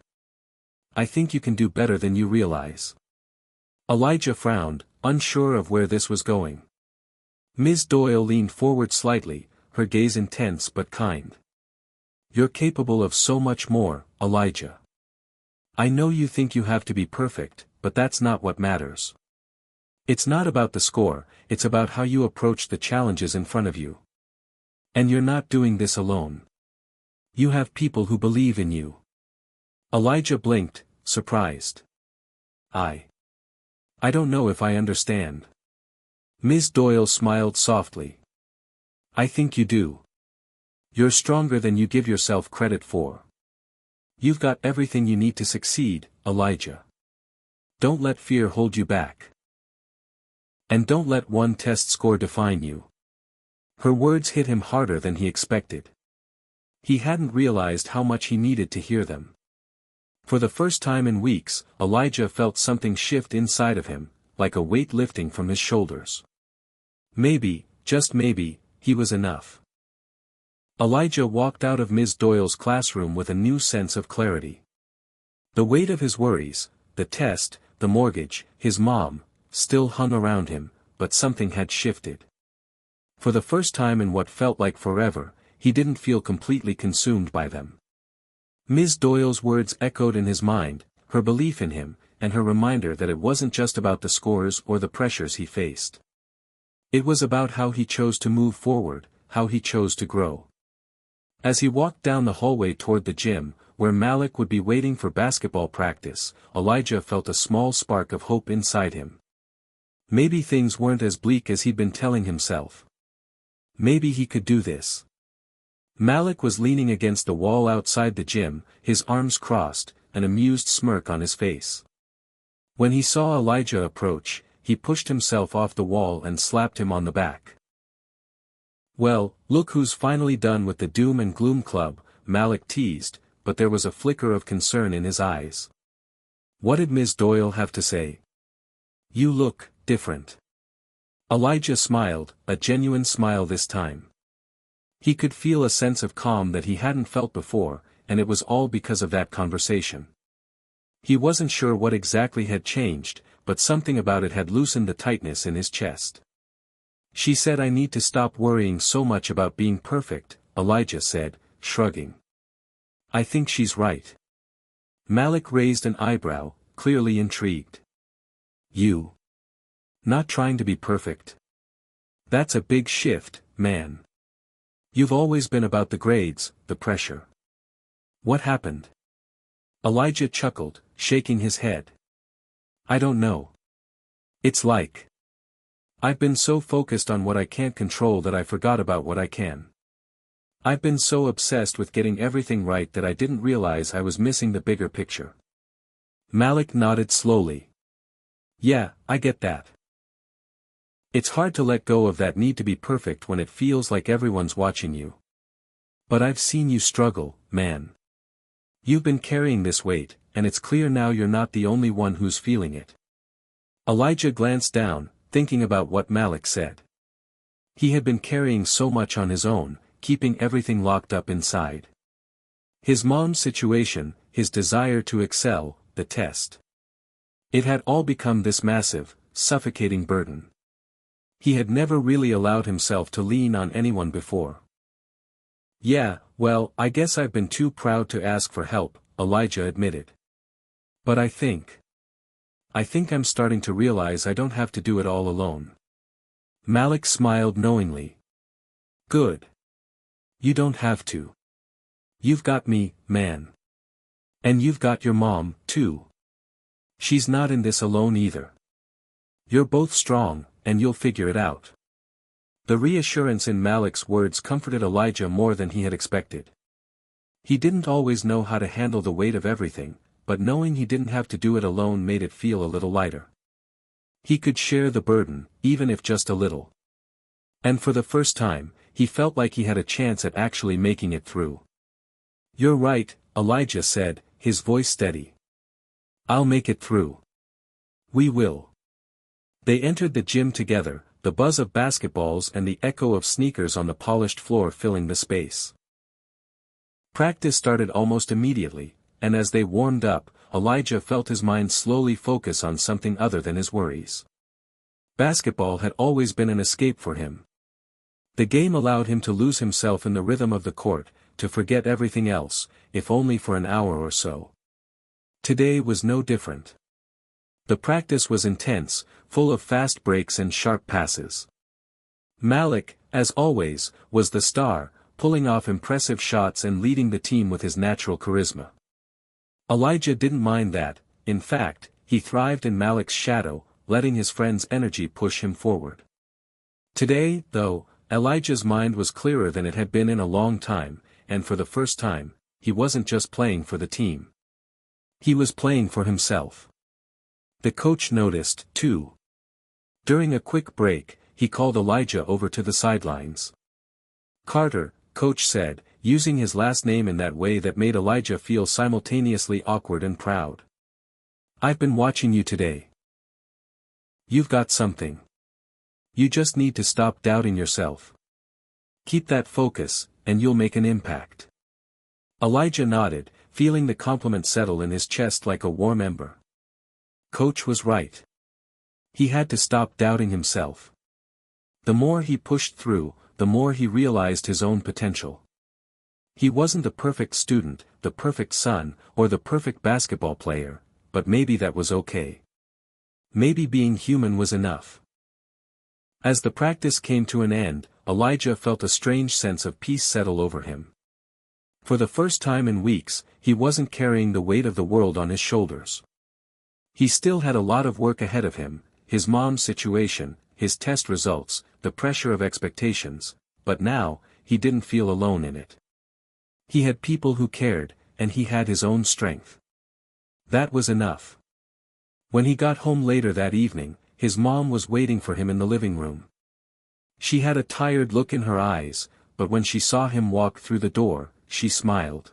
I think you can do better than you realize." Elijah frowned, unsure of where this was going. Ms. Doyle leaned forward slightly, her gaze intense but kind. "You're capable of so much more, Elijah. I know you think you have to be perfect, but that's not what matters. It's not about the score, it's about how you approach the challenges in front of you. And you're not doing this alone. You have people who believe in you." Elijah blinked, surprised. I don't know if I understand." Ms. Doyle smiled softly. "I think you do. You're stronger than you give yourself credit for. You've got everything you need to succeed, Elijah. Don't let fear hold you back. And don't let one test score define you." Her words hit him harder than he expected. He hadn't realized how much he needed to hear them. For the first time in weeks, Elijah felt something shift inside of him, like a weight lifting from his shoulders. Maybe, just maybe, he was enough. Elijah walked out of Ms. Doyle's classroom with a new sense of clarity. The weight of his worries, the test, the mortgage, his mom, still hung around him, but something had shifted. For the first time in what felt like forever, he didn't feel completely consumed by them. Ms. Doyle's words echoed in his mind, her belief in him, and her reminder that it wasn't just about the scores or the pressures he faced. It was about how he chose to move forward, how he chose to grow. As he walked down the hallway toward the gym, where Malik would be waiting for basketball practice, Elijah felt a small spark of hope inside him. Maybe things weren't as bleak as he'd been telling himself. Maybe he could do this. Malik was leaning against the wall outside the gym, his arms crossed, an amused smirk on his face. When he saw Elijah approach, he pushed himself off the wall and slapped him on the back. Well, look who's finally done with the doom and gloom club, Malik teased, but there was a flicker of concern in his eyes. What did Ms. Doyle have to say? You look different. Elijah smiled, a genuine smile this time. He could feel a sense of calm that he hadn't felt before, and it was all because of that conversation. He wasn't sure what exactly had changed, but something about it had loosened the tightness in his chest. She said I need to stop worrying so much about being perfect, Elijah said, shrugging. I think she's right. Malik raised an eyebrow, clearly intrigued. You? Not trying to be perfect? That's a big shift, man. You've always been about the grades, the pressure. What happened? Elijah chuckled, shaking his head. I don't know. It's like I've been so focused on what I can't control that I forgot about what I can. I've been so obsessed with getting everything right that I didn't realize I was missing the bigger picture. Malik nodded slowly. Yeah, I get that. It's hard to let go of that need to be perfect when it feels like everyone's watching you. But I've seen you struggle, man. You've been carrying this weight, and it's clear now you're not the only one who's feeling it. Elijah glanced down, thinking about what Malik said. He had been carrying so much on his own, keeping everything locked up inside. His mom's situation, his desire to excel, the test. It had all become this massive, suffocating burden. He had never really allowed himself to lean on anyone before. Yeah, well, I guess I've been too proud to ask for help, Elijah admitted. But I think I'm starting to realize I don't have to do it all alone. Malik smiled knowingly. Good. You don't have to. You've got me, man. And you've got your mom, too. She's not in this alone either. You're both strong, and you'll figure it out. The reassurance in Malik's words comforted Elijah more than he had expected. He didn't always know how to handle the weight of everything, but knowing he didn't have to do it alone made it feel a little lighter. He could share the burden, even if just a little. And for the first time, he felt like he had a chance at actually making it through. You're right, Elijah said, his voice steady. I'll make it through. We will. They entered the gym together, the buzz of basketballs and the echo of sneakers on the polished floor filling the space. Practice started almost immediately, and as they warmed up, Elijah felt his mind slowly focus on something other than his worries. Basketball had always been an escape for him. The game allowed him to lose himself in the rhythm of the court, to forget everything else, if only for an hour or so. Today was no different. The practice was intense, full of fast breaks and sharp passes. Malik, as always, was the star, pulling off impressive shots and leading the team with his natural charisma. Elijah didn't mind that. In fact, he thrived in Malik's shadow, letting his friend's energy push him forward. Today, though, Elijah's mind was clearer than it had been in a long time, and for the first time, he wasn't just playing for the team. He was playing for himself. The coach noticed, too. During a quick break, he called Elijah over to the sidelines. Carter, coach said, using his last name in that way that made Elijah feel simultaneously awkward and proud. I've been watching you today. You've got something. You just need to stop doubting yourself. Keep that focus, and you'll make an impact. Elijah nodded, feeling the compliment settle in his chest like a warm ember. Coach was right. He had to stop doubting himself. The more he pushed through, the more he realized his own potential. He wasn't the perfect student, the perfect son, or the perfect basketball player, but maybe that was okay. Maybe being human was enough. As the practice came to an end, Elijah felt a strange sense of peace settle over him. For the first time in weeks, he wasn't carrying the weight of the world on his shoulders. He still had a lot of work ahead of him, his mom's situation, his test results, the pressure of expectations, but now, he didn't feel alone in it. He had people who cared, and he had his own strength. That was enough. When he got home later that evening, his mom was waiting for him in the living room. She had a tired look in her eyes, but when she saw him walk through the door, she smiled.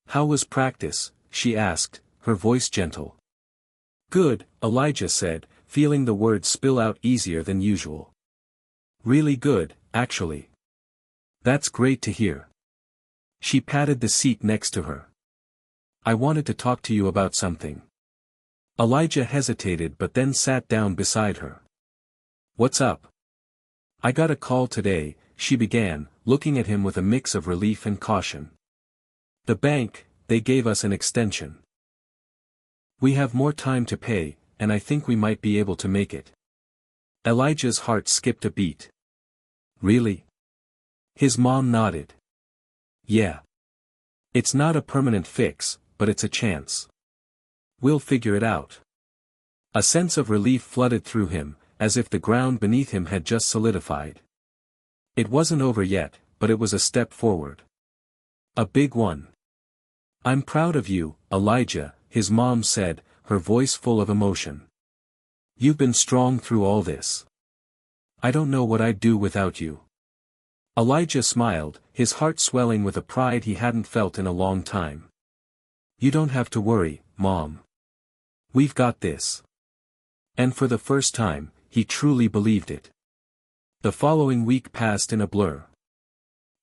"How was practice?" she asked, her voice gentle. "Good," Elijah said, feeling the words spill out easier than usual. "Really good, actually." "That's great to hear." She patted the seat next to her. "I wanted to talk to you about something." Elijah hesitated but then sat down beside her. "What's up?" "I got a call today," she began, looking at him with a mix of relief and caution. "The bank, they gave us an extension. We have more time to pay, and I think we might be able to make it." Elijah's heart skipped a beat. "Really?" His mom nodded. "Yeah. It's not a permanent fix, but it's a chance. We'll figure it out." A sense of relief flooded through him, as if the ground beneath him had just solidified. It wasn't over yet, but it was a step forward. A big one. "I'm proud of you, Elijah," his mom said, her voice full of emotion. "You've been strong through all this. I don't know what I'd do without you." Elijah smiled, his heart swelling with a pride he hadn't felt in a long time. "You don't have to worry, Mom. We've got this." And for the first time, he truly believed it. The following week passed in a blur.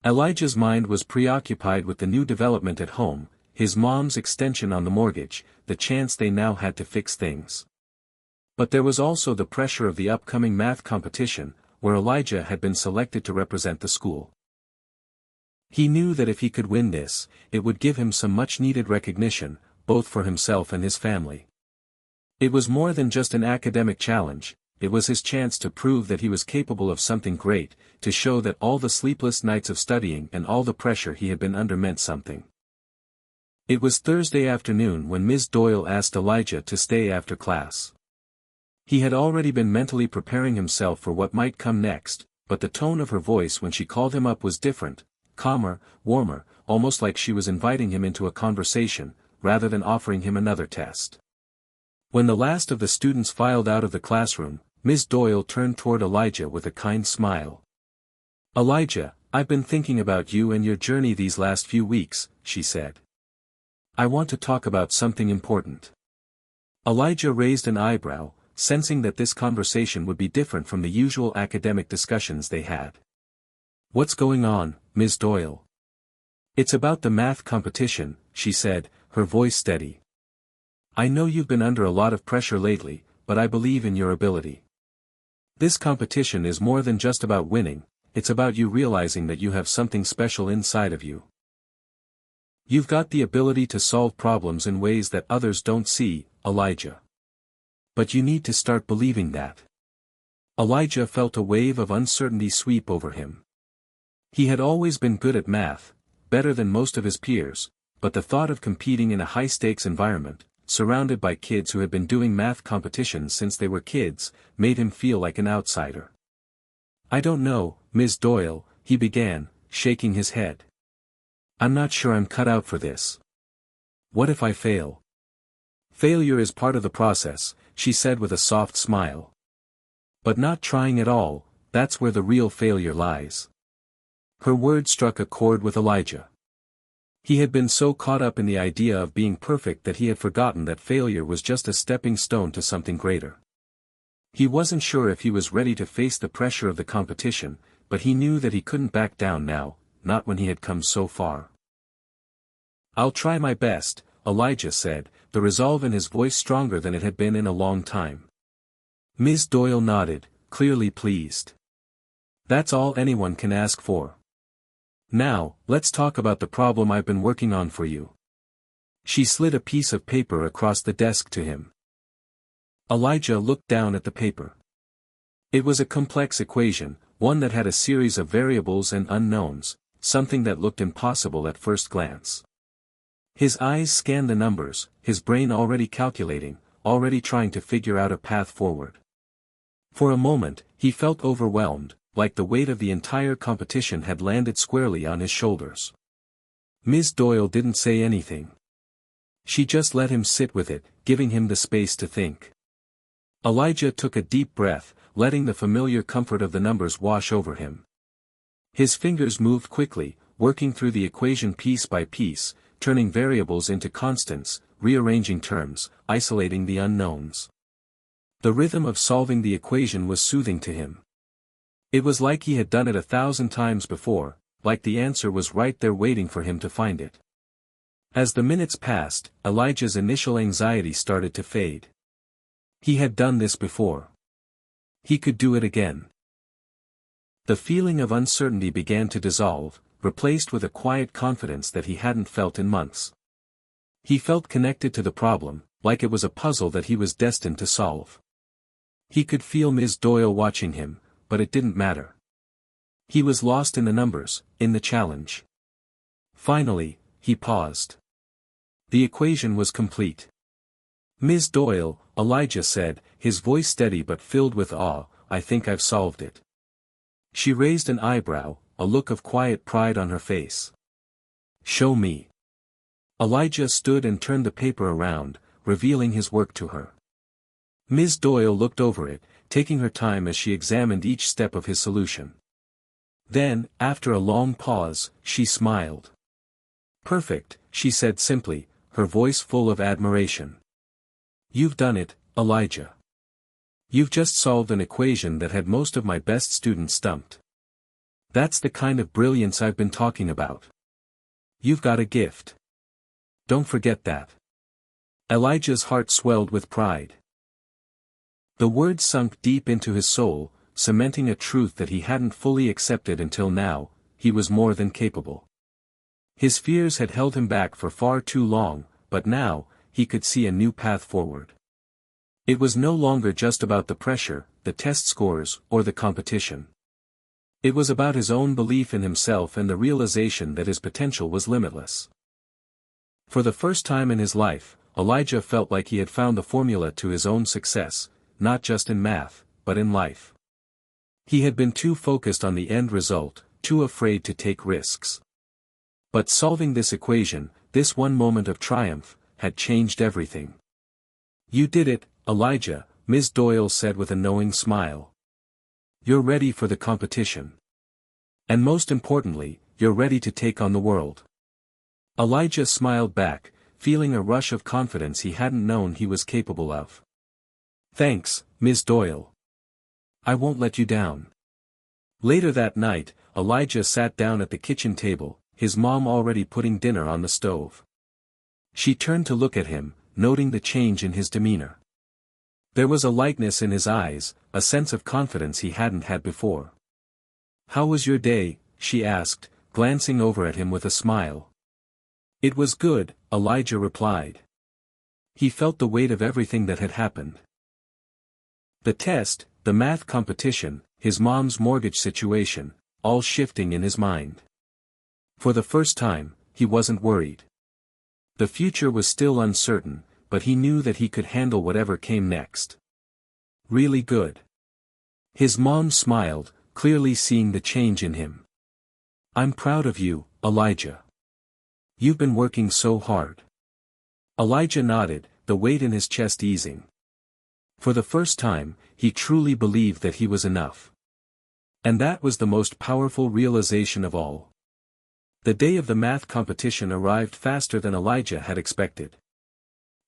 Elijah's mind was preoccupied with the new development at home, his mom's extension on the mortgage, the chance they now had to fix things. But there was also the pressure of the upcoming math competition, where Elijah had been selected to represent the school. He knew that if he could win this, it would give him some much-needed recognition, both for himself and his family. It was more than just an academic challenge, it was his chance to prove that he was capable of something great, to show that all the sleepless nights of studying and all the pressure he had been under meant something. It was Thursday afternoon when Ms. Doyle asked Elijah to stay after class. He had already been mentally preparing himself for what might come next, but the tone of her voice when she called him up was different, calmer, warmer, almost like she was inviting him into a conversation, rather than offering him another test. When the last of the students filed out of the classroom, Ms. Doyle turned toward Elijah with a kind smile. "Elijah, I've been thinking about you and your journey these last few weeks," she said. "I want to talk about something important." Elijah raised an eyebrow, sensing that this conversation would be different from the usual academic discussions they had. "What's going on, Ms. Doyle?" "It's about the math competition," she said, her voice steady. "I know you've been under a lot of pressure lately, but I believe in your ability. This competition is more than just about winning, it's about you realizing that you have something special inside of you. You've got the ability to solve problems in ways that others don't see, Elijah. But you need to start believing that." Elijah felt a wave of uncertainty sweep over him. He had always been good at math, better than most of his peers, but the thought of competing in a high-stakes environment, surrounded by kids who had been doing math competitions since they were kids, made him feel like an outsider. "I don't know, Ms. Doyle," he began, shaking his head. "I'm not sure I'm cut out for this. What if I fail?" "Failure is part of the process," she said with a soft smile. "But not trying at all, that's where the real failure lies." Her words struck a chord with Elijah. He had been so caught up in the idea of being perfect that he had forgotten that failure was just a stepping stone to something greater. He wasn't sure if he was ready to face the pressure of the competition, but he knew that he couldn't back down now, not when he had come so far. "I'll try my best," Elijah said, the resolve in his voice stronger than it had been in a long time. Ms. Doyle nodded, clearly pleased. "That's all anyone can ask for. Now, let's talk about the problem I've been working on for you." She slid a piece of paper across the desk to him. Elijah looked down at the paper. It was a complex equation, one that had a series of variables and unknowns, something that looked impossible at first glance. His eyes scanned the numbers, his brain already calculating, already trying to figure out a path forward. For a moment, he felt overwhelmed, like the weight of the entire competition had landed squarely on his shoulders. Ms. Doyle didn't say anything. She just let him sit with it, giving him the space to think. Elijah took a deep breath, letting the familiar comfort of the numbers wash over him. His fingers moved quickly, working through the equation piece by piece, turning variables into constants, rearranging terms, isolating the unknowns. The rhythm of solving the equation was soothing to him. It was like he had done it 1,000 times before, like the answer was right there waiting for him to find it. As the minutes passed, Elijah's initial anxiety started to fade. He had done this before. He could do it again. The feeling of uncertainty began to dissolve, replaced with a quiet confidence that he hadn't felt in months. He felt connected to the problem, like it was a puzzle that he was destined to solve. He could feel Ms. Doyle watching him, but it didn't matter. He was lost in the numbers, in the challenge. Finally, he paused. The equation was complete. Ms. Doyle, Elijah said, his voice steady but filled with awe, I think I've solved it. She raised an eyebrow, a look of quiet pride on her face. Show me. Elijah stood and turned the paper around, revealing his work to her. Ms. Doyle looked over it, taking her time as she examined each step of his solution. Then, after a long pause, she smiled. Perfect, she said simply, her voice full of admiration. You've done it, Elijah. You've just solved an equation that had most of my best students stumped. That's the kind of brilliance I've been talking about. You've got a gift. Don't forget that. Elijah's heart swelled with pride. The words sunk deep into his soul, cementing a truth that he hadn't fully accepted until now, he was more than capable. His fears had held him back for far too long, but now, he could see a new path forward. It was no longer just about the pressure, the test scores, or the competition. It was about his own belief in himself and the realization that his potential was limitless. For the first time in his life, Elijah felt like he had found the formula to his own success, not just in math, but in life. He had been too focused on the end result, too afraid to take risks. But solving this equation, this one moment of triumph, had changed everything. You did it, Elijah, Ms. Doyle said with a knowing smile. You're ready for the competition. And most importantly, you're ready to take on the world. Elijah smiled back, feeling a rush of confidence he hadn't known he was capable of. Thanks, Ms. Doyle. I won't let you down. Later that night, Elijah sat down at the kitchen table, his mom already putting dinner on the stove. She turned to look at him, noting the change in his demeanor. There was a lightness in his eyes, a sense of confidence he hadn't had before. How was your day? She asked, glancing over at him with a smile. It was good, Elijah replied. He felt the weight of everything that had happened. The test, the math competition, his mom's mortgage situation, all shifting in his mind. For the first time, he wasn't worried. The future was still uncertain, but he knew that he could handle whatever came next. Really good. His mom smiled, clearly seeing the change in him. I'm proud of you, Elijah. You've been working so hard. Elijah nodded, the weight in his chest easing. For the first time, he truly believed that he was enough. And that was the most powerful realization of all. The day of the math competition arrived faster than Elijah had expected.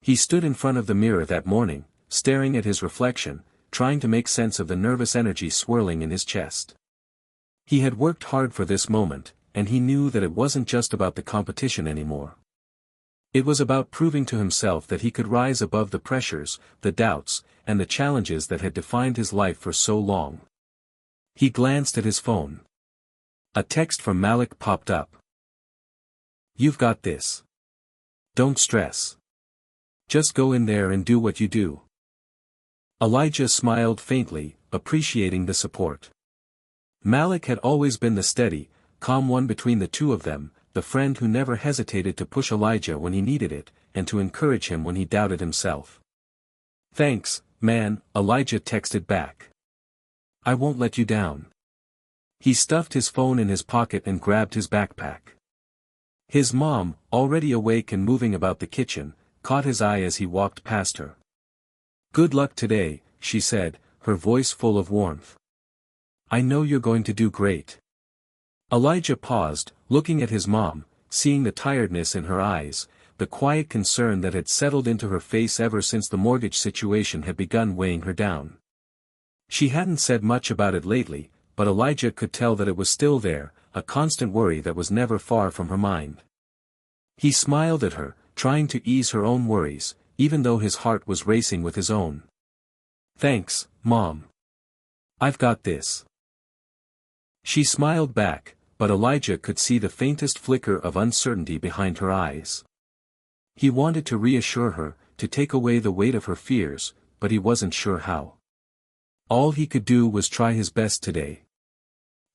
He stood in front of the mirror that morning, staring at his reflection, trying to make sense of the nervous energy swirling in his chest. He had worked hard for this moment, and he knew that it wasn't just about the competition anymore. It was about proving to himself that he could rise above the pressures, the doubts, and the challenges that had defined his life for so long. He glanced at his phone. A text from Malik popped up. You've got this. Don't stress. Just go in there and do what you do. Elijah smiled faintly, appreciating the support. Malik had always been the steady, calm one between the two of them, the friend who never hesitated to push Elijah when he needed it, and to encourage him when he doubted himself. Thanks, man, Elijah texted back. I won't let you down. He stuffed his phone in his pocket and grabbed his backpack. His mom, already awake and moving about the kitchen, caught his eye as he walked past her. Good luck today, she said, her voice full of warmth. "I know you're going to do great." Elijah paused, looking at his mom, seeing the tiredness in her eyes, the quiet concern that had settled into her face ever since the mortgage situation had begun weighing her down. She hadn't said much about it lately, but Elijah could tell that it was still there, a constant worry that was never far from her mind. He smiled at her, trying to ease her own worries, even though his heart was racing with his own. "Thanks, Mom. I've got this." She smiled back, but Elijah could see the faintest flicker of uncertainty behind her eyes. He wanted to reassure her, to take away the weight of her fears, but he wasn't sure how. All he could do was try his best today.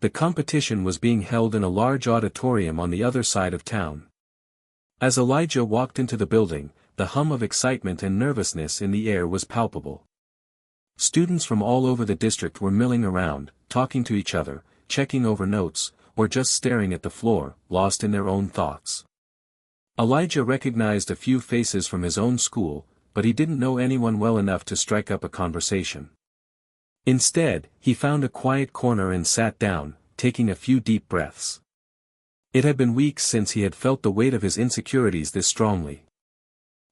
The competition was being held in a large auditorium on the other side of town. As Elijah walked into the building, the hum of excitement and nervousness in the air was palpable. Students from all over the district were milling around, talking to each other, checking over notes, or just staring at the floor, lost in their own thoughts. Elijah recognized a few faces from his own school, but he didn't know anyone well enough to strike up a conversation. Instead, he found a quiet corner and sat down, taking a few deep breaths. It had been weeks since he had felt the weight of his insecurities this strongly.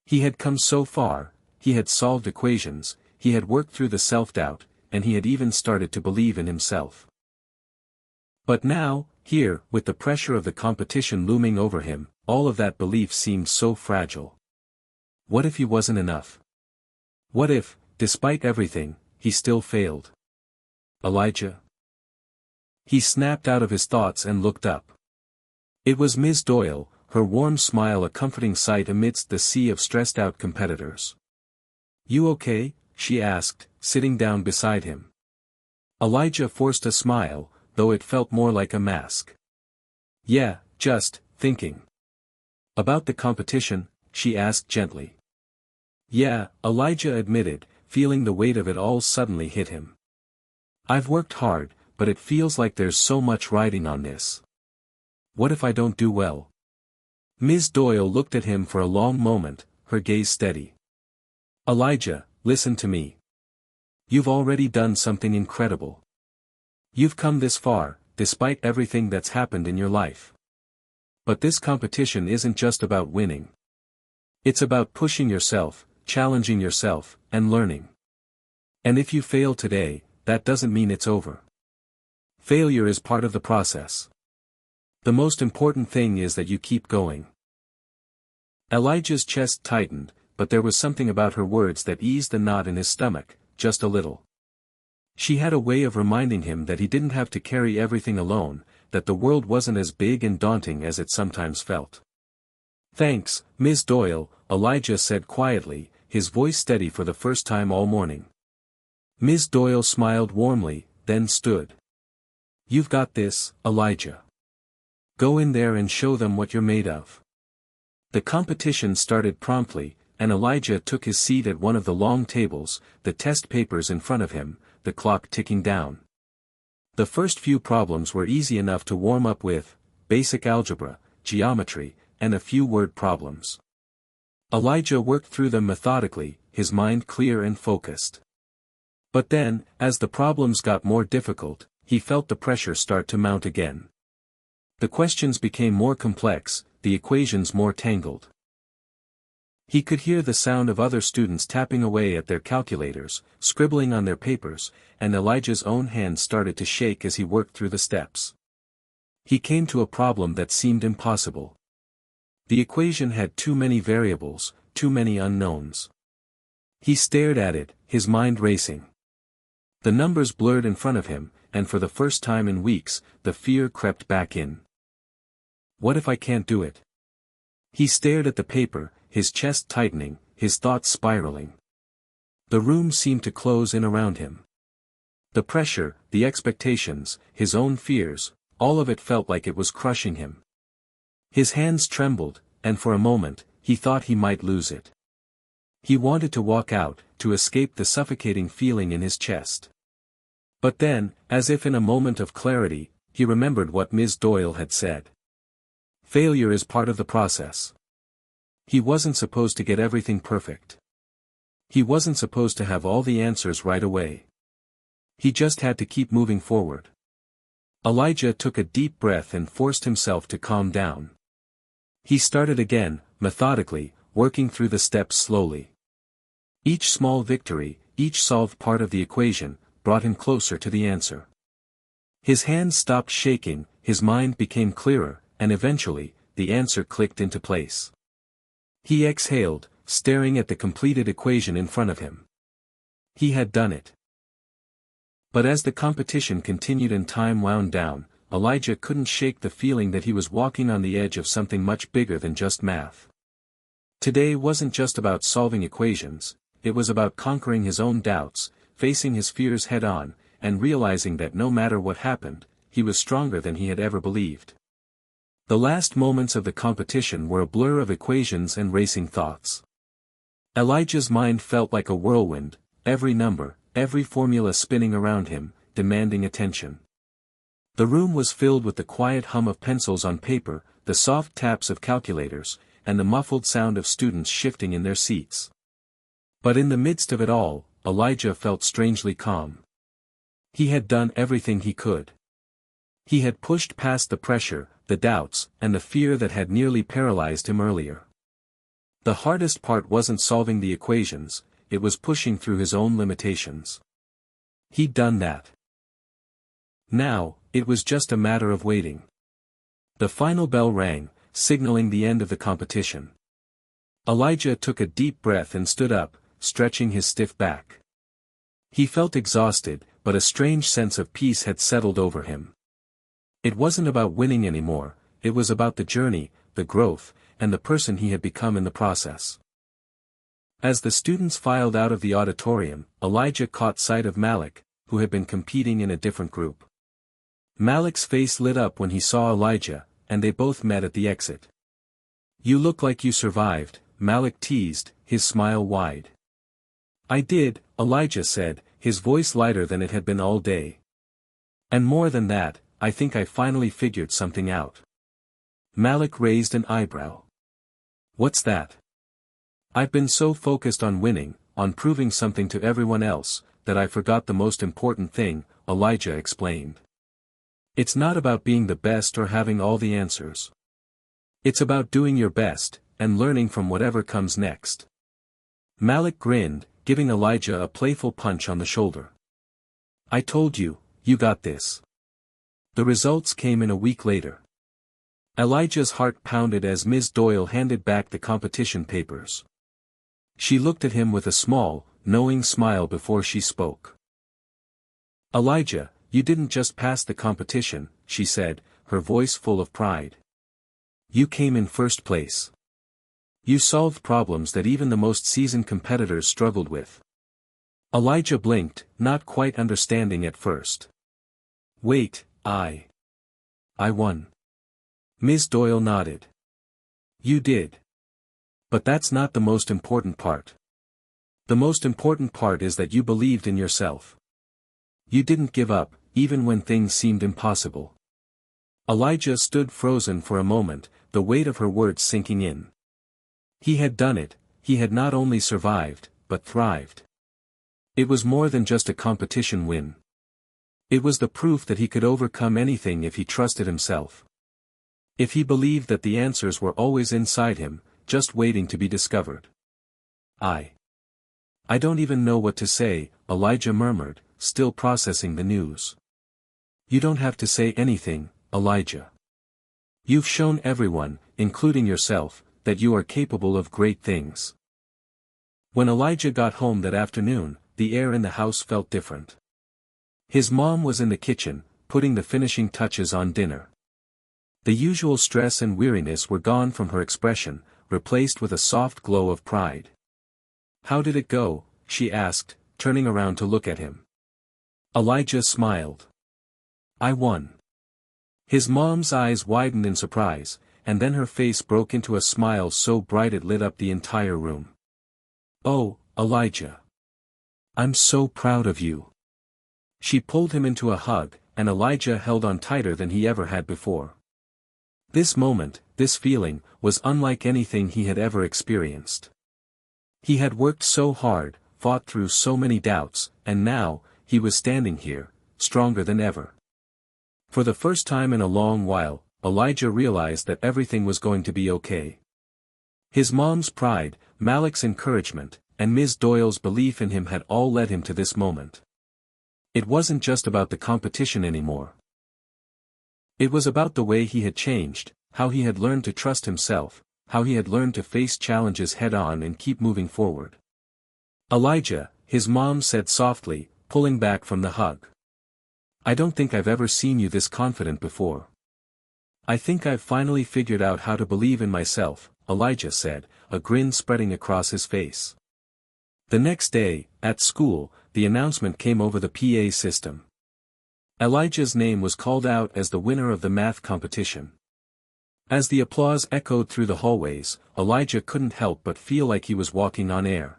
He had come so far, he had solved equations, he had worked through the self-doubt, and he had even started to believe in himself. But now, here, with the pressure of the competition looming over him, all of that belief seemed so fragile. What if he wasn't enough? What if, despite everything, he still failed? Elijah? He snapped out of his thoughts and looked up. It was Ms. Doyle, her warm smile a comforting sight amidst the sea of stressed-out competitors. "You okay?" she asked, sitting down beside him. Elijah forced a smile, though it felt more like a mask. "Yeah, just thinking." "About the competition?" she asked gently. "Yeah," Elijah admitted, feeling the weight of it all suddenly hit him. "I've worked hard, but it feels like there's so much riding on this. What if I don't do well?" Ms. Doyle looked at him for a long moment, her gaze steady. "Elijah, listen to me. You've already done something incredible. You've come this far, despite everything that's happened in your life. But this competition isn't just about winning. It's about pushing yourself, challenging yourself, and learning. And if you fail today, that doesn't mean it's over. Failure is part of the process. The most important thing is that you keep going." Elijah's chest tightened, but there was something about her words that eased the knot in his stomach, just a little. She had a way of reminding him that he didn't have to carry everything alone, that the world wasn't as big and daunting as it sometimes felt. "Thanks, Ms. Doyle," Elijah said quietly, his voice steady for the first time all morning. Ms. Doyle smiled warmly, then stood. "You've got this, Elijah. Go in there and show them what you're made of." The competition started promptly, and Elijah took his seat at one of the long tables, the test papers in front of him, the clock ticking down. The first few problems were easy enough to warm up with: basic algebra, geometry, and a few word problems. Elijah worked through them methodically, his mind clear and focused. But then, as the problems got more difficult, he felt the pressure start to mount again. The questions became more complex, the equations more tangled. He could hear the sound of other students tapping away at their calculators, scribbling on their papers, and Elijah's own hand started to shake as he worked through the steps. He came to a problem that seemed impossible. The equation had too many variables, too many unknowns. He stared at it, his mind racing. The numbers blurred in front of him, and for the first time in weeks, the fear crept back in. What if I can't do it? He stared at the paper, his chest tightening, his thoughts spiraling. The room seemed to close in around him. The pressure, the expectations, his own fears, all of it felt like it was crushing him. His hands trembled, and for a moment, he thought he might lose it. He wanted to walk out, to escape the suffocating feeling in his chest. But then, as if in a moment of clarity, he remembered what Ms. Doyle had said. Failure is part of the process. He wasn't supposed to get everything perfect. He wasn't supposed to have all the answers right away. He just had to keep moving forward. Elijah took a deep breath and forced himself to calm down. He started again, methodically, working through the steps slowly. Each small victory, each solved part of the equation, brought him closer to the answer. His hands stopped shaking, his mind became clearer, and eventually, the answer clicked into place. He exhaled, staring at the completed equation in front of him. He had done it. But as the competition continued and time wound down, Elijah couldn't shake the feeling that he was walking on the edge of something much bigger than just math. Today wasn't just about solving equations, it was about conquering his own doubts, facing his fears head-on, and realizing that no matter what happened, he was stronger than he had ever believed. The last moments of the competition were a blur of equations and racing thoughts. Elijah's mind felt like a whirlwind, every number, every formula spinning around him, demanding attention. The room was filled with the quiet hum of pencils on paper, the soft taps of calculators, and the muffled sound of students shifting in their seats. But in the midst of it all, Elijah felt strangely calm. He had done everything he could. He had pushed past the pressure, the doubts, and the fear that had nearly paralyzed him earlier. The hardest part wasn't solving the equations, it was pushing through his own limitations. He'd done that. Now, it was just a matter of waiting. The final bell rang, signaling the end of the competition. Elijah took a deep breath and stood up, stretching his stiff back. He felt exhausted, but a strange sense of peace had settled over him. It wasn't about winning anymore, it was about the journey, the growth, and the person he had become in the process. As the students filed out of the auditorium, Elijah caught sight of Malik, who had been competing in a different group. Malik's face lit up when he saw Elijah, and they both met at the exit. "You look like you survived," Malik teased, his smile wide. "I did," Elijah said, his voice lighter than it had been all day. "And more than that, I think I finally figured something out." Malik raised an eyebrow. "What's that?" "I've been so focused on winning, on proving something to everyone else, that I forgot the most important thing," Elijah explained. "It's not about being the best or having all the answers. It's about doing your best, and learning from whatever comes next." Malik grinned, giving Elijah a playful punch on the shoulder. "I told you, you got this." The results came in a week later. Elijah's heart pounded as Ms. Doyle handed back the competition papers. She looked at him with a small, knowing smile before she spoke. "Elijah, you didn't just pass the competition," she said, her voice full of pride. "You came in first place. You solved problems that even the most seasoned competitors struggled with." Elijah blinked, not quite understanding at first. "Wait, I won." Ms. Doyle nodded. "You did. But that's not the most important part. The most important part is that you believed in yourself. You didn't give up, even when things seemed impossible." Elijah stood frozen for a moment, the weight of her words sinking in. He had done it, he had not only survived, but thrived. It was more than just a competition win. It was the proof that he could overcome anything if he trusted himself. If he believed that the answers were always inside him, just waiting to be discovered. I don't even know what to say," Elijah murmured, still processing the news. "You don't have to say anything, Elijah. You've shown everyone, including yourself, that you are capable of great things." When Elijah got home that afternoon, the air in the house felt different. His mom was in the kitchen, putting the finishing touches on dinner. The usual stress and weariness were gone from her expression, replaced with a soft glow of pride. "How did it go?" she asked, turning around to look at him. Elijah smiled. "I won." His mom's eyes widened in surprise, and then her face broke into a smile so bright it lit up the entire room. "Oh, Elijah. I'm so proud of you." She pulled him into a hug, and Elijah held on tighter than he ever had before. This moment, this feeling, was unlike anything he had ever experienced. He had worked so hard, fought through so many doubts, and now, he was standing here, stronger than ever. For the first time in a long while, Elijah realized that everything was going to be okay. His mom's pride, Malik's encouragement, and Ms. Doyle's belief in him had all led him to this moment. It wasn't just about the competition anymore. It was about the way he had changed, how he had learned to trust himself, how he had learned to face challenges head-on and keep moving forward. "Elijah," his mom said softly, pulling back from the hug. "I don't think I've ever seen you this confident before." "I think I've finally figured out how to believe in myself," Elijah said, a grin spreading across his face. The next day, at school, the announcement came over the PA system. Elijah's name was called out as the winner of the math competition. As the applause echoed through the hallways, Elijah couldn't help but feel like he was walking on air.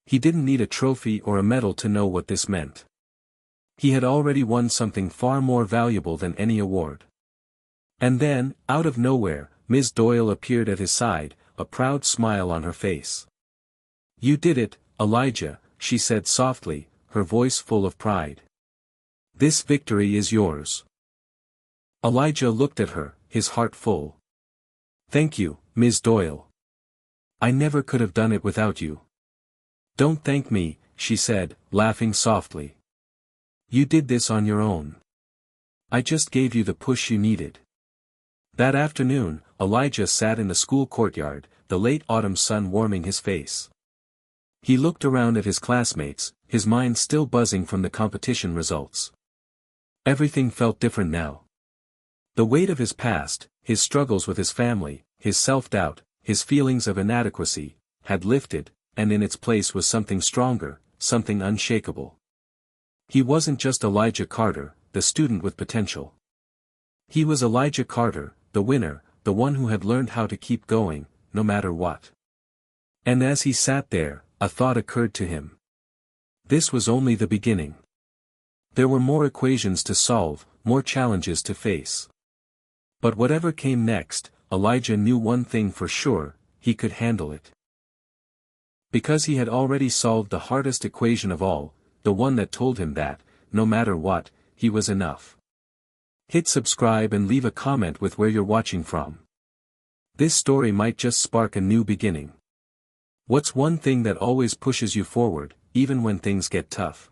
He didn't need a trophy or a medal to know what this meant. He had already won something far more valuable than any award. And then, out of nowhere, Ms. Doyle appeared at his side, a proud smile on her face. "You did it, Elijah," she said softly, her voice full of pride. "This victory is yours." Elijah looked at her, his heart full. "Thank you, Ms. Doyle. I never could have done it without you." "Don't thank me," she said, laughing softly. "You did this on your own. I just gave you the push you needed." That afternoon, Elijah sat in the school courtyard, the late autumn sun warming his face. He looked around at his classmates, his mind still buzzing from the competition results. Everything felt different now. The weight of his past, his struggles with his family, his self-doubt, his feelings of inadequacy, had lifted, and in its place was something stronger, something unshakable. He wasn't just Elijah Carter, the student with potential. He was Elijah Carter, the winner, the one who had learned how to keep going, no matter what. And as he sat there, a thought occurred to him. This was only the beginning. There were more equations to solve, more challenges to face. But whatever came next, Elijah knew one thing for sure: he could handle it. Because he had already solved the hardest equation of all, the one that told him that, no matter what, he was enough. Hit subscribe and leave a comment with where you're watching from. This story might just spark a new beginning. What's one thing that always pushes you forward, even when things get tough?